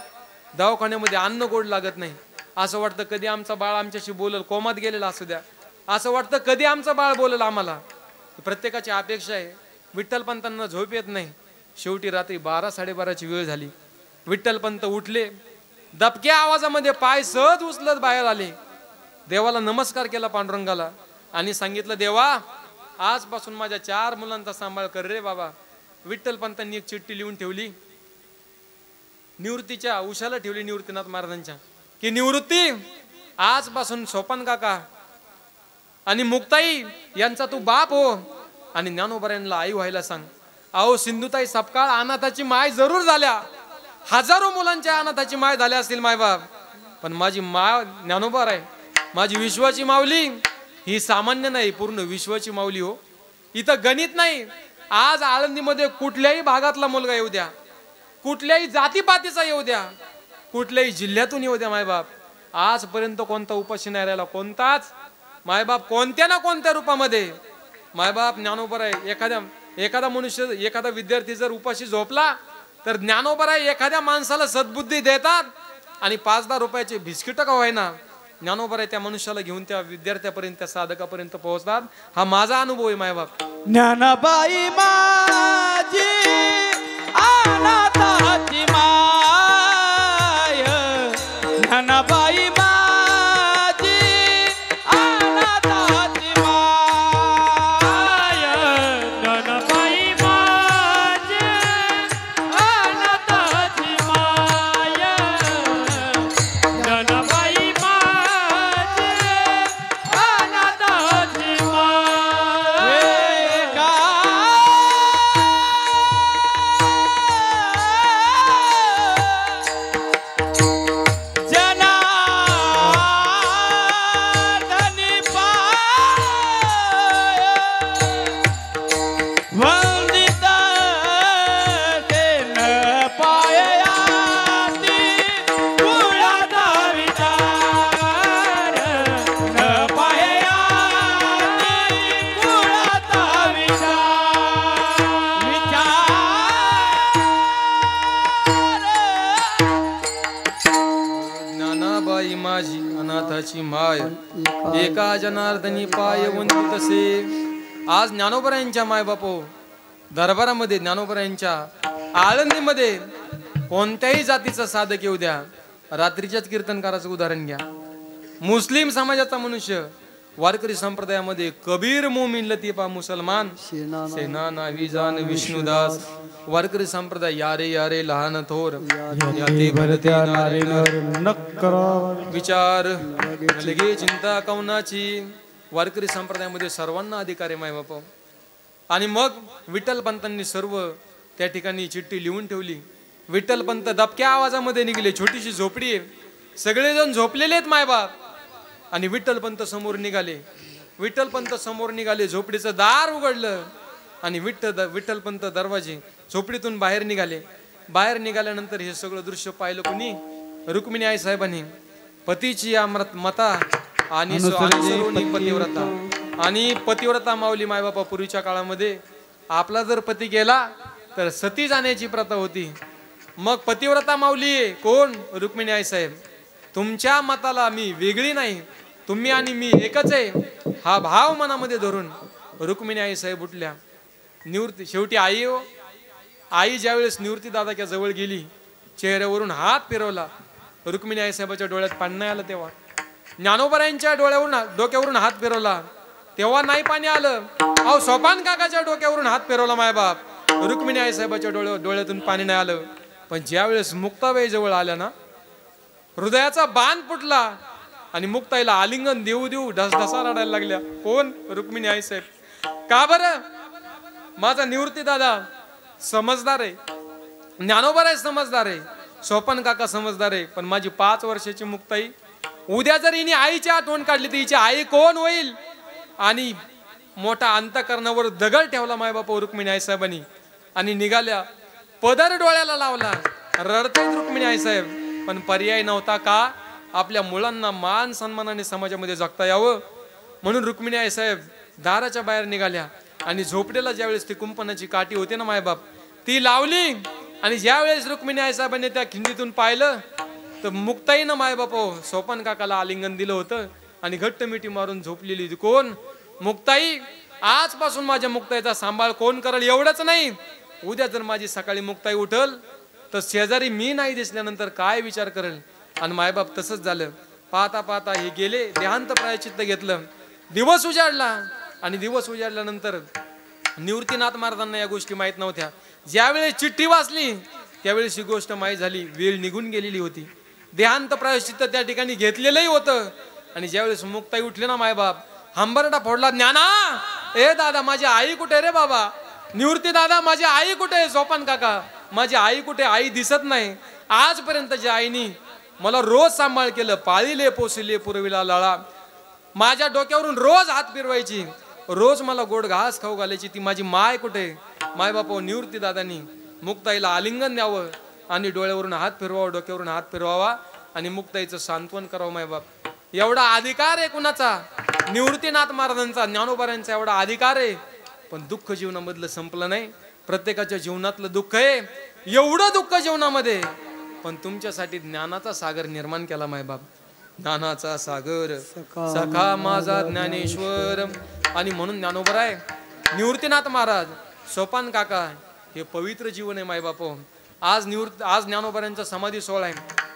दवाखान्यामध्ये अन्न गोड लागत नाही, असं वाटतं कधी आमचा बाळ आमच्याशी बोलल, कोमात गेलेला असू द्या, असं वाटतं कधी आमचं बाळ बोलल आम्हाला. प्रत्येकाची अपेक्षा आहे. विठ्ठलपंतांना झोप येत नाही. शेवटी रात्री 12-12:30ची वेळ झाली. विठ्ठलपंत उठले, दबक्या आवाजामध्ये पाय सहज उचलत बाहेर आले, देवाला नमस्कार केला पांडुरंगाला, आणि सांगितलं, देवा आजपासून माझ्या 4 मुलांचा सांभाळ कर रे बाबा. विठ्ठलपंतांनी एक चिठ्ठी लिहून ठेवली, निवृत्तीच्या उशाला ठेवली, निवृत्तीनाथ महाराजांच्या, की निवृत्ती आजपासून सोपान काका आणि मुक्ताई यांचा तू बाप हो, आणि ज्ञानोबारांना आई व्हायला सांग. अहो सिंधुताई सपकाळ अनाथाची माय जरूर झाल्या, हजारो मुलांच्या अनाथाची माय झाल्या असतील मायबाप, पण माझी माय ज्ञानोबार आहे, माझी विश्वाची माऊली, ही सामान्य नाही, पूर्ण विश्वाची माऊली हो. इथं गणित नाही. आज आळंदीमध्ये कुठल्याही भागातला मुलगा येऊ द्या, कुठल्याही जातीपातीचा येऊ द्या, कुठल्याही जिल्ह्यातून येऊ द्या मायबाप, आजपर्यंत कोणता उपाशी नाही राहिला, कोणताच मायबाप कोणत्या ना कोणत्या रूपामध्ये मायबाप ज्ञानोबर आहे. एखादा मनुष्य, एखादा विद्यार्थी जर उपाशी झोपला तर ज्ञानोबर आहे एखाद्या माणसाला सद्बुद्धी देतात, आणि 5-10 रुपयाचे बिस्किट का व्हायना ज्ञानोबर आहे त्या मनुष्याला घेऊन त्या विद्यार्थ्यापर्यंत, त्या साधकापर्यंत पोहोचतात. हा माझा अनुभव आहे मायबाप. ज्ञानबाई माझी अनाथाची माय, ज्ञानबाई माझी अनाथाची माय, ज्ञानबाई माझी अनाथाची माय, ज्ञानबाई माझी अनाथाची माय. मायाची माय एका जनार्दनी पाय वंदितसे. आज ज्ञानोबरायांच्या मायबापो दरबारामध्ये, ज्ञानोबरायांच्या आळंदीमध्ये कोणत्याही जातीचा साधक येऊ द्या, रात्रीच्याच कीर्तनकाराचं उदाहरण घ्या. मुस्लिम समाजाचा मनुष्य, वारकरी संप्रदायामध्ये कबीर मोमीन लतीफा मुसलमान सेना नावी जान विष्णुदास. वारकरी संप्रदाय यारे यारे लहान थोर याते भरत्या नारे विचार लगे चिंता कवनाची. वारकरी संप्रदायामध्ये सर्वांना अधिकार आहे मायबाप. आणि मग विठ्ठलपंतांनी सर्व त्या ठिकाणी चिठ्ठी लिहून ठेवली. विठ्ठलपंत दबक्या आवाजामध्ये निघाले. छोटीशी झोपडी आहे, सगळेजण झोपलेले आहेत मायबाप. आणि विठ्ठलपंत समोर निघाले. विठ्ठलपंत समोर निघाले, झोपडीचं दार उघडलं आणि विठ्ठलपंत दरवाजे झोपडीतून बाहेर निघाले. बाहेर निघाल्यानंतर हे सगळं दृश्य पाहिलं कोणी? रुक्मिणी आई साहेबांनी. पतीची अमृत मता आणि पतिव्रता. आणि पतिव्रता माऊली मायबापा पूर्वीच्या काळामध्ये आपला जर पती गेला तर सती जाण्याची प्रथा होती. मग पतिव्रता माऊली कोण? रुक्मिणी आई साहेब. तुमच्या मताला मी वेगळी नाही, तुम्ही आणि मी एकच आहे, हा भाव मनामध्ये धरून रुक्मिणी आई साहेब उठल्या. निवृत्ती शेवटी आई हो, आई ज्यावेळेस निवृत्ती दादाच्या जवळ गेली, चेहऱ्यावरून हात फिरवला. रुक्मिणी आई साहेबाच्या डोळ्यात पाणी नाही आलं. तेव्हा ज्ञानोबरायांच्या डोक्यावरून हात फिरवला, तेव्हा नाही पाणी आलं. अहो सोपान काकाच्या डोक्यावरून हात फिरवला मायबाप, रुक्मिणी आई साहेबाच्या डोळ्यातून पाणी नाही आलं. पण ज्यावेळेस मुक्ताबाई जवळ आल्या ना, हृदयाचा बाण फुटला आणि मुक्ताईला आलिंगन देऊ देऊ ढसढसा रडायला लागल्या. कोण? रुक्मिणी आई साहेब. का बरं? माझा निवृत्ती दादा समजदार आहे, ज्ञानोबराय समजदार आहे, सोपन काका समजदार आहे, पण माझी 5 वर्षाची मुक्ताई उद्या जर हिने आईची आठवण काढली तर हिची आई कोण होईल? आणि मोठा अंतकरणावर दगड ठेवला मायबापा रुक्मिणी आई साहेबांनी आणि निघाल्या. पदर डोळ्याला लावला. रडतायत रुक्मिणी आई साहेब, पण पर्याय नव्हता. का? आपल्या मुलांना मान सन्मानाने समाजामध्ये जगता यावं म्हणून रुक्मिणी आई साहेब दाराच्या बाहेर निघाल्या. आणि झोपडेला ज्यावेळेस ती कुंपणाची काठी होती ना मायबाप, ती लावली. आणि ज्यावेळेस रुक्मिणी आई साहेबांनी त्या खिंडीतून पाहिलं तर मुक्ताईनं मायबाप सोपन काकाला आलिंगन दिलं होतं आणि घट्ट मिठी मारून झोपलेली होती. कोण? मुक्ताई. आजपासून माझ्या मुक्ताईचा सांभाळ कोण करेल? एवढंच नाही, उद्या जर माझी सकाळी मुक्ताई उठल तर शेजारी मी नाही दिसल्यानंतर काय विचार करेल? आणि मायबाप तसंच झालं. पाहता पाहता हे गेले, देहांत प्रायश्चित्त घेतलं. दिवस उजाडला आणि दिवस उजाडल्यानंतर निवृत्तीनाथ महाराजांना या गोष्टी माहीत नव्हत्या. ज्यावेळेस चिठ्ठी वाचली त्यावेळेस ही गोष्ट माहीत झाली. वेळ निघून गेलेली होती. देहांत प्रायश्चित्त त्या ठिकाणी घेतलेलंही होतं. आणि ज्यावेळेस मुक्ताई उठले ना मायबाप, हंबरडा फोडला. ज्ञाना, ए दादा माझी आई कुठे रे बाबा? निवृत्ती दादा माझी आई कुठे? सोपान काका माझी आई कुठे? आई दिसत नाही. आजपर्यंत ज्या आईनी मला रोज सांभाळ केलं, पाळीले पोसले पुरविला लाळा, माझ्या डोक्यावरून रोज हात फिरवायची, रोज मला गोड घास खाऊ घालायची, ती माझी माय कुठे? मायबाप निवृत्ती दादानी मुक्ताईला आलिंगन द्यावं आणि डोळ्यावरून हात फिरवावा, डोक्यावरून हात फिरवावा आणि मुक्ताईचं सांत्वन करावं. मायबाप एवढा अधिकार आहे कुणाचा? निवृत्तीनाथ महाराजांचा, ज्ञानोबरायांचा एवढा अधिकार आहे. पण दुःख जीवनामधलं संपलं नाही. प्रत्येकाच्या जीवनातलं दुःख आहे, एवढं दुःख जीवनामध्ये. पण तुमच्यासाठी ज्ञानाचा सागर निर्माण केला मायबाप. ज्ञानाचा सागर सखा माझा ज्ञानेश्वर. आणि म्हणून ज्ञानोबराय, निवृत्तीनाथ महाराज, सोपान काका हे पवित्र जीवन आहे मायबाप. आज ज्ञानोबरायांचा समाधी सोहळा आहे.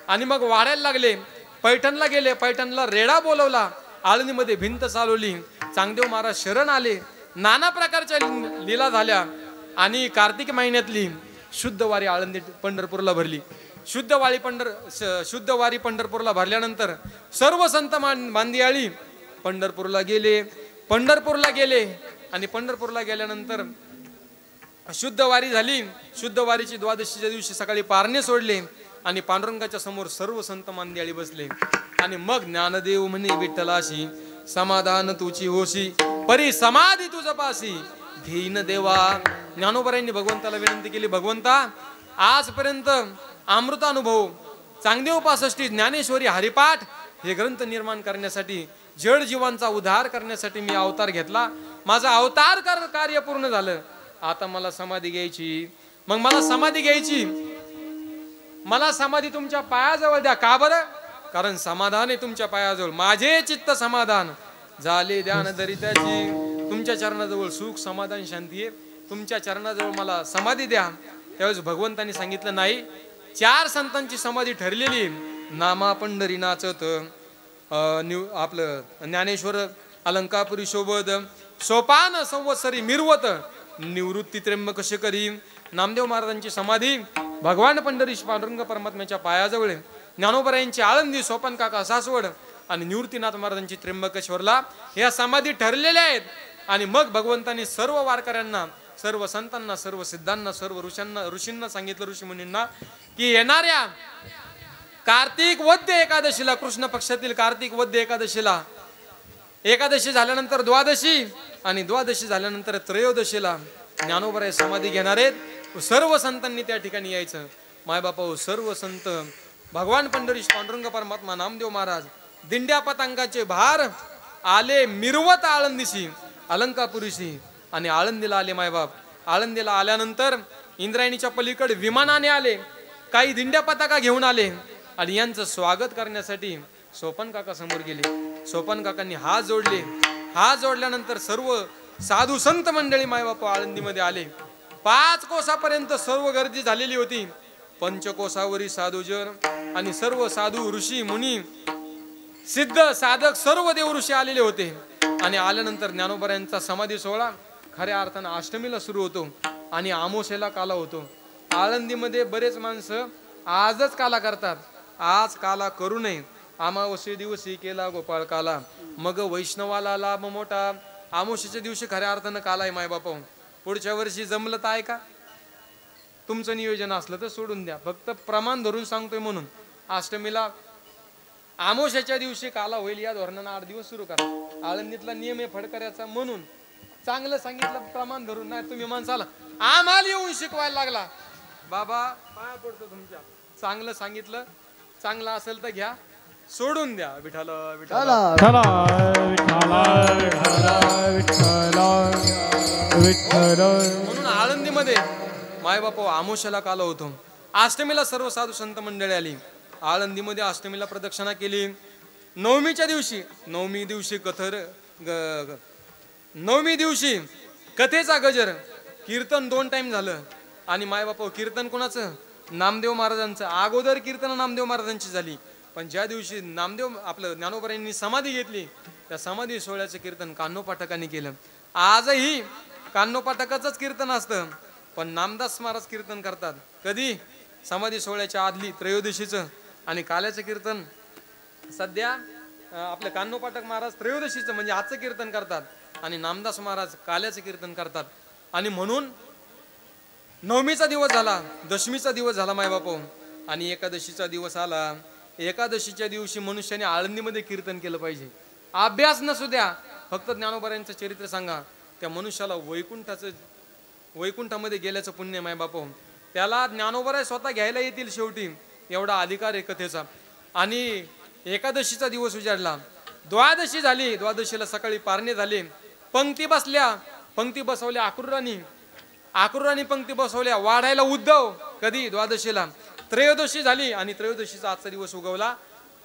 आणि मग वाढायला लागले. पैठणला गेले. पैठणला रेडा बोलवला. आळंदीमध्ये भिंत चालवली. चांगदेव महाराज शरण आले. नाना प्रकारच्या लीला झाल्या. आणि कार्तिक महिन्यातली शुद्ध वारी आळंदी पंढरपूरला भरली. शुद्ध वारी पंढरपूरला भरल्यानंतर सर्व संत मांदियाळी पंढरपूरला गेले. आणि पंढरपूरला गेल्यानंतर शुद्ध वारी झाली. शुद्ध वारीची द्वादशीच्या दिवशी सकाळी पारणे सोडले आणि पांडुरंगाच्या समोर सर्व संत मांदियाळी बसले. आणि मग ज्ञानदेव म्हणे विठ्ठलाशी, समाधान तुची होशी, परी समाधी तुझ पासी, घेईन देवा. ज्ञानोबरायांनी भगवंताला विनंती केली, भगवंता आजपर्यंत अमृतानुभव, चांगदेव 65, ज्ञानेश्वरी, हरिपाठ हे ग्रंथ निर्माण करण्यासाठी, जड जीवांचा उद्धार करण्यासाठी मी अवतार घेतला. माझा अवतार कार्य पूर्ण झालं. आता मला समाधी घ्यायची. मग मला समाधी तुमच्या पायाजवळ द्या. का बरं? कारण समाधान आहे तुमच्या पायाजवळ. माझे चित्त समाधान झाले ध्यान धरी त्याची. तुमच्या चरणाजवळ सुख समाधान शांती आहे. तुमच्या चरणाजवळ मला समाधी द्या. त्यावेळेस भगवंतांनी सांगितलं नाही. 4 संतांची समाधी ठरलेली. नामा पंढरी नाचत, आपलं ज्ञानेश्वर अलंकापुरी शोभत, सोपान संवत्सरी मिरवत, निवृत्ती त्र्यंबक करी. नामदेव महाराजांची समाधी भगवान पंढरीश पांडुरंग परमात्म्याच्या पायाजवळ. ज्ञानोबरायांची आळंदी, सोपान काका सासवड आणि निवृत्तीनाथ महाराजांची त्र्यंबकेश्वरला ह्या समाधी ठरलेल्या आहेत. आणि मग भगवंतांनी सर्व वारकऱ्यांना, सर्व संतांना, सर्व सिद्धांना, सर्व ऋषींना सांगितलं, ऋषीमुनींना, की येणाऱ्या कार्तिक वद्य एकादशीला, कृष्ण पक्षातील कार्तिक वद्य एकादशीला, एकादशी झाल्यानंतर द्वादशी आणि द्वादशी झाल्यानंतर त्रयोदशीला ज्ञानोबराय समाधी घेणार आहेत. सर्व संतांनी त्या ठिकाणी यायचं. मायबापा सर्व संत, भगवान पंढरीश पांडुरंग परमात्मा नामदेव महाराज दिंड्या पतंगाचे भार आले मिरवत आळंदीशी, अलंकापुरीशी. आणि आळंदीला आले मायबाप. आळंदीला आल्यानंतर इंद्रायणीच्या पलीकडे विमानाने आले. काही दिंड्या पताका घेऊन आले आणि यांचं स्वागत करण्यासाठी सोपान काका समोर गेले. सोपान काकांनी हात जोडले. हात जोडल्यानंतर सर्व साधू संत मंडळी मायबाप आळंदीमध्ये आले. 5 कोसापर्यंत सर्व गर्दी झालेली होती. पंचकोसावरी साधूजन आणि सर्व साधू ऋषी मुनी सिद्ध साधक सर्व देव ऋषी आलेले होते. आणि आल्यानंतर ज्ञानोबरायांचा समाधी सोहळा खऱ्या अर्थानं अष्टमीला सुरू होतो आणि आमोसेला काला होतो. आळंदीमध्ये बरेच माणसं आजच काला करतात. आज काला करू नये. अमावस्ये दिवशी केला गोपाळ काला, मग वैष्णवाला लाभ मोठा. आमोशेच्या दिवशी खऱ्या अर्थानं काला आहे मायबापा. पुढच्या वर्षी जमलं तर ऐका, तुमचं नियोजन असलं तर सोडून द्या. फक्त प्रमाण धरून सांगतोय म्हणून. अष्टमीला आमोशाच्या दिवशी काला होईल या धोरणानं 8 दिवस सुरू करा. आळंदीतला नियम आहे फडकऱ्याचा म्हणून चांगलं सांगितलं, प्रमाण धरून. नाही तुम्ही माणसाला आम्हाला येऊन शिकवायला लागला. बाबा पाया पडतो तुमच्या. चांगलं सांगितलं, चांगलं असेल तर घ्या, सोडून द्या. विठाला विठाला चला विठ्ठला विठ्ठला विठ्ठला. म्हणून आळंदीमध्ये मायबापा आमोशाला काला होतो. अष्टमीला सर्व साधू संत मंडळी आली. आळंदीमध्ये अष्टमीला प्रदक्षिणा केली. नवमीच्या दिवशी, नवमी दिवशी कथेचा गजर, कीर्तन 2 टाइम झालं. आणि मायबापा कीर्तन कोणाचं? नामदेव महाराजांचं. अगोदर कीर्तन नामदेव महाराजांची झाली. पण ज्या दिवशी नामदेव आपलं ज्ञानोबरायांनी समाधी घेतली, त्या समाधी सोहळ्याचं कीर्तन कान्होपाठकांनी केलं. आजही कान्होपाठकाचंच कीर्तन असतं, पण नामदास महाराज कीर्तन करतात. कधी? समाधी सोहळ्याच्या आदली त्रयोदशीचं. आणि काल्याचं कीर्तन सध्या आपले कान्होपाठक महाराज त्रयोदशीचं म्हणजे आजचं कीर्तन करतात आणि नामदास महाराज काल्याचं कीर्तन करतात. आणि म्हणून नवमीचा दिवस झाला, दशमीचा दिवस झाला मायबापो, आणि एकादशीचा दिवस आला. एकादशीच्या दिवशी मनुष्याने आळंदीमध्ये कीर्तन केलं पाहिजे. अभ्यास नसू द्या, फक्त ज्ञानोबरायांचं चरित्र सांगा. त्या मनुष्याला वैकुंठामध्ये गेल्याचं पुण्य मायबापो. त्याला ज्ञानोबराय स्वतः घ्यायला येतील शेवटी, एवढा अधिकार आहे कथेचा. आणि एकादशीचा दिवस उजाडला. द्वादशी झाली. द्वादशीला सकाळी पारणे झाले. पंक्ती बसल्या. पंक्ती बसवल्या आकृरानी पंक्ती बसवल्या. वाढायला उद्धव. कधी? द्वादशीला. त्रयोदशी झाली आणि त्रयोदशीचा आजचा दिवस उगवला.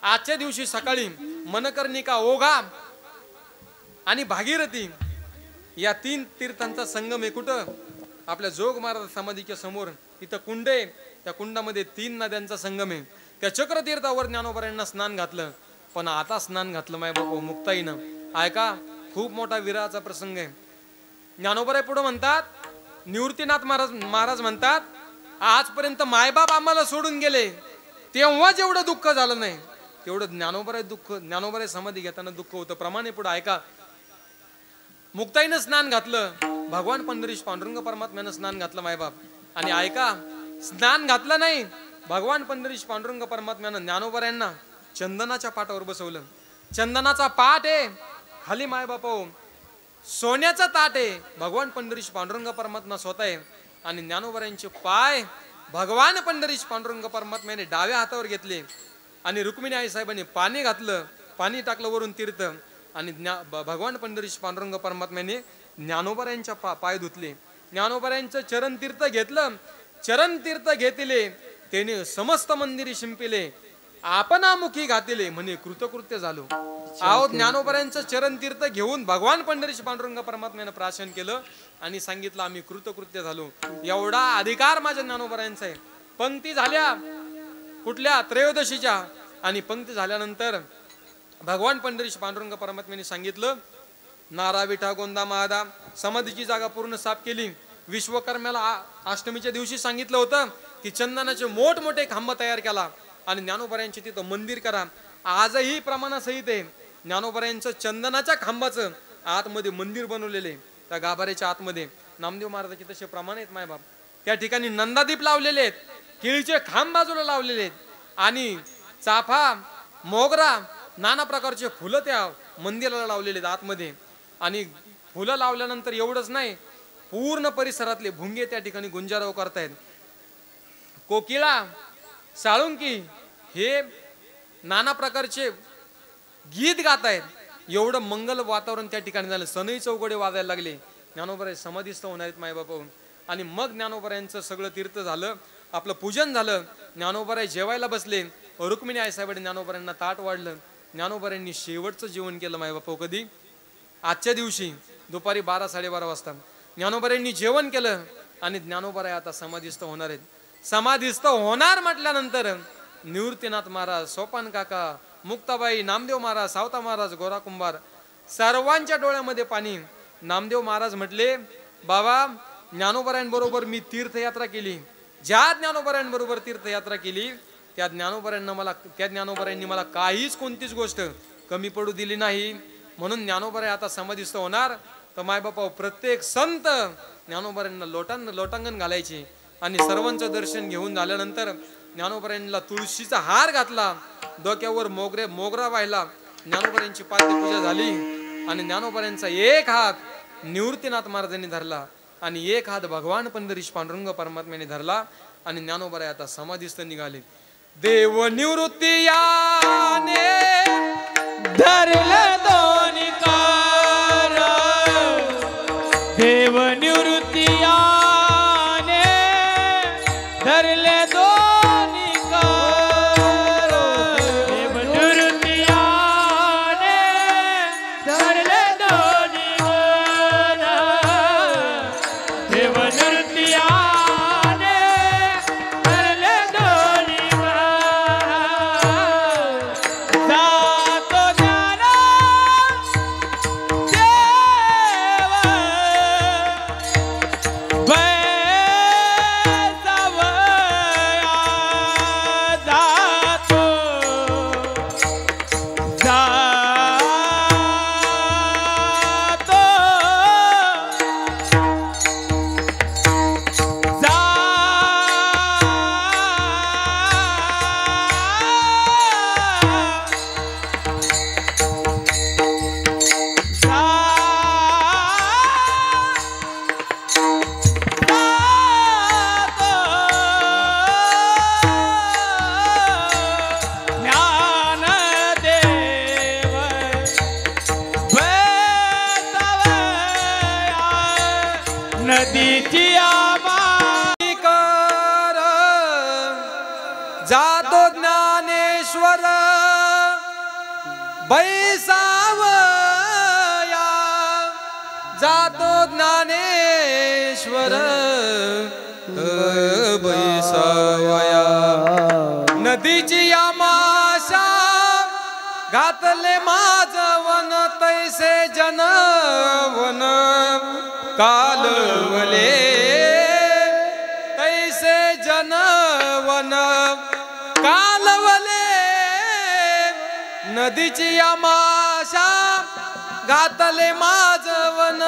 आजच्या दिवशी सकाळी मनकर्णिका, ओघा आणि भागीरथी या 3 तीर्थांचा संगम आहे. कुठं? आपल्या जोग महाराज समाधीच्या समोर इथं कुंड आहे. त्या कुंडामध्ये 3 नद्यांचा संगम आहे. त्या चक्रतीर्थावर ज्ञानोबरायांना स्नान घातलं. पण आता स्नान घातलं मायबापू मुक्ताईनं. ऐका, खूप मोठा विरहाचा प्रसंग आहे. ज्ञानोबराय पुढे म्हणतात, निवृत्तीनाथ महाराज म्हणतात, आजपर्यंत मायबाप आम्हाला सोडून गेले, तेव्हा जेवढं दुःख झालं नाही तेवढं ज्ञानोबराय समाधी घेताना दुःख होतं. प्रमाणे पुढे ऐका. मुक्ताईनं स्नान घातलं. भगवान पंढरीश पांडुरंग परमात्म्यानं स्नान घातलं मायबाप. आणि ऐका, स्नान घातलं नाही, भगवान पंढरीश पांडुरंग परमात्म्यानं ज्ञानोबरायांना चंदनाच्या पाटावर बसवलं. चंदनाचा पाट आहे, खाली मायबापा सोन्याचा ताट आहे. भगवान पंढरीश पांडुरंग परमात्मा स्वतः आहे. आणि ज्ञानोबरायांचे पाय भगवान पंढरीश पांडुरंग परमात्म्याने डाव्या हातावर घेतले. आणि रुक्मिणी आई साहेबांनी पाणी घातलं, पाणी टाकलं वरून तीर्थ. आणि भगवान पंढरीश पांडुरंग परमात्म्याने ज्ञानोबरायांच्या पाय धुतले. ज्ञानोबरायांचं चरण तीर्थ घेतलं. चरण तीर्थ घेतले, त्याने समस्त मंदिरे शिंपिले. आपणामुखी घातिले म्हणे कृतकृत्य झालो. आहो ज्ञानोबऱ्यांचं चरण तीर्थ घेऊन भगवान पंढरीश पांडुरंग परमात्म्यानं प्राशन केलं आणि सांगितलं आम्ही कृतकृत्य झालो. एवढा अधिकार माझ्या ज्ञानोबऱ्यांचा आहे. पंक्ती झाल्या कुठल्या त्रयोदशीच्या आणि पंक्ती झाल्यानंतर भगवान पंढरीश पांडुरंग परमात्म्याने सांगितलं नारा विठा गोंदा महादा समाधीची जागा पूर्ण साफ केली. विश्वकर्म्याला अष्टमीच्या दिवशी सांगितलं होतं की चंदनाचे मोठमोठे खांब तयार केला आणि ज्ञानोबऱ्यांचे तिथं मंदिर करा. आजही प्रमाणासहित आहे ज्ञानोबऱ्यांचं चंदनाच्या खांबाचं आतमध्ये मंदिर बनवलेले. त्या गाभाऱ्याच्या आतमध्ये नामदेव महाराजाचे तसे प्रमाण आहेत मायबाप. त्या ठिकाणी नंदादीप लावलेले आहेत, केळीचे खांब बाजूला लावलेले आहेत आणि चाफा मोगरा नाना प्रकारचे फुलं त्या मंदिराला लावलेले आहेत आतमध्ये. आणि फुलं लावल्यानंतर एवढंच नाही, पूर्ण परिसरातले भुंगे त्या ठिकाणी गुंजाराव करतायत. कोकिळा साळुंकी हे नाना प्रकारचे गीत गातायत. एवढं मंगल वातावरण त्या ठिकाणी झालं. सनई चौघडे वाजायला लागले. ज्ञानोबराय समाधीस्थ होणार आहेत मायबाप. आणि मग ज्ञानोबरायांचं सगळं तीर्थ झालं, आपलं पूजन झालं. ज्ञानोबराय जेवायला बसले. रुक्मिणी आईसाहेबांनी ज्ञानोबरायांना ताट वाढलं. ज्ञानोबरायांनी शेवटचं जेवण केलं मायबाप. कधी? आजच्या दिवशी दुपारी 12-12:30 वाजता ज्ञानोबरायांनी जेवण केलं आणि ज्ञानोबराय आता समाधीस्थ होणार आहेत. समाधीस्थ होणार म्हटल्यानंतर निवृत्तीनाथ महाराज, सोपान काका, मुक्ताबाई, नामदेव महाराज, सावता महाराज, गोरा कुंभार सर्वांच्या डोळ्यामध्ये पाणी. नामदेव महाराज म्हटले बाबा ज्ञानोबरायांबरोबर मी तीर्थयात्रा केली. ज्या ज्ञानोबरायांबरोबर तीर्थयात्रा केली त्या ज्ञानोबरायांनी मला काहीच कोणतीच गोष्ट कमी पडू दिली नाही. म्हणून ज्ञानोबराय आता समाधीस्थ होणार. तर मायबापा प्रत्येक संत ज्ञानोबरायांना लोटांगण घालायचे आणि सर्वांचं दर्शन घेऊन झाल्यानंतर ज्ञानोबरायांना तुळशीचा हार घातला, डोक्यावर मोगरा वाहिला. ज्ञानोबरायांची पाद्यपूजा झाली आणि ज्ञानोबरायांचा एक हात निवृत्तीनाथ महाराजांनी धरला आणि एक हात भगवान पंढरीश पांडुरंग परमात्म्याने धरला आणि ज्ञानोबराय आता समाधीस्थ निघाले. देव निवृत्ती याने धरले दोन्ही कार, देव निवृत्ती याने धरले दोन्ही कार, देव निवृत्ती याने धरले दोन्ही कार, देव निवृत्ती याने धरले दोन्ही नदीची कर जातो ज्ञानेश्वर बैसावया, जातो ज्ञानेश्वर बैसावया. नदीची आमाशा घातले माझवन तैसे जनवन कालवले, तैसे जनवन कालवले. नदीची आमाशा घातले माझवन,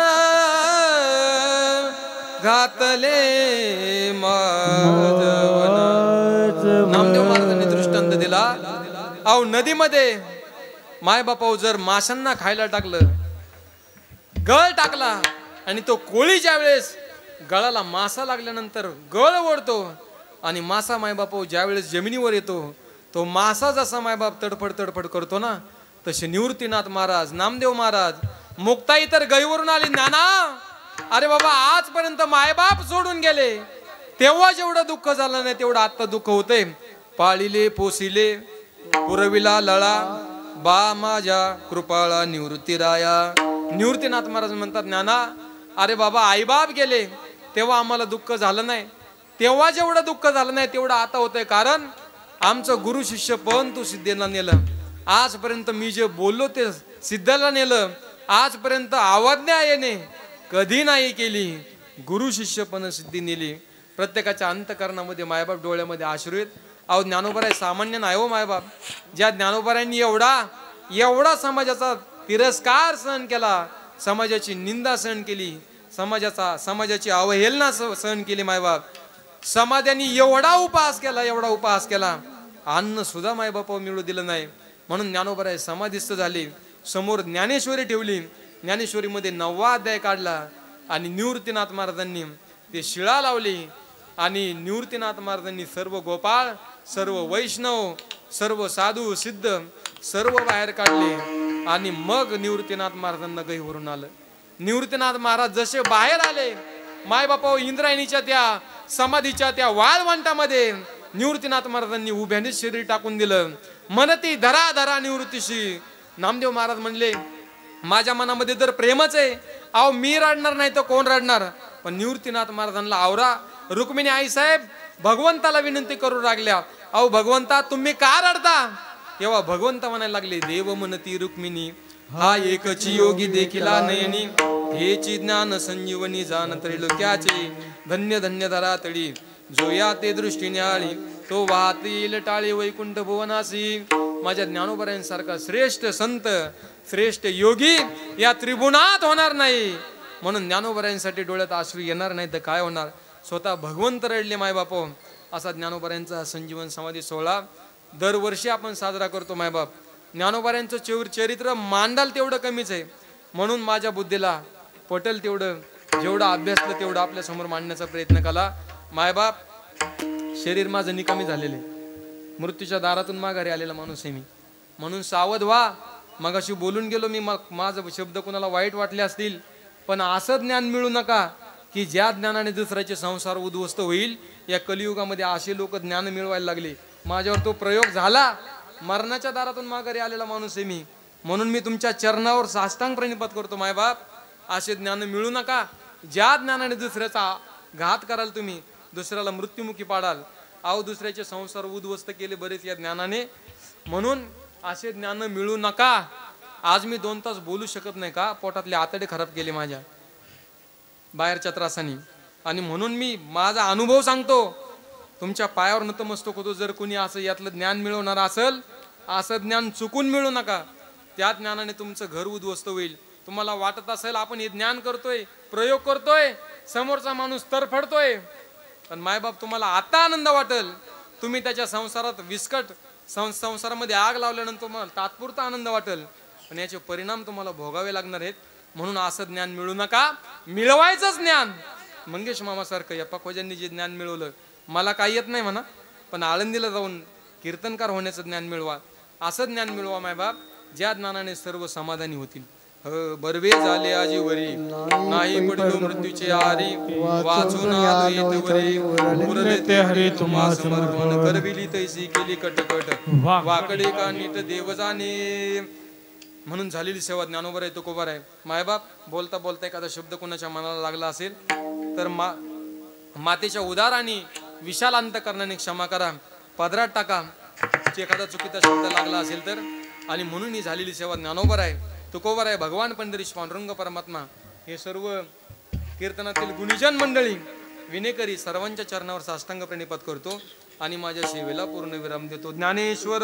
घातले माझवन. नामदेव महाराजांनी दृष्टांत दिला. अहो नदीमध्ये माय बापाऊ जर माशांना खायला टाकलं, गळ टाकला आणि तो कोळी ज्या वेळेस गळाला मासा लागल्यानंतर गळ ओढतो आणि मासा मायबापाऊ ज्या वेळेस जमिनीवर येतो, तो मासा जसा मायबाप तडफड तडफड करतो ना, तसे निवृत्तीनाथ महाराज, नामदेव महाराज, मुक्ताई तर गईवरून आली. नाना अरे बाबा आजपर्यंत मायबाप सोडून गेले, तेव्हा जेवढं दुःख झालं नाही तेवढं आता दुःख होतंय. पाळिले पोसिले पुरविला लळा बा माझ्या कृपाळा निवृत्तीराया. निवृत्तीनाथ महाराज म्हणतात, ज्ञाना अरे बाबा आईबाप गेले तेव्हा आम्हाला दुःख झालं नाही, तेव्हा जेवढं दुःख झालं नाही तेवढं आता होतंय, कारण आमचं गुरु शिष्य पण तू सिद्धेला नेलं. आजपर्यंत मी जे बोललो ते सिद्धाला नेलं. आजपर्यंत अवज्ञा येणे कधी नाही केली, गुरु शिष्य पण सिद्धी नेली. प्रत्येकाच्या अंतकरणामध्ये मायबाप डोळ्यामध्ये आश्रित. अहो ज्ञानोबराय सामान्य नाही हो मायबाप. ज्या ज्ञानोबरायांनी एवढा समाजाचा तिरस्कार सहन केला, समाजाची निंदा सहन केली, समाजाची अवहेलना सहन केली मायबाप. समाजाने एवढा उपहास केला, अन्न सुद्धा मायबाप मिळू दिलं नाही. म्हणून ज्ञानोबराय समाधिस्थ झाले. समोर ज्ञानेश्वरी ठेवली. ज्ञानेश्वरीमध्ये 9वा अध्याय काढला आणि निवृत्तीनाथ महाराजांनी ते शिळा लावली. आणि निवृत्तीनाथ महाराजांनी सर्व गोपाळ, सर्व वैष्णव, सर्व साधू सिद्ध सर्व बाहेर काढले. आणि मग निवृत्तीनाथ महाराजांना गहीवरून आलं. निवृत्तीनाथ महाराज जसे बाहेर आले, मायबापा इंद्रायणीच्या त्या समाधीच्या त्या वाळवंटामध्ये निवृत्तीनाथ महाराजांनी उभ्याने शरीर टाकून दिलं. मनती धरा धरा निवृत्तीशी. नामदेव महाराज म्हणले, माझ्या मनामध्ये जर प्रेमच आहे, अहो मी रडणार नाही तर कोण रडणार. पण निवृत्तीनाथ महाराजांना आवरा. रुक्मिणी आई साहेब भगवंताला विनंती करू लागल्या, अहो भगवंता तुम्ही का रडता. तेव्हा भगवंत म्हणायला लागले, देव म्हणती रुक्मिणी हा एकची योगी देखिला नयनी, हेची ज्ञान संजीवनी जाण त्रैलोक्याचे. धन्य धन्य धरा तळी जो या ते दृष्टीने आळी, तो वाहतील टाळी वैकुंठ भुवनासी. माझ्या ज्ञानोबरायांसारखा श्रेष्ठ संत, श्रेष्ठ योगी या त्रिभुवनात होणार नाही. म्हणून ज्ञानोबरायांसाठी डोळ्यात अश्रू येणार नाही तर काय होणार. स्वतः भगवंत रडले मायबाप. असा ज्ञानोबरायांचा संजीवन समाधी सोहळा दरवर्षी आपण साजरा करतो मायबाप. ज्ञानोबरायांचं चरित्र मांडाल तेवढं कमीच आहे. म्हणून माझ्या बुद्धीला पटेल तेवढं, जेवढं अभ्यासलं तेवढं आपल्या समोर मांडण्याचा प्रयत्न केला. मायबाप शरीर माझं निकामी झालेले, मृत्यूच्या दारातून माघारी आलेला माणूस आहे मी. म्हणून सावध व्हा. मगाशी बोलून गेलो मी, माझं शब्द कोणाला वाईट वाटले असतील, पण असं ज्ञान मिळू नका की ज्या ज्ञानाने दुसऱ्याचे संसार उद्ध्वस्त होईल. या कलियुगामध्ये असे लोक ज्ञान मिळवायला लागले. माझ्यावर तो प्रयोग झाला. मरणाच्या दारातून माघारी आलेला माणूस आहे मी. म्हणून मी तुमच्या चरणावर साष्टांग प्रणिपात करतो मायबाप. असे ज्ञान मिळू नका ज्या ज्ञानाने दुसऱ्याचा घात कराल, तुम्ही दुसऱ्याला मृत्युमुखी पाडाल. अहो दुसऱ्याचे संसार उद्ध्वस्त केले बरेच या ज्ञानाने. म्हणून असे ज्ञान मिळू नका. आज मी 2 तास बोलू शकत नाही का, पोटातले आतडे खराब केले माझ्या बाहेरच्या त्रासाने. आणि म्हणून मी माझा अनुभव सांगतो. तुमच्या पायावर नतमस्तक होतो. जर कोणी असं यातलं ज्ञान मिळवणार असेल, असं ज्ञान चुकून मिळू नका. त्या ज्ञानाने तुमचं घर उद्ध्वस्त होईल. तुम्हाला वाटत असेल आपण हे ज्ञान करतोय, प्रयोग करतोय, समोरचा माणूस तरफडतोय, पण मायबाप तुम्हाला आता आनंद वाटेल. तुम्ही त्याच्या संसारात विस्कट संसारामध्ये आग लावल्यानंतर तुम्हाला तात्पुरता आनंद वाटेल, पण याचे परिणाम तुम्हाला भोगावे लागणार आहेत. म्हणून असं ज्ञान मिळू नका. मिळवायचंच ज्ञान. मंगेश मामासारखं यप्पा खोजांनी जे ज्ञान मिळवलं, मला काही येत नाही म्हणा, पण आळंदीला जाऊन कीर्तनकार होण्याचं ज्ञान मिळवा. असं ज्ञान मिळवा मायबाप ज्या ज्ञानाने सर्व समाधानी होतील. बर्वे झाले आजीवरी, नाही पडलो मृत्यूचे आरी, वाचून आलो येतवरी, उरले ते हरी तुम्हा समर्पण, करविली तैसी केली कटकट, वाकडे का नीट देव जाणे. म्हणून झालेली सेवा ज्ञानोबर आहे, तुकोबर आहे. मायबाप बोलता बोलता एखादा शब्द कोणाच्या मनाला लागला असेल तर मातेच्या उदार आणि विशाल अंतकरणाने क्षमा करा, पदरात टाका एखादा चुकीचा शब्द लागला असेल तर. आणि म्हणून ही झालेली सेवा ज्ञानोबर आहे, तुकोबर आहे. भगवान पंढरीश पांडुरंग परमात्मा हे सर्व कीर्तनातील गुणीजन मंडळी विनेकरी सर्वांच्या चरणावर साष्टांग प्रणिपात करतो आणि माझ्या सेवेला पूर्ण विराम देतो. ज्ञानेश्वर